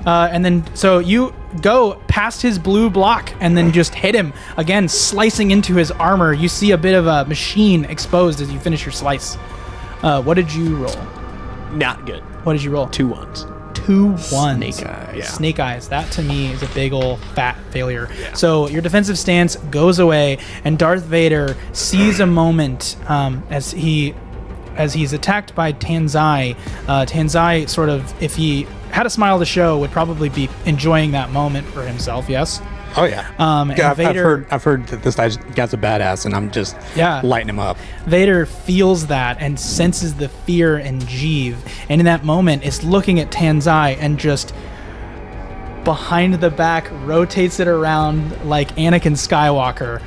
[SPEAKER 1] And then, so you go past his blue block and then just hit him again, slicing into his armor. You see a bit of a machine exposed as you finish your slice. What did you roll?
[SPEAKER 4] Not good.
[SPEAKER 1] What did you roll?
[SPEAKER 4] 2 1s.
[SPEAKER 1] 2 ones.
[SPEAKER 2] Snake eyes.
[SPEAKER 4] Yeah.
[SPEAKER 1] Snake eyes. That to me is a big old fat failure. So your defensive stance goes away, and Darth Vader sees a moment as he's attacked by Tanzai. Tanzai sort of, if he had a smile to show, would probably be enjoying that moment for himself. Yes.
[SPEAKER 3] Oh yeah.
[SPEAKER 1] And
[SPEAKER 3] Yeah,
[SPEAKER 1] Vader,
[SPEAKER 3] I've heard that this guy's a badass, and I'm just
[SPEAKER 1] Yeah.
[SPEAKER 3] lighting him up.
[SPEAKER 1] Vader feels that and senses the fear in Jeev, and in that moment is looking at Tanzai and just behind the back rotates it around like Anakin Skywalker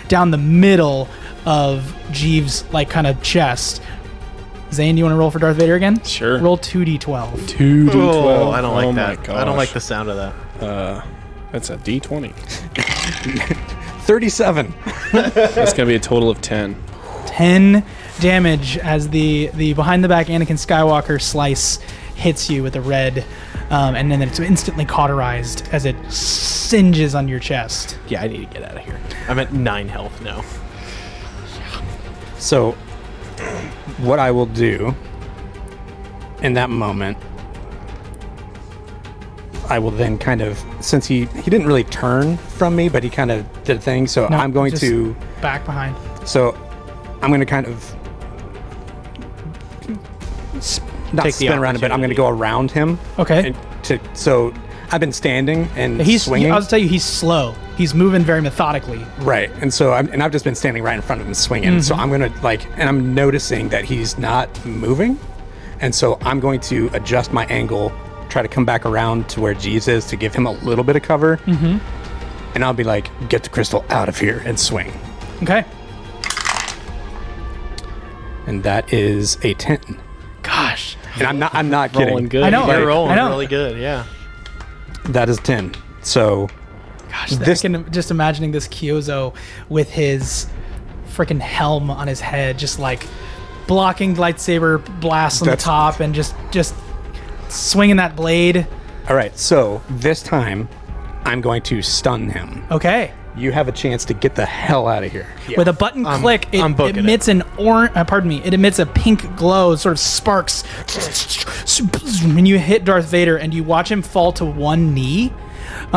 [SPEAKER 1] down the middle of Jeev's like kind of chest. Zane, you want to roll for Darth Vader again?
[SPEAKER 2] Sure.
[SPEAKER 1] Roll 2d12.
[SPEAKER 2] 2d12.
[SPEAKER 4] Oh, I don't like
[SPEAKER 2] my
[SPEAKER 4] that. I don't like
[SPEAKER 2] gosh.
[SPEAKER 4] the sound of that.
[SPEAKER 2] That's a d20.
[SPEAKER 3] 37.
[SPEAKER 2] That's gonna be a total of 10.
[SPEAKER 1] 10 damage as the behind the back Anakin Skywalker slice hits you with a red, and then it's instantly cauterized as it singes on your chest.
[SPEAKER 4] Yeah, I need to get out of here. I'm at 9 health now.
[SPEAKER 3] So, what I will do in that moment, I will then kind of, since he didn't really turn from me, but he kind of did a thing. So
[SPEAKER 1] No,
[SPEAKER 3] I'm going
[SPEAKER 1] just
[SPEAKER 3] to.
[SPEAKER 1] back behind.
[SPEAKER 3] So I'm going to kind of not
[SPEAKER 4] Take the
[SPEAKER 3] spin around him, but I'm going to go around him.
[SPEAKER 1] Okay.
[SPEAKER 3] So I've been standing and
[SPEAKER 1] He's
[SPEAKER 3] swinging.
[SPEAKER 1] I'll tell you, he's slow. He's moving very methodically.
[SPEAKER 3] Right, and so I've just been standing right in front of him swinging. So I'm gonna and I'm noticing that he's not moving, and so I'm going to adjust my angle, try to come back around to where Jeeves is to give him a little bit of cover, and I'll be like, "Get the crystal out of here," and swing.
[SPEAKER 1] Okay.
[SPEAKER 3] And that is a 10.
[SPEAKER 1] Gosh.
[SPEAKER 3] And I'm not kidding.
[SPEAKER 2] Rolling good.
[SPEAKER 1] I know.
[SPEAKER 4] You're rolling
[SPEAKER 1] I know.
[SPEAKER 4] really good, yeah.
[SPEAKER 3] That is 10. So
[SPEAKER 1] Gosh,
[SPEAKER 3] This-
[SPEAKER 1] I can just imagining this Kyozo with his freaking helm on his head, just like blocking lightsaber blasts on
[SPEAKER 3] That's-
[SPEAKER 1] the top and just swinging that blade.
[SPEAKER 3] all right. So this time, I'm going to stun him.
[SPEAKER 1] Okay.
[SPEAKER 3] You have a chance to get the hell out of here.
[SPEAKER 1] With a button click, it
[SPEAKER 4] I'm booking
[SPEAKER 1] emits an orange. It emits a pink glow, sort of sparks, and you hit Darth Vader, and you watch him fall to one knee,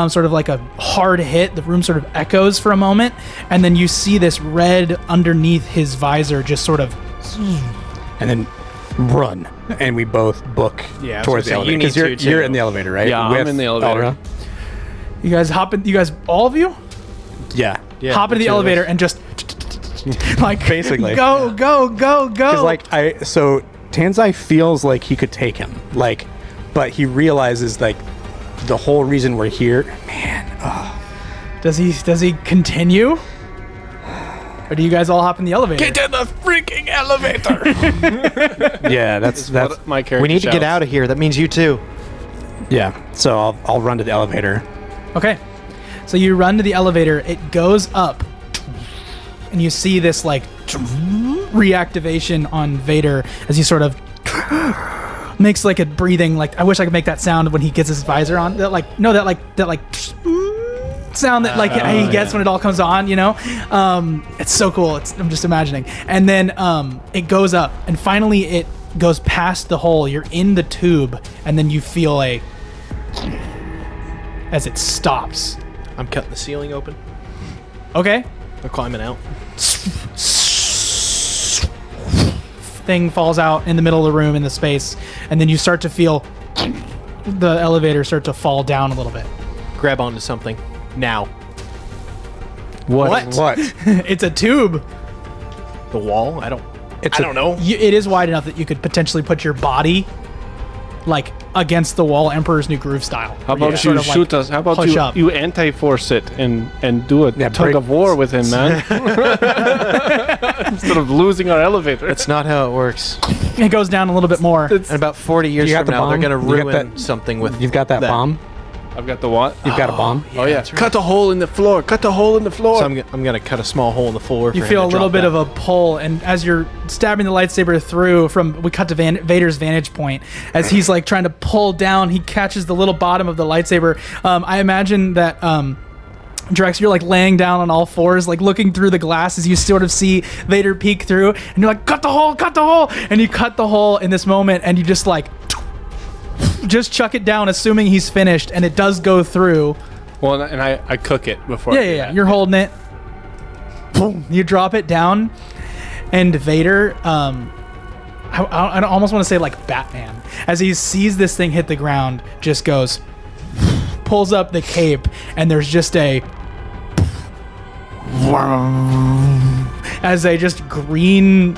[SPEAKER 1] sort of like a hard hit. The room sort of echoes for a moment, and then you see this red underneath his visor, just sort of.
[SPEAKER 3] And then run, and we both book
[SPEAKER 4] Yeah, I was
[SPEAKER 3] towards the
[SPEAKER 4] gonna say, you
[SPEAKER 3] elevator.
[SPEAKER 4] need
[SPEAKER 3] Because
[SPEAKER 4] to,
[SPEAKER 3] you're
[SPEAKER 4] too.
[SPEAKER 3] in the elevator, right?
[SPEAKER 2] Yeah, I'm in the elevator.
[SPEAKER 3] Elra?
[SPEAKER 1] You guys hop in. You guys, all of you,
[SPEAKER 3] Yeah.
[SPEAKER 4] Yeah,
[SPEAKER 1] hop into the
[SPEAKER 4] two of us.
[SPEAKER 1] elevator and just like
[SPEAKER 3] Basically.
[SPEAKER 1] go, go, go, go.
[SPEAKER 3] Because so Tanzai feels like he could take him, but he realizes the whole reason we're here. Man,
[SPEAKER 1] Does he continue? Or do you guys all hop in the elevator?
[SPEAKER 2] Get in the freaking elevator.
[SPEAKER 3] yeah, that's
[SPEAKER 2] What my character
[SPEAKER 4] We need to get
[SPEAKER 2] shouts.
[SPEAKER 4] out of here. That means you too.
[SPEAKER 3] yeah. So I'll run to the elevator.
[SPEAKER 1] Okay. So you run to the elevator, it goes up, and you see this like reactivation on Vader as he sort of makes like a breathing, like I wish I could make that sound when he gets his visor on. That sound that like he gets when it all comes on, you know? It's so cool. I'm just imagining. And then it goes up, and finally it goes past the hole. You're in the tube, and then you feel a as it stops.
[SPEAKER 4] I'm cutting the ceiling open.
[SPEAKER 1] Okay.
[SPEAKER 4] I'm climbing out.
[SPEAKER 1] Thing falls out in the middle of the room in the space, and then you start to feel the elevator start to fall down a little bit.
[SPEAKER 4] Grab onto something. Now.
[SPEAKER 1] What? It's a tube.
[SPEAKER 4] The wall? I don't know.
[SPEAKER 1] It is wide enough that you could potentially put your body like against the wall, Emperor's New Groove style.
[SPEAKER 2] How
[SPEAKER 1] where
[SPEAKER 2] about
[SPEAKER 1] sort
[SPEAKER 2] you
[SPEAKER 1] of, like,
[SPEAKER 2] shoot us? How about
[SPEAKER 1] push up.
[SPEAKER 2] you anti-force it and do a tug
[SPEAKER 3] break-
[SPEAKER 2] of war with him, man? Instead of losing our elevator.
[SPEAKER 4] That's not how it works.
[SPEAKER 1] It goes down a little bit more.
[SPEAKER 4] And about 40 years
[SPEAKER 3] You got
[SPEAKER 4] from
[SPEAKER 3] the
[SPEAKER 4] now, they're
[SPEAKER 3] bomb?
[SPEAKER 4] going to
[SPEAKER 3] You got
[SPEAKER 4] ruin
[SPEAKER 3] that-
[SPEAKER 4] something with
[SPEAKER 3] You've got that bomb?
[SPEAKER 2] I've got the what?
[SPEAKER 3] You've got a bomb?
[SPEAKER 2] Oh yeah.
[SPEAKER 4] that's right.
[SPEAKER 2] Cut a hole in the floor. Cut a hole in the floor.
[SPEAKER 4] So I'm going to cut a small hole in the floor.
[SPEAKER 1] You feel a little bit of a pull, and as you're stabbing the lightsaber through, we cut to Vader's vantage point. As he's like trying to pull down, he catches the little bottom of the lightsaber. I imagine that Drex, you're like laying down on all fours, like looking through the glass as you sort of see Vader peek through, and you're like, cut the hole, and you cut the hole in this moment, and you just like just chuck it down, assuming he's finished, and it does go through.
[SPEAKER 2] Well, and I cook it before.
[SPEAKER 1] Yeah. You're holding it. Boom. You drop it down, and Vader, I almost want to say like Batman, as he sees this thing hit the ground, just goes, pulls up the cape, and there's just a as a just green.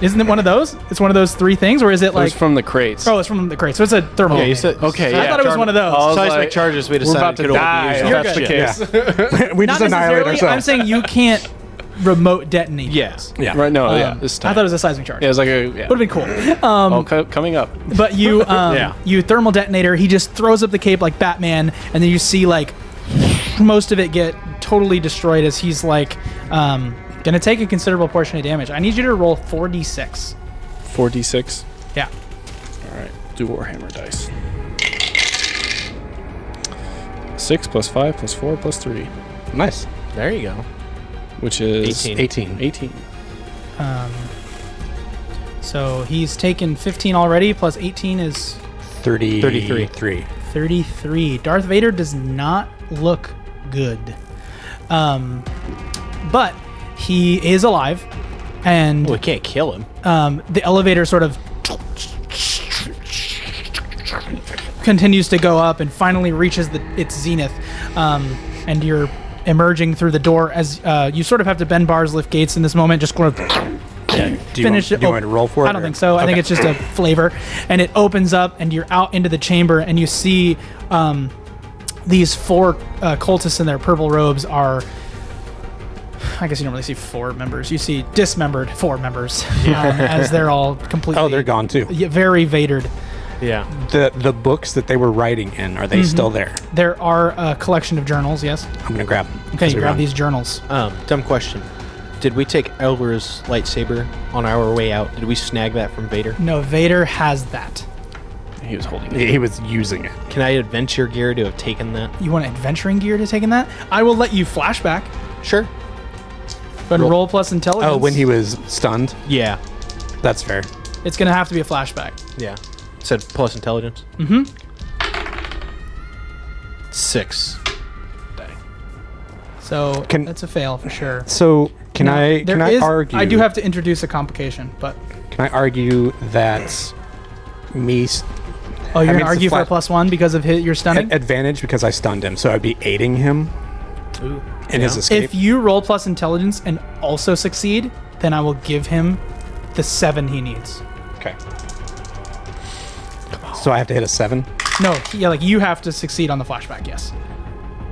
[SPEAKER 1] Isn't it one of those? It's one of those three things, or is it
[SPEAKER 2] It was
[SPEAKER 1] like?
[SPEAKER 2] from the crates.
[SPEAKER 1] Oh, it's from the crate. So it's a thermal.
[SPEAKER 4] Yeah, you
[SPEAKER 1] detonator.
[SPEAKER 4] said.
[SPEAKER 2] Okay,
[SPEAKER 1] I
[SPEAKER 2] yeah.
[SPEAKER 1] thought it was one of those.
[SPEAKER 2] I was
[SPEAKER 4] Seismic
[SPEAKER 2] like,
[SPEAKER 4] charges we
[SPEAKER 2] we're
[SPEAKER 4] decided
[SPEAKER 2] about to
[SPEAKER 4] could only be
[SPEAKER 2] die.
[SPEAKER 4] used
[SPEAKER 2] If
[SPEAKER 4] on
[SPEAKER 1] You're
[SPEAKER 2] that's the
[SPEAKER 1] good.
[SPEAKER 2] case.
[SPEAKER 3] We
[SPEAKER 1] Not
[SPEAKER 3] just annihilate
[SPEAKER 1] necessarily. I'm
[SPEAKER 3] ourselves.
[SPEAKER 1] saying you can't remote detonate.
[SPEAKER 4] Yes.
[SPEAKER 3] Yeah.
[SPEAKER 2] Right? No. yeah.
[SPEAKER 1] Um,
[SPEAKER 2] This time.
[SPEAKER 1] I thought it was a seismic charge.
[SPEAKER 2] Yeah, it was like a. Yeah.
[SPEAKER 1] Would have been cool.
[SPEAKER 2] Coming up.
[SPEAKER 1] But you,
[SPEAKER 4] Yeah.
[SPEAKER 1] you thermal detonator. He just throws up the cape like Batman, and then you see like most of it get totally destroyed as he's like gonna take a considerable portion of damage. I need you to roll 4d6.
[SPEAKER 2] 4d6.
[SPEAKER 1] Yeah.
[SPEAKER 2] All right. Do Warhammer dice. 6 plus 5 plus 4 plus 3,
[SPEAKER 3] Nice.
[SPEAKER 4] There you go.
[SPEAKER 2] which is
[SPEAKER 4] 18.
[SPEAKER 2] 18.
[SPEAKER 1] So he's taken 15 already, plus 18 is
[SPEAKER 4] 33.
[SPEAKER 1] 33. Darth Vader does not look good. But he is alive, and
[SPEAKER 4] Well, we can't kill him.
[SPEAKER 1] the elevator sort of continues to go up and finally reaches its zenith, and you're emerging through the door as you sort of have to bend bars, lift gates in this moment, just going to finish it.
[SPEAKER 3] Do you want me to roll for it?
[SPEAKER 1] I don't think so. I think it's just a flavor, and it opens up, and you're out into the chamber, and you see these four cultists in their purple robes are. I guess you don't really see four members. You see dismembered four members as they're all completely.
[SPEAKER 3] Oh, they're gone too.
[SPEAKER 1] Yeah, very Vadered.
[SPEAKER 4] Yeah.
[SPEAKER 3] The books that they were writing in, are they still there?
[SPEAKER 1] There are a collection of journals. Yes.
[SPEAKER 3] I'm gonna grab them.
[SPEAKER 1] Okay,
[SPEAKER 3] as
[SPEAKER 1] you
[SPEAKER 3] we
[SPEAKER 1] grab
[SPEAKER 3] run.
[SPEAKER 1] these journals.
[SPEAKER 4] Dumb question. Did we take Elber's lightsaber on our way out? Did we snag that from Vader?
[SPEAKER 1] No, Vader has that.
[SPEAKER 2] He was holding it.
[SPEAKER 3] He was using it.
[SPEAKER 4] Can I adventure gear to have taken that?
[SPEAKER 1] You want adventuring gear to take in that? I will let you flashback.
[SPEAKER 4] Sure.
[SPEAKER 1] But roll plus intelligence.
[SPEAKER 3] Oh, when he was stunned?
[SPEAKER 4] Yeah.
[SPEAKER 3] That's fair.
[SPEAKER 1] It's gonna have to be a flashback.
[SPEAKER 4] Yeah. Said plus intelligence.
[SPEAKER 1] Mm-hmm.
[SPEAKER 4] 6.
[SPEAKER 1] So
[SPEAKER 3] Can-
[SPEAKER 1] that's a fail for sure.
[SPEAKER 3] So can
[SPEAKER 1] Now,
[SPEAKER 3] I
[SPEAKER 1] there
[SPEAKER 3] can I
[SPEAKER 1] is-
[SPEAKER 3] argue?
[SPEAKER 1] I do have to introduce a complication, but
[SPEAKER 3] Can I argue that me
[SPEAKER 1] oh, you're
[SPEAKER 3] I mean,
[SPEAKER 1] gonna
[SPEAKER 3] it's a
[SPEAKER 1] argue for a
[SPEAKER 3] flat-
[SPEAKER 1] +1 because of your stunning.
[SPEAKER 3] advantage because I stunned him, so I'd be aiding him
[SPEAKER 4] Ooh.
[SPEAKER 3] in his escape.
[SPEAKER 1] If you roll plus intelligence and also succeed, then I will give him the 7 he needs.
[SPEAKER 3] Okay. So I have to hit a 7.
[SPEAKER 1] No, yeah, like you have to succeed on the flashback. Yes.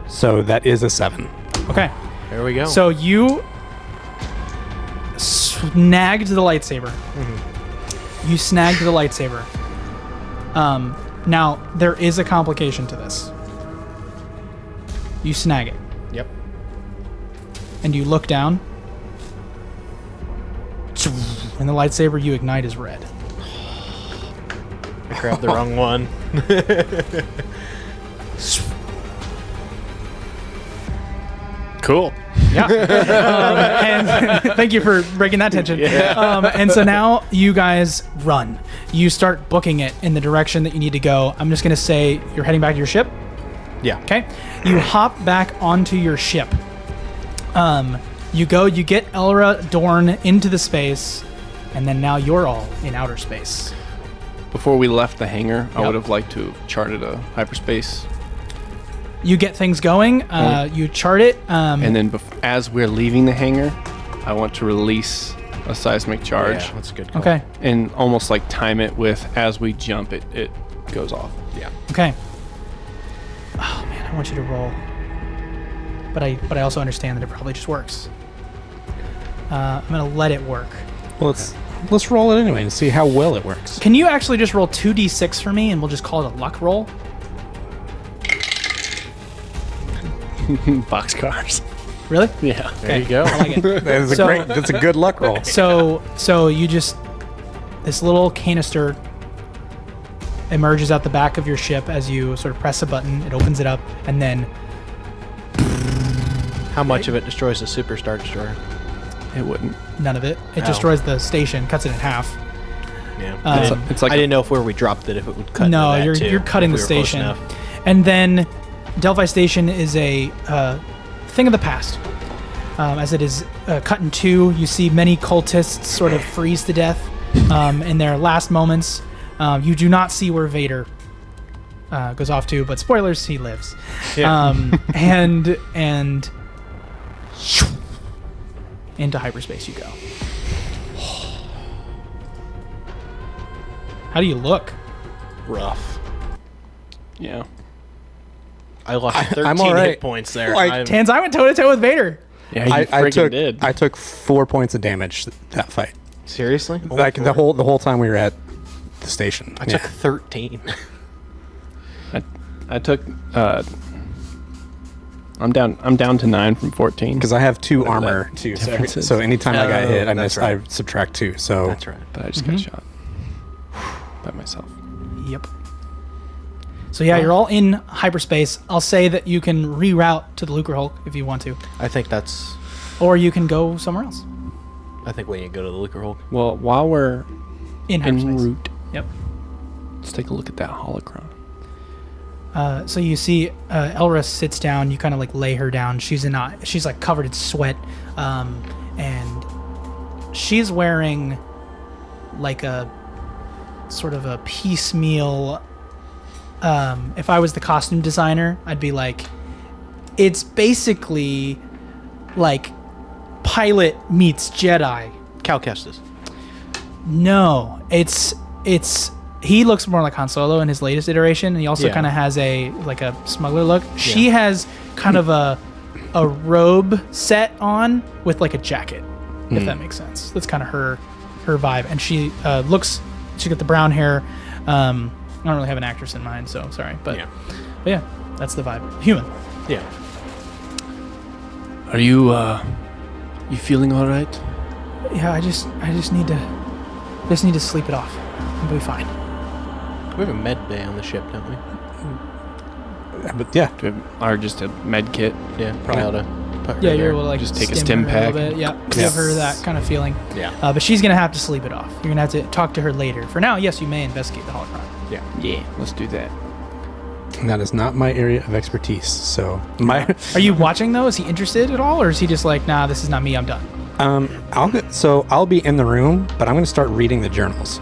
[SPEAKER 3] So that is a 7.
[SPEAKER 1] Okay.
[SPEAKER 4] There we go.
[SPEAKER 1] So you snagged the lightsaber. You snagged the lightsaber. Now there is a complication to this. You snag it,
[SPEAKER 4] Yep.
[SPEAKER 1] and you look down, and the lightsaber you ignite is red.
[SPEAKER 4] I grabbed the wrong one.
[SPEAKER 2] Cool.
[SPEAKER 1] Yeah. And thank you for breaking that tension. And so now you guys run. You start booking it in the direction that you need to go. I'm just going to say you're heading back to your ship.
[SPEAKER 4] Yeah.
[SPEAKER 1] Okay. You hop back onto your ship. You get Elra Dorn into the space, and then now you're all in outer space.
[SPEAKER 2] Before we left the hangar, I
[SPEAKER 1] Yep.
[SPEAKER 2] would have liked to have charted a hyperspace.
[SPEAKER 1] You get things going. You chart it.
[SPEAKER 2] And then as we're leaving the hangar, I want to release a seismic charge.
[SPEAKER 4] Yeah, that's a good call.
[SPEAKER 1] Okay.
[SPEAKER 2] And almost like time it with as we jump, it goes off.
[SPEAKER 4] Yeah.
[SPEAKER 1] Okay. Oh man, I want you to roll. But I also understand that it probably just works. I'm gonna let it work.
[SPEAKER 3] Well, let's roll it anyway and see how well it works.
[SPEAKER 1] Can you actually just roll 2d6 for me, and we'll just call it a luck roll?
[SPEAKER 2] Boxcars.
[SPEAKER 1] Really?
[SPEAKER 2] Yeah.
[SPEAKER 4] There you go.
[SPEAKER 1] I like it.
[SPEAKER 3] That's a good luck roll.
[SPEAKER 1] So you just, this little canister emerges out the back of your ship as you sort of press a button. It opens it up, and then
[SPEAKER 4] How much of it destroys the Superstar Destroyer?
[SPEAKER 2] It wouldn't.
[SPEAKER 1] none of it. It
[SPEAKER 4] Ow.
[SPEAKER 1] destroys the station, cuts it in half.
[SPEAKER 4] Yeah.
[SPEAKER 2] It's like
[SPEAKER 4] I didn't know if where we dropped it, if it would cut.
[SPEAKER 1] No,
[SPEAKER 4] into that
[SPEAKER 1] you're
[SPEAKER 4] too,
[SPEAKER 1] cutting
[SPEAKER 4] if
[SPEAKER 1] the
[SPEAKER 4] we were close
[SPEAKER 1] station,
[SPEAKER 4] enough.
[SPEAKER 1] and then Delphi Station is a thing of the past. As it is cut in two, you see many cultists sort of freeze to death in their last moments. You do not see where Vader goes off to, but spoilers, he lives.
[SPEAKER 4] Yeah.
[SPEAKER 1] And into hyperspace you go. How do you look?
[SPEAKER 4] Rough.
[SPEAKER 2] Yeah.
[SPEAKER 4] I lost 13
[SPEAKER 3] I'm all right.
[SPEAKER 4] hit points there.
[SPEAKER 3] Like,
[SPEAKER 4] I'm-
[SPEAKER 1] Tans, I went toe to toe with Vader.
[SPEAKER 2] Yeah, you
[SPEAKER 3] I
[SPEAKER 2] freaking did.
[SPEAKER 3] took 4 points of damage that fight.
[SPEAKER 4] seriously?
[SPEAKER 3] Like the whole time we were at the station.
[SPEAKER 4] I took 13.
[SPEAKER 2] I took. I'm down to 9 from 14.
[SPEAKER 3] Because I have 2
[SPEAKER 2] Whatever
[SPEAKER 3] armor
[SPEAKER 2] that
[SPEAKER 3] too.
[SPEAKER 2] difference is.
[SPEAKER 3] So anytime I got
[SPEAKER 4] Oh,
[SPEAKER 3] hit, I
[SPEAKER 4] that's
[SPEAKER 3] missed.
[SPEAKER 4] right.
[SPEAKER 3] I subtract 2. So
[SPEAKER 4] That's right.
[SPEAKER 2] But I just got shot by myself.
[SPEAKER 1] Yep. So yeah, you're all in hyperspace. I'll say that you can reroute to the Lucre Hulk if you want to,
[SPEAKER 4] I think that's.
[SPEAKER 1] or you can go somewhere else
[SPEAKER 4] I think we need to go to the Lucre Hulk.
[SPEAKER 2] Well, while we're
[SPEAKER 1] in hyperspace.
[SPEAKER 2] en route,
[SPEAKER 1] Yep.
[SPEAKER 2] let's take a look at that holocron.
[SPEAKER 1] So you see, Elra sits down. You kind of like lay her down. She's like covered in sweat, and she's wearing like a sort of a piecemeal. If I was the costume designer, I'd be like, it's basically like pilot meets Jedi.
[SPEAKER 4] Cal Kestis.
[SPEAKER 1] No, it's he looks more like Han Solo in his latest iteration, and he also
[SPEAKER 4] Yeah.
[SPEAKER 1] kind of has a smuggler look. She has kind of a robe set on with like a jacket, if that makes sense. That's kind of her vibe, and she she got the brown hair. I don't really have an actress in mind, so sorry, but yeah, that's the vibe. Human.
[SPEAKER 4] Yeah.
[SPEAKER 2] Are you feeling all right?
[SPEAKER 1] Yeah, I just need to sleep it off. I'll be fine.
[SPEAKER 4] We have a med bay on the ship, don't we?
[SPEAKER 3] but yeah,
[SPEAKER 2] Do we have, or just a med kit?
[SPEAKER 4] Yeah, probably ought to put her
[SPEAKER 1] Yeah,
[SPEAKER 4] there.
[SPEAKER 1] you're able to like
[SPEAKER 2] Just take a
[SPEAKER 1] stim
[SPEAKER 2] stim
[SPEAKER 1] her
[SPEAKER 2] pack.
[SPEAKER 1] a little bit. Yeah, give her that kind of feeling.
[SPEAKER 4] Yeah.
[SPEAKER 1] But she's gonna have to sleep it off. You're gonna have to talk to her later. For now, yes, you may investigate the holocron.
[SPEAKER 2] Yeah. Let's do that.
[SPEAKER 3] that is not my area of expertise. So my
[SPEAKER 1] Are you watching though? Is he interested at all, or is he just like, nah, this is not me. I'm done.
[SPEAKER 3] I'll be in the room, but I'm going to start reading the journals.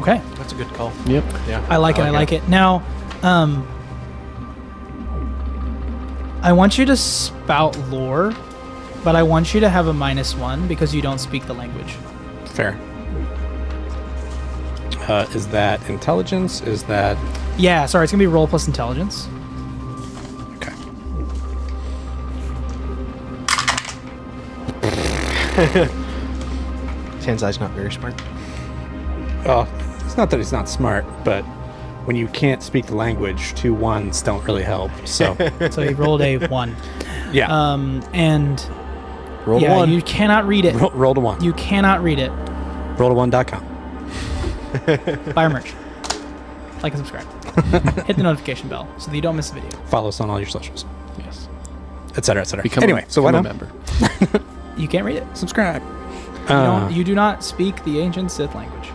[SPEAKER 1] Okay,
[SPEAKER 4] That's a good call.
[SPEAKER 2] Yep.
[SPEAKER 4] Yeah.
[SPEAKER 1] I like it. Now, I want you to spout lore, but I want you to have a -1 because you don't speak the language.
[SPEAKER 3] Fair. Is that intelligence? Is that
[SPEAKER 1] Yeah, sorry, it's gonna be roll plus intelligence.
[SPEAKER 3] okay?
[SPEAKER 4] Tenzai's not very smart.
[SPEAKER 3] Well, it's not that he's not smart, but when you can't speak the language, 2 1s don't really help. So
[SPEAKER 1] So he rolled a 1.
[SPEAKER 3] yeah,
[SPEAKER 1] And
[SPEAKER 4] Roll
[SPEAKER 1] yeah,
[SPEAKER 4] one.
[SPEAKER 1] you cannot read it.
[SPEAKER 3] roll to 1.
[SPEAKER 1] You cannot read it.
[SPEAKER 3] Roll1.com.
[SPEAKER 1] Buy our merch. Like and subscribe. Hit the notification bell so that you don't miss a video.
[SPEAKER 3] Follow us on all your socials,
[SPEAKER 2] Yes.
[SPEAKER 3] etc. etc.
[SPEAKER 2] Become
[SPEAKER 3] Anyway, so why
[SPEAKER 2] become
[SPEAKER 3] not
[SPEAKER 2] a member?
[SPEAKER 1] You can't read it.
[SPEAKER 3] subscribe?
[SPEAKER 1] You do not speak the ancient Sith language.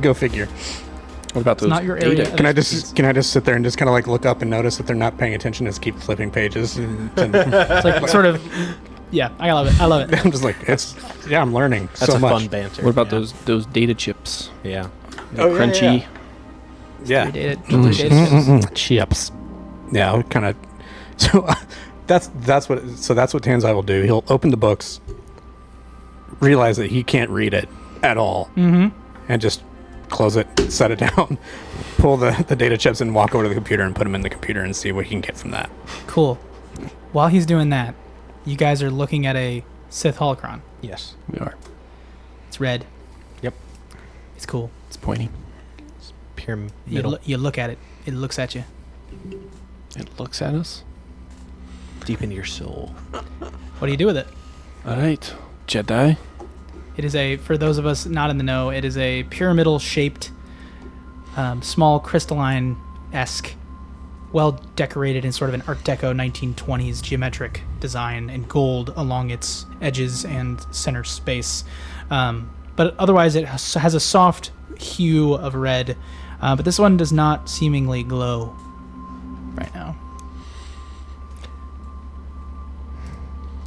[SPEAKER 3] Go figure.
[SPEAKER 2] What about those
[SPEAKER 1] not your area
[SPEAKER 2] data?
[SPEAKER 1] of
[SPEAKER 3] Can I just sit there and just kind of like look up and notice that they're not paying attention? Just keep flipping pages.
[SPEAKER 1] It's like sort of, yeah, I love it. I love it.
[SPEAKER 3] I'm just like, I'm learning
[SPEAKER 4] That's
[SPEAKER 3] so
[SPEAKER 4] a
[SPEAKER 3] much.
[SPEAKER 4] fun banter.
[SPEAKER 2] What about
[SPEAKER 4] yeah.
[SPEAKER 2] those data chips?
[SPEAKER 4] Yeah.
[SPEAKER 2] Crunchy.
[SPEAKER 3] Yeah.
[SPEAKER 1] Data chips.
[SPEAKER 3] Chips. Yeah, kind of. So that's what Tanzai will do. He'll open the books, realize that he can't read it at all, and just close it, set it down, pull the data chips, and walk over to the computer and put them in the computer and see what he can get from that.
[SPEAKER 1] Cool. While he's doing that, you guys are looking at a Sith holocron.
[SPEAKER 4] Yes.
[SPEAKER 2] We are.
[SPEAKER 1] It's red.
[SPEAKER 4] Yep.
[SPEAKER 1] It's cool.
[SPEAKER 2] It's pointy.
[SPEAKER 4] Pyramidal.
[SPEAKER 1] You look at it. It looks at you.
[SPEAKER 2] It looks at us.
[SPEAKER 4] Deep into your soul.
[SPEAKER 1] What do you do with it?
[SPEAKER 2] All right, Jedi.
[SPEAKER 1] It is for those of us not in the know, it is a pyramidal shaped, small crystalline-esque, well decorated in sort of an Art Deco 1920s geometric design in gold along its edges and center space. But otherwise it has a soft hue of red, but this one does not seemingly glow right now.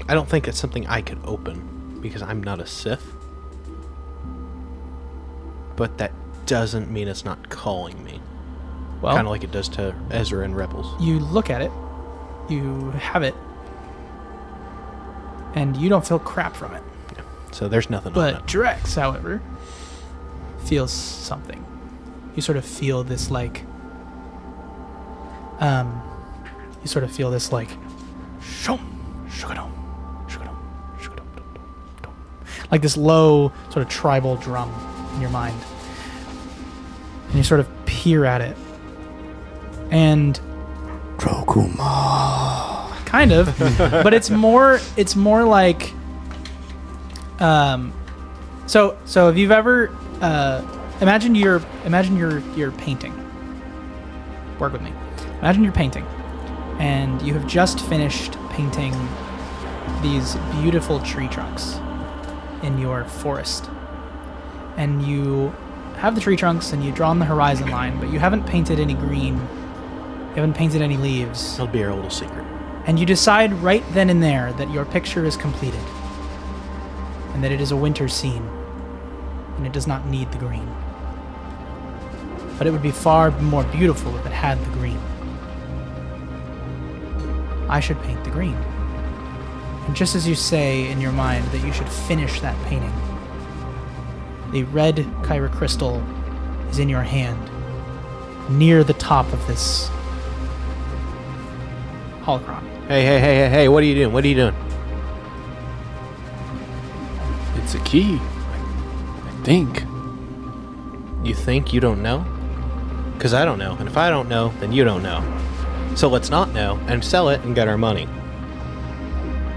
[SPEAKER 4] I don't think it's something I could open because I'm not a Sith. But that doesn't mean it's not calling me.
[SPEAKER 1] Well,
[SPEAKER 4] Kind of like it does to Ezra and Rebels.
[SPEAKER 1] you look at it, you have it, and you don't feel crap from it.
[SPEAKER 4] So there's nothing on
[SPEAKER 1] But
[SPEAKER 4] it.
[SPEAKER 1] Drex, however, feels something. You sort of feel this like, shum, shugadum, shugadum, shugadum, dum, dum, dum. Like this low sort of tribal drum in your mind. And you sort of peer at it. And
[SPEAKER 3] Drokuma.
[SPEAKER 1] kind of, but it's more like so if you've ever imagine you're painting. Work with me. Imagine you're painting and you have just finished painting these beautiful tree trunks in your forest. And you have the tree trunks and you draw on the horizon line, but you haven't painted any green. You haven't painted any leaves.
[SPEAKER 4] It'll be our little secret.
[SPEAKER 1] And you decide right then and there that your picture is completed and that it is a winter scene and it does not need the green. But it would be far more beautiful if it had the green. I should paint the green. And just as you say in your mind that you should finish that painting, the red Kyra crystal is in your hand near the top of this holocron.
[SPEAKER 4] Hey, what are you doing? What are you doing?
[SPEAKER 2] It's a key. I think.
[SPEAKER 4] You think you don't know? Because I don't know. And if I don't know, then you don't know. So let's not know and sell it and get our money.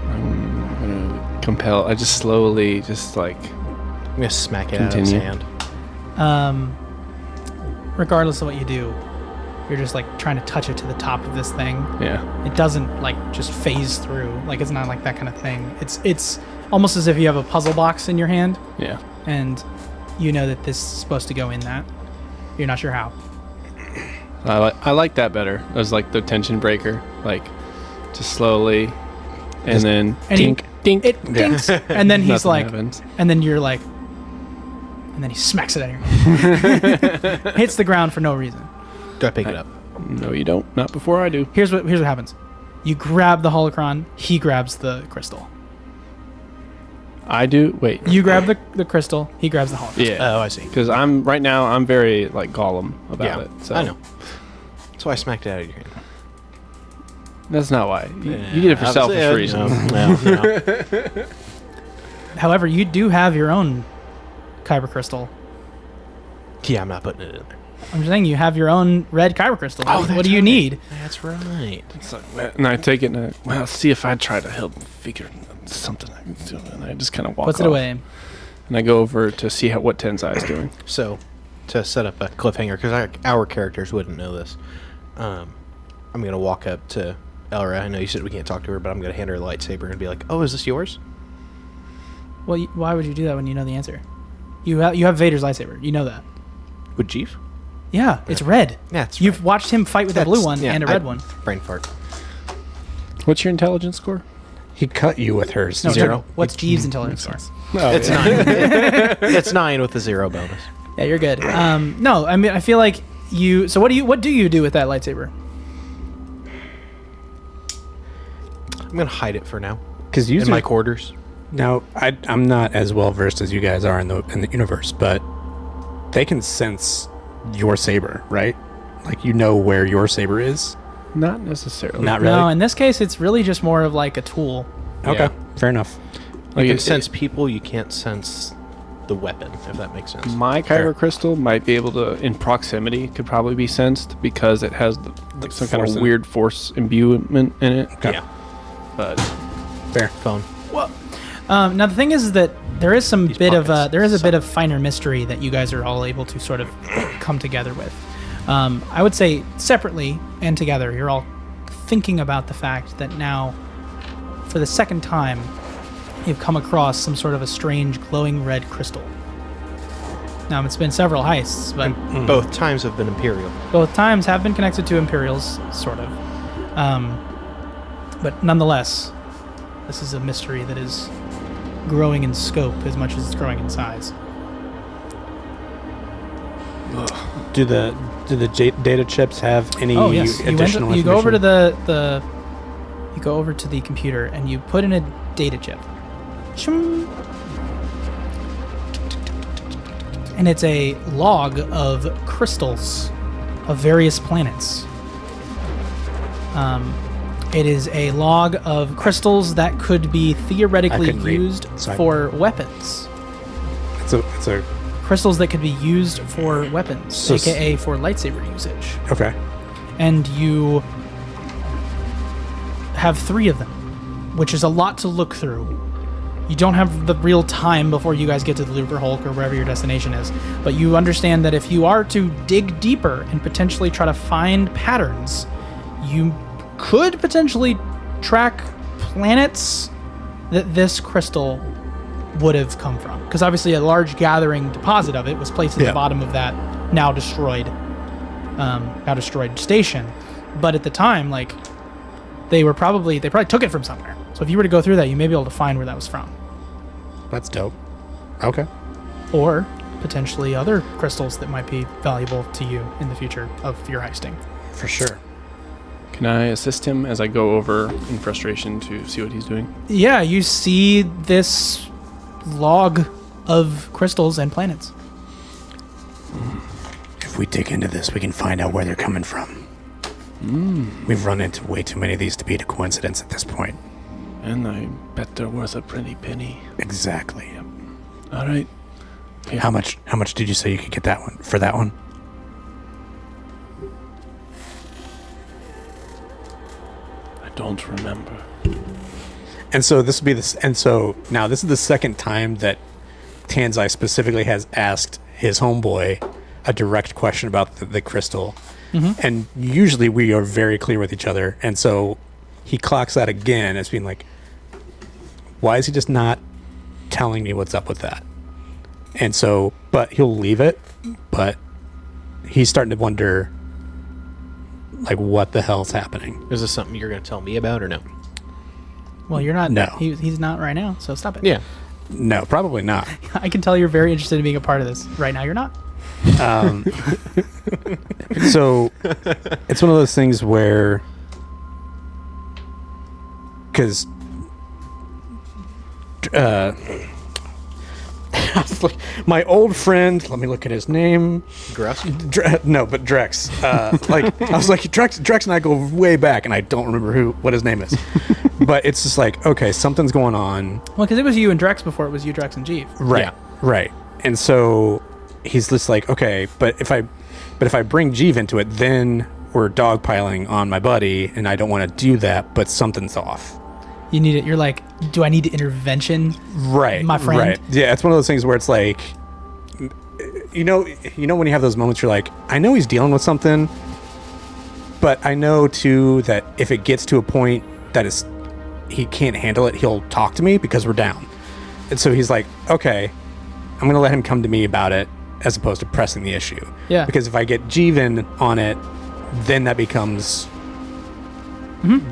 [SPEAKER 2] I'm gonna compel. I just slowly, just like.
[SPEAKER 4] I'm going to smack it out of his
[SPEAKER 2] Continue.
[SPEAKER 4] hand.
[SPEAKER 1] Regardless of what you do, you're just like trying to touch it to the top of this thing.
[SPEAKER 2] Yeah.
[SPEAKER 1] It doesn't like just phase through. Like it's not like that kind of thing. It's almost as if you have a puzzle box in your hand
[SPEAKER 2] Yeah.
[SPEAKER 1] and you know that this is supposed to go in that. You're not sure how.
[SPEAKER 2] I like that better. It was like the tension breaker, like just slowly, and then
[SPEAKER 1] and
[SPEAKER 2] dink, dink.
[SPEAKER 1] It dinks, and then he's
[SPEAKER 2] Nothing
[SPEAKER 1] like,
[SPEAKER 2] happens.
[SPEAKER 1] and then you're like, and then he smacks it out of your hand. Hits the ground for no reason.
[SPEAKER 4] Do I pick it up?
[SPEAKER 2] No, you don't. Not before I do.
[SPEAKER 1] Here's what happens. You grab the holocron. He grabs the crystal.
[SPEAKER 2] I do. Wait.
[SPEAKER 1] You grab the crystal. He grabs the holocron.
[SPEAKER 2] Yeah.
[SPEAKER 4] Oh, I see.
[SPEAKER 2] Because I'm very like Gollum about it. So
[SPEAKER 4] I know. That's why I smacked it out of your hand.
[SPEAKER 2] That's not why. You did it for selfish reasons.
[SPEAKER 4] No.
[SPEAKER 1] However, you do have your own kyber crystal.
[SPEAKER 4] Yeah, I'm not putting it in there.
[SPEAKER 1] I'm just saying you have your own red kyber crystal.
[SPEAKER 4] Oh,
[SPEAKER 1] what
[SPEAKER 4] that's
[SPEAKER 1] do you
[SPEAKER 4] right.
[SPEAKER 1] need?
[SPEAKER 4] That's right.
[SPEAKER 2] It's like, and I take it and well, see if I try to help figure something I can do. And I just kind of walk
[SPEAKER 1] Puts
[SPEAKER 2] off.
[SPEAKER 1] it away.
[SPEAKER 2] And I go over to see what Tenzai is doing.
[SPEAKER 4] So, to set up a cliffhanger, because our characters wouldn't know this, I'm going to walk up to Elra. I know you said we can't talk to her, but I'm going to hand her a lightsaber and be like, oh, is this yours?
[SPEAKER 1] Well, why would you do that when you know the answer? You have Vader's lightsaber. You know that.
[SPEAKER 4] Would Jeef?
[SPEAKER 1] Yeah, it's red.
[SPEAKER 4] Yeah, it's
[SPEAKER 1] You've watched him fight with a blue one
[SPEAKER 4] yeah,
[SPEAKER 1] and a red one.
[SPEAKER 4] Brain fart.
[SPEAKER 2] What's your intelligence score?
[SPEAKER 3] He cut you with hers.
[SPEAKER 1] No,
[SPEAKER 4] 0.
[SPEAKER 1] What's Jeeves' intelligence score?
[SPEAKER 2] Oh,
[SPEAKER 4] It's 9. It's 9 with a 0 bonus.
[SPEAKER 1] Yeah, you're good. No, I mean, I feel like you. So what do you do with that lightsaber?
[SPEAKER 4] I'm gonna hide it for now
[SPEAKER 3] Because
[SPEAKER 4] in my quarters.
[SPEAKER 3] Now, I'm not as well versed as you guys are in the universe, but they can sense your saber, right? Like you know where your saber is.
[SPEAKER 2] not necessarily.
[SPEAKER 3] Not really.
[SPEAKER 1] No, in this case, it's really just more of like a tool.
[SPEAKER 3] Okay,
[SPEAKER 4] Yeah.
[SPEAKER 3] fair enough.
[SPEAKER 4] You can
[SPEAKER 2] it-
[SPEAKER 4] sense people, you can't sense the weapon, if that makes sense.
[SPEAKER 2] My kyber crystal might be able to, in proximity, could probably be sensed because it has like some kind
[SPEAKER 3] force
[SPEAKER 2] of
[SPEAKER 3] in it.
[SPEAKER 2] weird force imbuement in it.
[SPEAKER 3] Okay.
[SPEAKER 4] Yeah.
[SPEAKER 2] But
[SPEAKER 3] Fair.
[SPEAKER 4] Phone.
[SPEAKER 1] Now the thing is that there is some
[SPEAKER 4] These
[SPEAKER 1] bit of
[SPEAKER 4] pockets
[SPEAKER 1] there is a
[SPEAKER 4] suck.
[SPEAKER 1] bit of finer mystery that you guys are all able to sort of come together with. I would say separately and together, you're all thinking about the fact that now, for the second time, you've come across some sort of a strange glowing red crystal. Now it's been several heists, but
[SPEAKER 4] Both times have been Imperial.
[SPEAKER 1] both times have been connected to Imperials, sort of. But nonetheless, this is a mystery that is growing in scope as much as it's growing in size.
[SPEAKER 3] Do the data chips have any
[SPEAKER 1] Oh yes,
[SPEAKER 3] additional
[SPEAKER 1] you go over to
[SPEAKER 3] information?
[SPEAKER 1] you go over to the computer and you put in a data chip. Shum. And it's a log of crystals of various planets. It is a log of crystals that could be theoretically
[SPEAKER 3] couldn't read.
[SPEAKER 1] used
[SPEAKER 3] Sorry.
[SPEAKER 1] for weapons.
[SPEAKER 3] It's a
[SPEAKER 1] Crystals that could be used for weapons,
[SPEAKER 3] So
[SPEAKER 1] aka for lightsaber usage.
[SPEAKER 3] okay.
[SPEAKER 1] And you have 3 of them, which is a lot to look through. You don't have the real time before you guys get to the Looper Hulk or wherever your destination is, but you understand that if you are to dig deeper and potentially try to find patterns, you could potentially track planets that this crystal would have come from. Because obviously a large gathering deposit of it was placed at
[SPEAKER 3] Yeah.
[SPEAKER 1] the bottom of that now destroyed station. But at the time, like, they probably took it from somewhere. So if you were to go through that, you may be able to find where that was from.
[SPEAKER 3] That's dope. Okay.
[SPEAKER 1] Or potentially other crystals that might be valuable to you in the future of your heisting.
[SPEAKER 3] For sure.
[SPEAKER 2] can I assist him as I go over in frustration to see what he's doing?
[SPEAKER 1] Yeah, you see this log of crystals and planets.
[SPEAKER 3] If we dig into this, we can find out where they're coming from. We've run into way too many of these to be a coincidence at this point.
[SPEAKER 2] And I bet they're worth a pretty penny.
[SPEAKER 3] Exactly.
[SPEAKER 2] All right.
[SPEAKER 3] How much did you say you could get that one for that one?
[SPEAKER 2] I don't remember.
[SPEAKER 3] And so this would be this. And so now this is the second time that Tanzai specifically has asked his homeboy a direct question about the crystal. And usually we are very clear with each other. And so he clocks that again as being like, why is he just not telling me what's up with that? And so, but he'll leave it. But he's starting to wonder, like, what the hell's happening?
[SPEAKER 4] Is this something you're going to tell me about or no?
[SPEAKER 1] Well, you're not.
[SPEAKER 3] No.
[SPEAKER 1] He's not right now, so stop it.
[SPEAKER 4] Yeah.
[SPEAKER 3] No, probably not.
[SPEAKER 1] I can tell you're very interested in being a part of this. Right now, you're not.
[SPEAKER 3] So it's one of those things where, because my old friend, let me look at his name.
[SPEAKER 4] Gross?
[SPEAKER 3] No, but Drex. Like I was like, Drex and I go way back, and I don't remember what his name is. But it's just like, okay, something's going on.
[SPEAKER 1] Well, because it was you and Drex before it was you, Drex, and Jeeve.
[SPEAKER 3] Right.
[SPEAKER 4] Yeah.
[SPEAKER 3] Right. And so he's just like, okay, but if I bring Jeeve into it, then we're dogpiling on my buddy, and I don't want to do that, but something's off.
[SPEAKER 1] You need it. You're like, do I need intervention?
[SPEAKER 3] Right.
[SPEAKER 1] My friend.
[SPEAKER 3] Right. Yeah, it's one of those things where it's like, you know when you have those moments, you're like, I know he's dealing with something, but I know too that if it gets to a point that he can't handle it, he'll talk to me because we're down. And so he's like, okay, I'm gonna let him come to me about it, as opposed to pressing the issue.
[SPEAKER 1] Yeah.
[SPEAKER 3] Because if I get Jeevan on it, then that becomes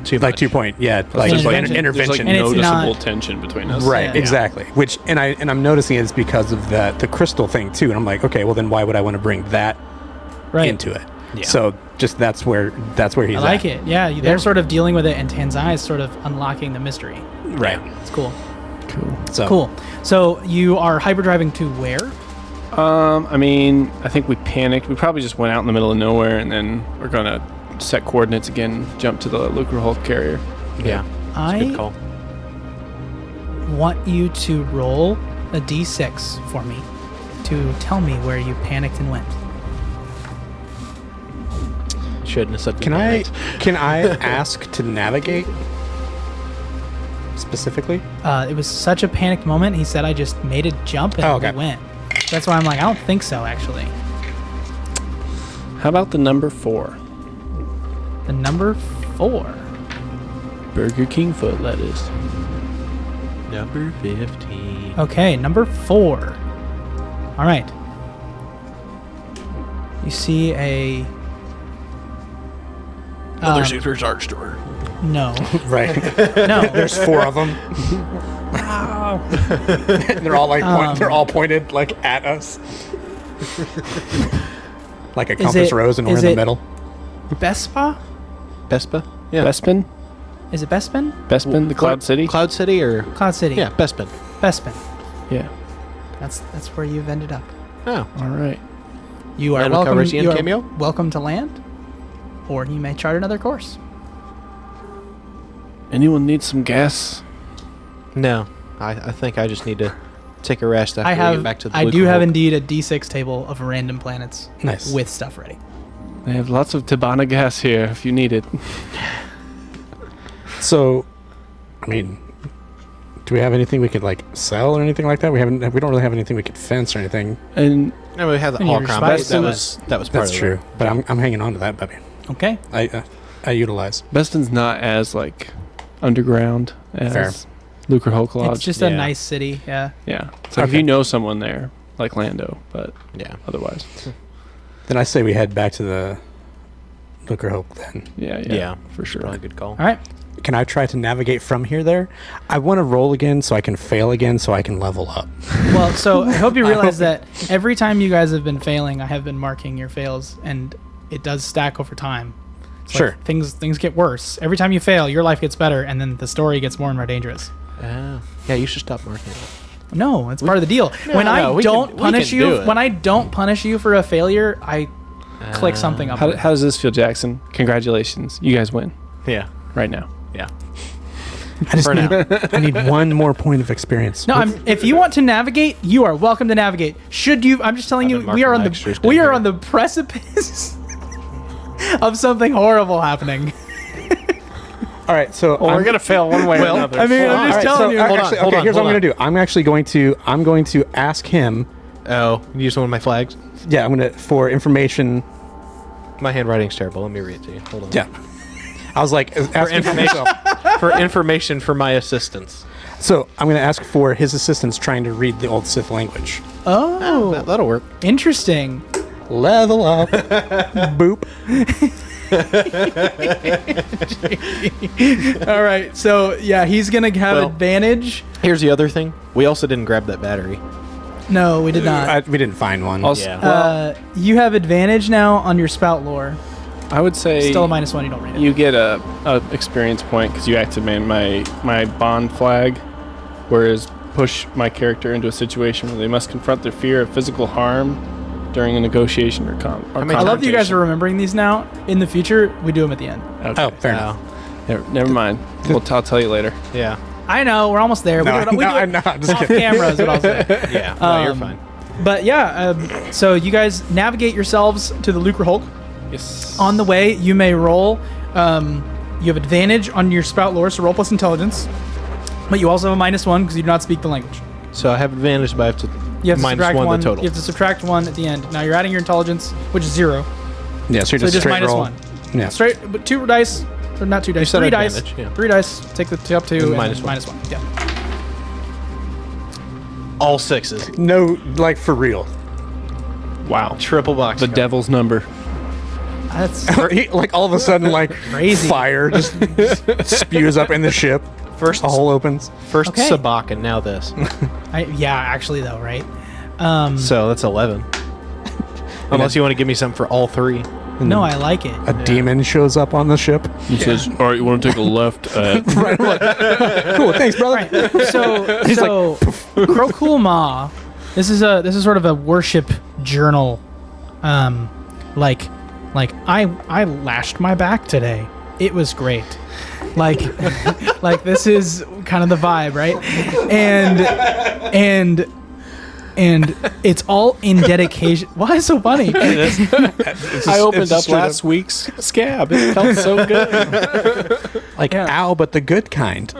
[SPEAKER 4] Too
[SPEAKER 3] like
[SPEAKER 4] much.
[SPEAKER 3] 2 point. Yeah, like
[SPEAKER 1] There's like-
[SPEAKER 3] intervention.
[SPEAKER 2] There's like
[SPEAKER 1] And it's
[SPEAKER 2] noticeable
[SPEAKER 1] not-
[SPEAKER 2] tension between us.
[SPEAKER 3] Right,
[SPEAKER 1] Yeah.
[SPEAKER 3] exactly. Which and I'm noticing it's because of the crystal thing too. And I'm like, okay, well then why would I want to bring that
[SPEAKER 1] Right.
[SPEAKER 3] into it?
[SPEAKER 4] Yeah.
[SPEAKER 3] So just that's where he's
[SPEAKER 1] I like
[SPEAKER 3] at.
[SPEAKER 1] it. Yeah, they're sort of dealing with it, and Tanzai is sort of unlocking the mystery.
[SPEAKER 3] Right.
[SPEAKER 1] It's cool.
[SPEAKER 2] Cool.
[SPEAKER 3] So
[SPEAKER 1] Cool. So you are hyperdriving to where?
[SPEAKER 2] I mean, I think we panicked. We probably just went out in the middle of nowhere, and then we're gonna set coordinates again, jump to the Lucre Hulk carrier.
[SPEAKER 4] Yeah.
[SPEAKER 1] I
[SPEAKER 4] Good call.
[SPEAKER 1] want you to roll a d6 for me to tell me where you panicked and went.
[SPEAKER 4] Shouldn't have said
[SPEAKER 3] Can I ask to navigate specifically?
[SPEAKER 1] It was such a panicked moment. He said I just made a jump and
[SPEAKER 3] Oh, okay.
[SPEAKER 1] we went. That's why I'm like, I don't think so, actually.
[SPEAKER 2] How about the number 4?
[SPEAKER 1] The number 4.
[SPEAKER 2] Burger King foot lettuce.
[SPEAKER 4] Number 15.
[SPEAKER 1] Okay, number 4. All right. You see a...
[SPEAKER 2] Shooter's art store.
[SPEAKER 1] No.
[SPEAKER 3] Right.
[SPEAKER 1] No.
[SPEAKER 3] There's 4 of them. They're all like they're all pointed like at us. Like a
[SPEAKER 1] Is
[SPEAKER 3] compass
[SPEAKER 1] it-
[SPEAKER 3] rose, and we're
[SPEAKER 1] is
[SPEAKER 3] in the
[SPEAKER 1] it-
[SPEAKER 3] middle.
[SPEAKER 1] Vespa?
[SPEAKER 4] Vespa? Yeah.
[SPEAKER 2] Bespin?
[SPEAKER 1] Is it Bespin?
[SPEAKER 2] Bespin, the Cloud City?
[SPEAKER 4] Cloud City or...
[SPEAKER 1] Cloud City.
[SPEAKER 4] Yeah, Bespin.
[SPEAKER 1] Bespin.
[SPEAKER 2] Yeah.
[SPEAKER 1] That's where you've ended up.
[SPEAKER 4] Oh.
[SPEAKER 2] All right.
[SPEAKER 1] You are
[SPEAKER 4] Randall
[SPEAKER 1] welcome.
[SPEAKER 4] Calrissian
[SPEAKER 1] You are
[SPEAKER 4] cameo?
[SPEAKER 1] welcome to land, or you may chart another course.
[SPEAKER 2] Anyone need some gas?
[SPEAKER 4] No. I think I just need to take a rest after we get back to the
[SPEAKER 1] I
[SPEAKER 4] Lucre
[SPEAKER 1] do have
[SPEAKER 4] Hulk.
[SPEAKER 1] indeed a D6 table of random planets
[SPEAKER 3] Nice.
[SPEAKER 1] with stuff ready.
[SPEAKER 2] They have lots of Tabana gas here if you need it.
[SPEAKER 3] So, I mean, do we have anything we could like sell or anything like that? We don't really have anything we could fence or anything.
[SPEAKER 2] And
[SPEAKER 4] No, we have the
[SPEAKER 1] And your
[SPEAKER 4] holocron.
[SPEAKER 1] spice
[SPEAKER 4] That
[SPEAKER 1] in
[SPEAKER 4] was part
[SPEAKER 3] That's
[SPEAKER 4] of
[SPEAKER 3] true.
[SPEAKER 4] it.
[SPEAKER 3] But I'm hanging on to that, baby.
[SPEAKER 1] Okay.
[SPEAKER 3] I utilize.
[SPEAKER 2] Bestin's not as like underground as
[SPEAKER 3] Fair.
[SPEAKER 2] Lucre Hulk Lodge.
[SPEAKER 1] It's just a
[SPEAKER 4] yeah.
[SPEAKER 1] nice city. Yeah.
[SPEAKER 2] yeah. It's like if
[SPEAKER 3] Okay.
[SPEAKER 2] you know someone there, like Lando, but
[SPEAKER 4] Yeah.
[SPEAKER 2] otherwise.
[SPEAKER 3] Then I say we head back to the Lucre Hope then.
[SPEAKER 2] Yeah,
[SPEAKER 4] Yeah.
[SPEAKER 2] for sure.
[SPEAKER 4] Probably a good call.
[SPEAKER 1] All right.
[SPEAKER 3] Can I try to navigate from here there? I want to roll again so I can fail again so I can level up.
[SPEAKER 1] Well, so I hope you realize that every time you guys have been failing, I have been marking your fails, and it does stack over time. It's like
[SPEAKER 3] Sure.
[SPEAKER 1] things get worse. Every time you fail, your life gets better, and then the story gets more and more dangerous.
[SPEAKER 4] Yeah, you should stop marking it.
[SPEAKER 1] No, it's part of the deal.
[SPEAKER 4] No,
[SPEAKER 1] when I
[SPEAKER 4] no, we
[SPEAKER 1] don't
[SPEAKER 4] can- we
[SPEAKER 1] punish
[SPEAKER 4] can do
[SPEAKER 1] you,
[SPEAKER 4] it.
[SPEAKER 1] when I don't punish you for a failure, I click something up.
[SPEAKER 2] How does this feel, Jackson? Congratulations. You guys win
[SPEAKER 4] Yeah.
[SPEAKER 2] right now.
[SPEAKER 4] Yeah.
[SPEAKER 3] I just
[SPEAKER 4] For
[SPEAKER 3] need,
[SPEAKER 4] now.
[SPEAKER 3] I need one more point of experience.
[SPEAKER 1] No, if you want to navigate, you are welcome to navigate. Should you? I'm just telling
[SPEAKER 4] I've
[SPEAKER 1] you,
[SPEAKER 4] been
[SPEAKER 1] we are
[SPEAKER 4] marking
[SPEAKER 1] on
[SPEAKER 4] extras
[SPEAKER 1] the
[SPEAKER 4] down
[SPEAKER 1] we are
[SPEAKER 4] here.
[SPEAKER 1] on the precipice of something horrible happening.
[SPEAKER 3] All right, so
[SPEAKER 2] We're gonna fail one way or another.
[SPEAKER 1] I mean, I'm just telling you.
[SPEAKER 4] Hold on,
[SPEAKER 3] actually,
[SPEAKER 4] hold
[SPEAKER 3] okay,
[SPEAKER 4] on,
[SPEAKER 3] here's what I'm
[SPEAKER 4] hold
[SPEAKER 3] going to do. I'm going to ask him.
[SPEAKER 4] Oh, you use one of my flags?
[SPEAKER 3] Yeah, I'm going to for information.
[SPEAKER 4] My handwriting's terrible. Let me read it to you. Hold on.
[SPEAKER 3] Yeah. I was like asking for
[SPEAKER 4] information.
[SPEAKER 3] myself.
[SPEAKER 4] For information for my assistants.
[SPEAKER 3] So I'm going to ask for his assistance trying to read the old Sith language.
[SPEAKER 1] Oh,
[SPEAKER 4] That'll work.
[SPEAKER 1] interesting.
[SPEAKER 3] Level up. Boop.
[SPEAKER 1] All right, so yeah, he's gonna have
[SPEAKER 4] Well-
[SPEAKER 1] advantage.
[SPEAKER 4] Here's the other thing. We also didn't grab that battery.
[SPEAKER 1] No, we did not.
[SPEAKER 3] We didn't find one.
[SPEAKER 2] Also,
[SPEAKER 4] Yeah.
[SPEAKER 2] well,
[SPEAKER 1] You have advantage now on your spout lore.
[SPEAKER 2] I would say
[SPEAKER 1] Still a -1. You don't read it.
[SPEAKER 2] you get a experience point because you activate my bond flag, whereas push my character into a situation where they must confront their fear of physical harm during a negotiation or
[SPEAKER 4] I mean,
[SPEAKER 1] I love that you guys
[SPEAKER 2] confrontation.
[SPEAKER 1] are remembering these now. In the future, we do them at the end.
[SPEAKER 2] Okay.
[SPEAKER 3] Oh, fair enough.
[SPEAKER 2] Never mind. I'll tell you later.
[SPEAKER 4] Yeah.
[SPEAKER 1] I know we're almost there.
[SPEAKER 3] No,
[SPEAKER 1] we do it, we
[SPEAKER 3] no,
[SPEAKER 1] do it
[SPEAKER 3] I'm not. I'm just
[SPEAKER 1] off
[SPEAKER 3] kidding.
[SPEAKER 1] camera is what I'll say.
[SPEAKER 4] Yeah. No, you're
[SPEAKER 1] Um,
[SPEAKER 4] fine.
[SPEAKER 1] But yeah, so you guys navigate yourselves to the Lucre Hulk.
[SPEAKER 2] Yes.
[SPEAKER 1] On the way, you may roll. You have advantage on your spout lore, so roll plus intelligence. But you also have a -1 because you do not speak the language.
[SPEAKER 4] So I have advantage, but I have to
[SPEAKER 1] You have to
[SPEAKER 4] minus
[SPEAKER 1] subtract
[SPEAKER 4] one
[SPEAKER 1] one.
[SPEAKER 4] the total.
[SPEAKER 1] You have to subtract 1 at the end. Now you're adding your intelligence, which is 0.
[SPEAKER 3] Yeah, so you're
[SPEAKER 1] So
[SPEAKER 3] just
[SPEAKER 1] just
[SPEAKER 3] straight roll.
[SPEAKER 1] -1.
[SPEAKER 3] Yeah.
[SPEAKER 1] Straight, but 2 dice, or not 2 dice,
[SPEAKER 4] said
[SPEAKER 1] 3 dice.
[SPEAKER 4] advantage, yeah.
[SPEAKER 1] 3 dice. Take the top 2 and
[SPEAKER 4] minus one.
[SPEAKER 1] -1. Yeah.
[SPEAKER 4] All sixes.
[SPEAKER 3] No, like for real.
[SPEAKER 2] Wow.
[SPEAKER 4] Triple box.
[SPEAKER 2] The devil's number.
[SPEAKER 1] That's
[SPEAKER 3] Like all of a sudden, like
[SPEAKER 1] Crazy.
[SPEAKER 3] fire just spews up in the ship.
[SPEAKER 4] First,
[SPEAKER 3] A hole opens.
[SPEAKER 4] first
[SPEAKER 1] Okay.
[SPEAKER 4] sabak, and now this.
[SPEAKER 1] yeah, actually though, right?
[SPEAKER 4] So that's 11. Unless you want to give me something for all three.
[SPEAKER 1] No, I like it.
[SPEAKER 3] A demon shows up on the ship.
[SPEAKER 2] He says, all right, you want to take a left at...
[SPEAKER 3] Cool, thanks, brother.
[SPEAKER 1] So Krokul Ma, this is sort of a worship journal. Like I lashed my back today. It was great. Like this is kind of the vibe, right? And it's all in dedication. Why is it so funny?
[SPEAKER 2] I opened up last week's scab. It felt so good.
[SPEAKER 3] Like,
[SPEAKER 1] Yeah.
[SPEAKER 3] ow, but the good kind.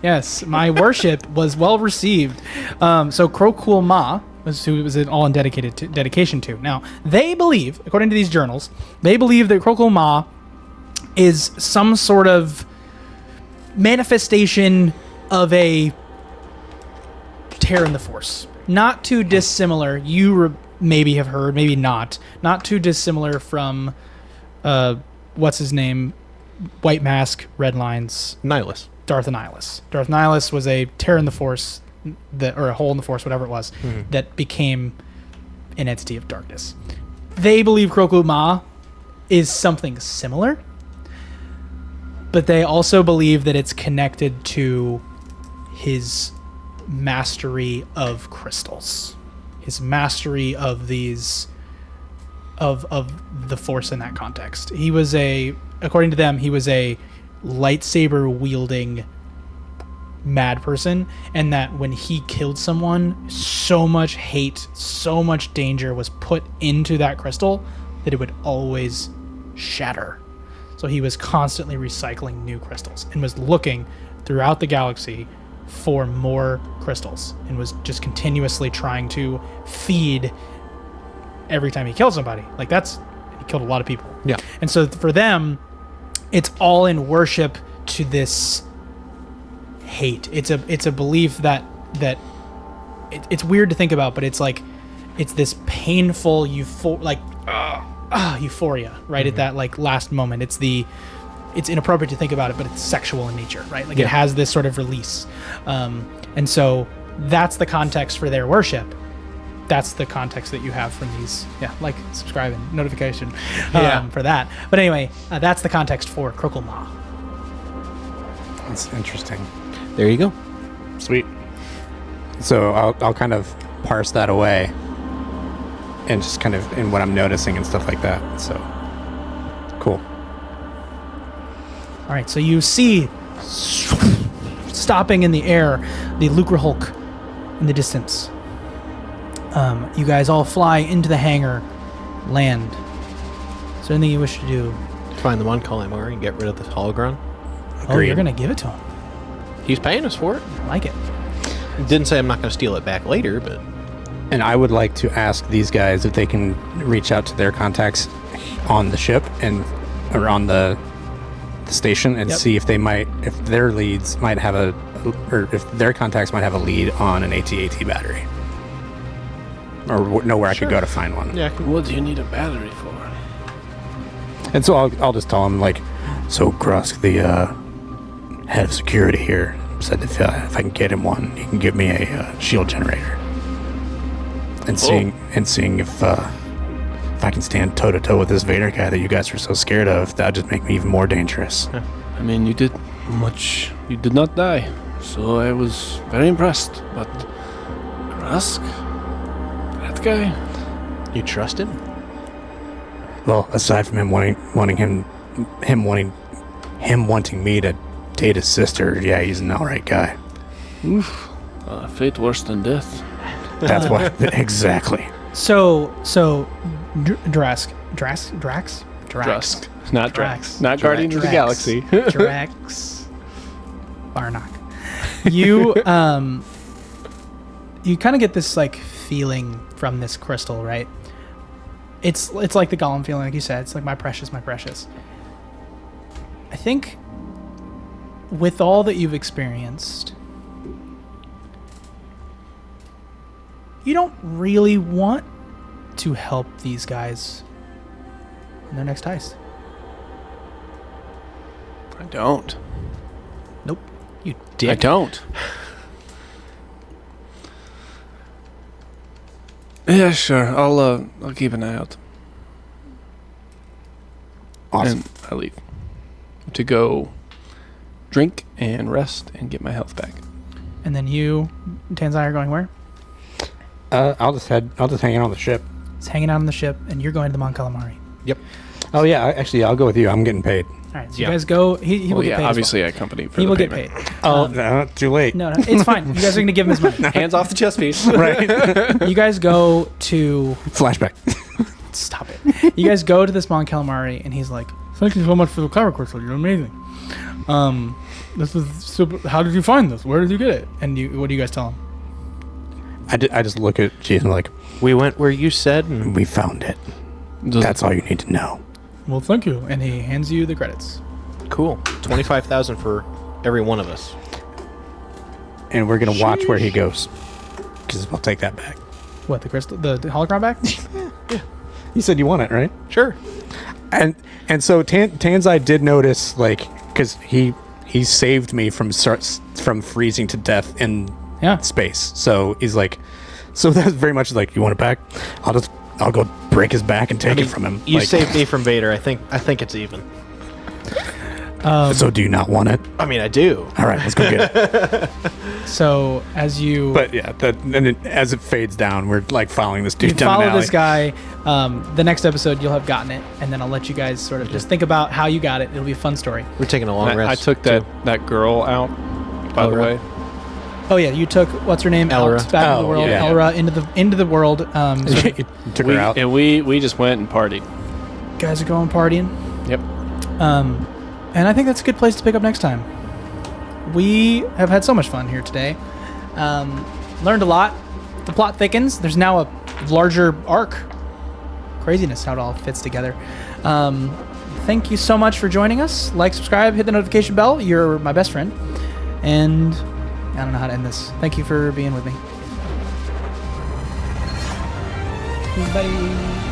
[SPEAKER 1] Yes, my worship was well received. So Krokul Ma was who it was all in dedication to. Now, they believe, according to these journals, they believe that Krokul Ma is some sort of manifestation of a tear in the force. Not too dissimilar. You maybe have heard, maybe not. Not too dissimilar from, what's his name? White Mask, Red Lines,
[SPEAKER 4] Nihilus.
[SPEAKER 1] Darth Nihilus. Darth Nihilus was a tear in the force, or a hole in the force, whatever it was, that became an entity of darkness. They believe Krokul Ma is something similar, but they also believe that it's connected to his mastery of crystals, his mastery of these, of the force in that context. He was according to them, he was a lightsaber wielding mad person, and that when he killed someone, so much hate, so much danger was put into that crystal that it would always shatter. So he was constantly recycling new crystals and was looking throughout the galaxy for more crystals and was just continuously trying to feed every time he killed somebody. Like he killed a lot of people.
[SPEAKER 4] Yeah.
[SPEAKER 1] And so for them, it's all in worship to this hate. It's a belief that it's weird to think about, but it's like it's this painful euphoria, right? At that like last moment. It's inappropriate to think about it, but it's sexual in nature, right? Like it has this sort of release. And so that's the context for their worship. That's the context that you have from these, like, subscribe and notification for that. But anyway, that's the context for Krokul Ma.
[SPEAKER 3] That's interesting.
[SPEAKER 4] There you go.
[SPEAKER 3] Sweet. So I'll kind of parse that away and just kind of in what I'm noticing and stuff like that. So, cool.
[SPEAKER 1] All right, so you see stopping in the air the Lucre Hulk in the distance. You guys all fly into the hangar, land. Is there anything you wish to do?
[SPEAKER 4] Find the one Kalimari and get rid of the hologron.
[SPEAKER 1] Oh, you're going to give it to him.
[SPEAKER 4] He's paying us for it.
[SPEAKER 1] I like it.
[SPEAKER 4] Didn't say I'm not going to steal it back later, but...
[SPEAKER 3] And I would like to ask these guys if they can reach out to their contacts on the ship or on the station and see if if their leads might have or if their contacts might have a lead on an AT-AT battery. Or know where I could go to find one.
[SPEAKER 4] Yeah.
[SPEAKER 2] What do you need a battery for?
[SPEAKER 3] And so I'll just tell him, like, so Grusk, the head of security here, said if I can get him one, he can give me a shield generator. And seeing if I can stand toe to toe with this Vader guy that you guys are so scared of, that'd just make me even more dangerous.
[SPEAKER 2] I mean, you did not die, so I was very impressed. But Grusk, that guy,
[SPEAKER 4] You trust him?
[SPEAKER 3] Well, aside from him wanting me to date his sister, yeah, he's an alright guy.
[SPEAKER 2] fate worse than death.
[SPEAKER 3] That's what exactly.
[SPEAKER 1] So Drax,
[SPEAKER 2] Not
[SPEAKER 1] Drax.
[SPEAKER 2] Not Guardians of the
[SPEAKER 1] Drax.
[SPEAKER 2] Galaxy.
[SPEAKER 1] Drax Barnock. You you kind of get this like feeling from this crystal, right? It's like the Gollum feeling, like you said. It's like my precious, my precious. I think with all that you've experienced, you don't really want to help these guys in their next heist?
[SPEAKER 2] I don't.
[SPEAKER 1] Nope. You
[SPEAKER 2] I
[SPEAKER 1] dick.
[SPEAKER 2] don't. Yeah, sure. I'll keep an eye out.
[SPEAKER 3] Awesome.
[SPEAKER 2] And I leave to go drink and rest and get my health back.
[SPEAKER 1] And then you, Tanzai, are going where?
[SPEAKER 3] I'll just hang out on the ship.
[SPEAKER 1] It's hanging out on the ship, and you're going to the Mon Calamari.
[SPEAKER 3] Yep. Oh yeah, actually, I'll go with you. I'm getting paid.
[SPEAKER 1] All right, so you guys go. He will
[SPEAKER 2] Well,
[SPEAKER 1] get
[SPEAKER 2] yeah,
[SPEAKER 1] paid.
[SPEAKER 2] obviously
[SPEAKER 1] as
[SPEAKER 2] I accompany for
[SPEAKER 1] well. He
[SPEAKER 2] the
[SPEAKER 1] will get
[SPEAKER 2] payment.
[SPEAKER 1] paid.
[SPEAKER 3] Oh, no, too late.
[SPEAKER 1] No, it's fine. You guys are going to give him his money.
[SPEAKER 4] Hands off the chess piece.
[SPEAKER 3] Right.
[SPEAKER 1] You guys go to.
[SPEAKER 3] Flashback.
[SPEAKER 1] Stop it. You guys go to this Mon Calamari, and he's like, "Thank you so much for the clever course. You're amazing. This is super. How did you find this? Where did you get it? And what do you guys tell him?
[SPEAKER 3] I just look at G and like,
[SPEAKER 4] We went where you said, and
[SPEAKER 3] we found it. That's all you need to know.
[SPEAKER 1] Well, thank you. And he hands you the credits.
[SPEAKER 4] cool. 25,000 for every one of us.
[SPEAKER 3] And we're gonna watch where he goes, because we'll take that back.
[SPEAKER 1] What, the crystal, the hologram back?
[SPEAKER 3] You said you want it, right?
[SPEAKER 4] Sure.
[SPEAKER 3] And so Tanzai did notice, like, because he saved me from freezing to death in
[SPEAKER 1] Yeah.
[SPEAKER 3] space. So he's like, so that's very much like, you want it back? I'll go break his back and take it from him.
[SPEAKER 4] You
[SPEAKER 3] Like,
[SPEAKER 4] saved me from Vader. I think it's even.
[SPEAKER 3] So do you not want it?
[SPEAKER 4] I mean, I do.
[SPEAKER 3] All right, let's go get it.
[SPEAKER 1] So as you
[SPEAKER 3] But yeah, as it fades down, we're like following this dude
[SPEAKER 1] you
[SPEAKER 3] down an
[SPEAKER 1] follow
[SPEAKER 3] alley.
[SPEAKER 1] this guy, the next episode you'll have gotten it, and then I'll let you guys sort of just think about how you got it. It'll be a fun story.
[SPEAKER 4] We're taking a long rest.
[SPEAKER 2] I took that girl out, by the
[SPEAKER 4] Elra.
[SPEAKER 2] way.
[SPEAKER 1] Oh yeah, you took what's her name?
[SPEAKER 4] Elra.
[SPEAKER 1] Out back into the
[SPEAKER 3] Oh,
[SPEAKER 1] world.
[SPEAKER 3] yeah.
[SPEAKER 1] Elra into the world. So
[SPEAKER 3] You took her out.
[SPEAKER 2] And we just went and partied.
[SPEAKER 1] guys are going partying.
[SPEAKER 2] Yep.
[SPEAKER 1] And I think that's a good place to pick up next time. We have had so much fun here today. Learned a lot. The plot thickens. There's now a larger arc. Craziness how it all fits together. Thank you so much for joining us. Like, subscribe, hit the notification bell. You're my best friend. And I don't know how to end this. Thank you for being with me. Bye.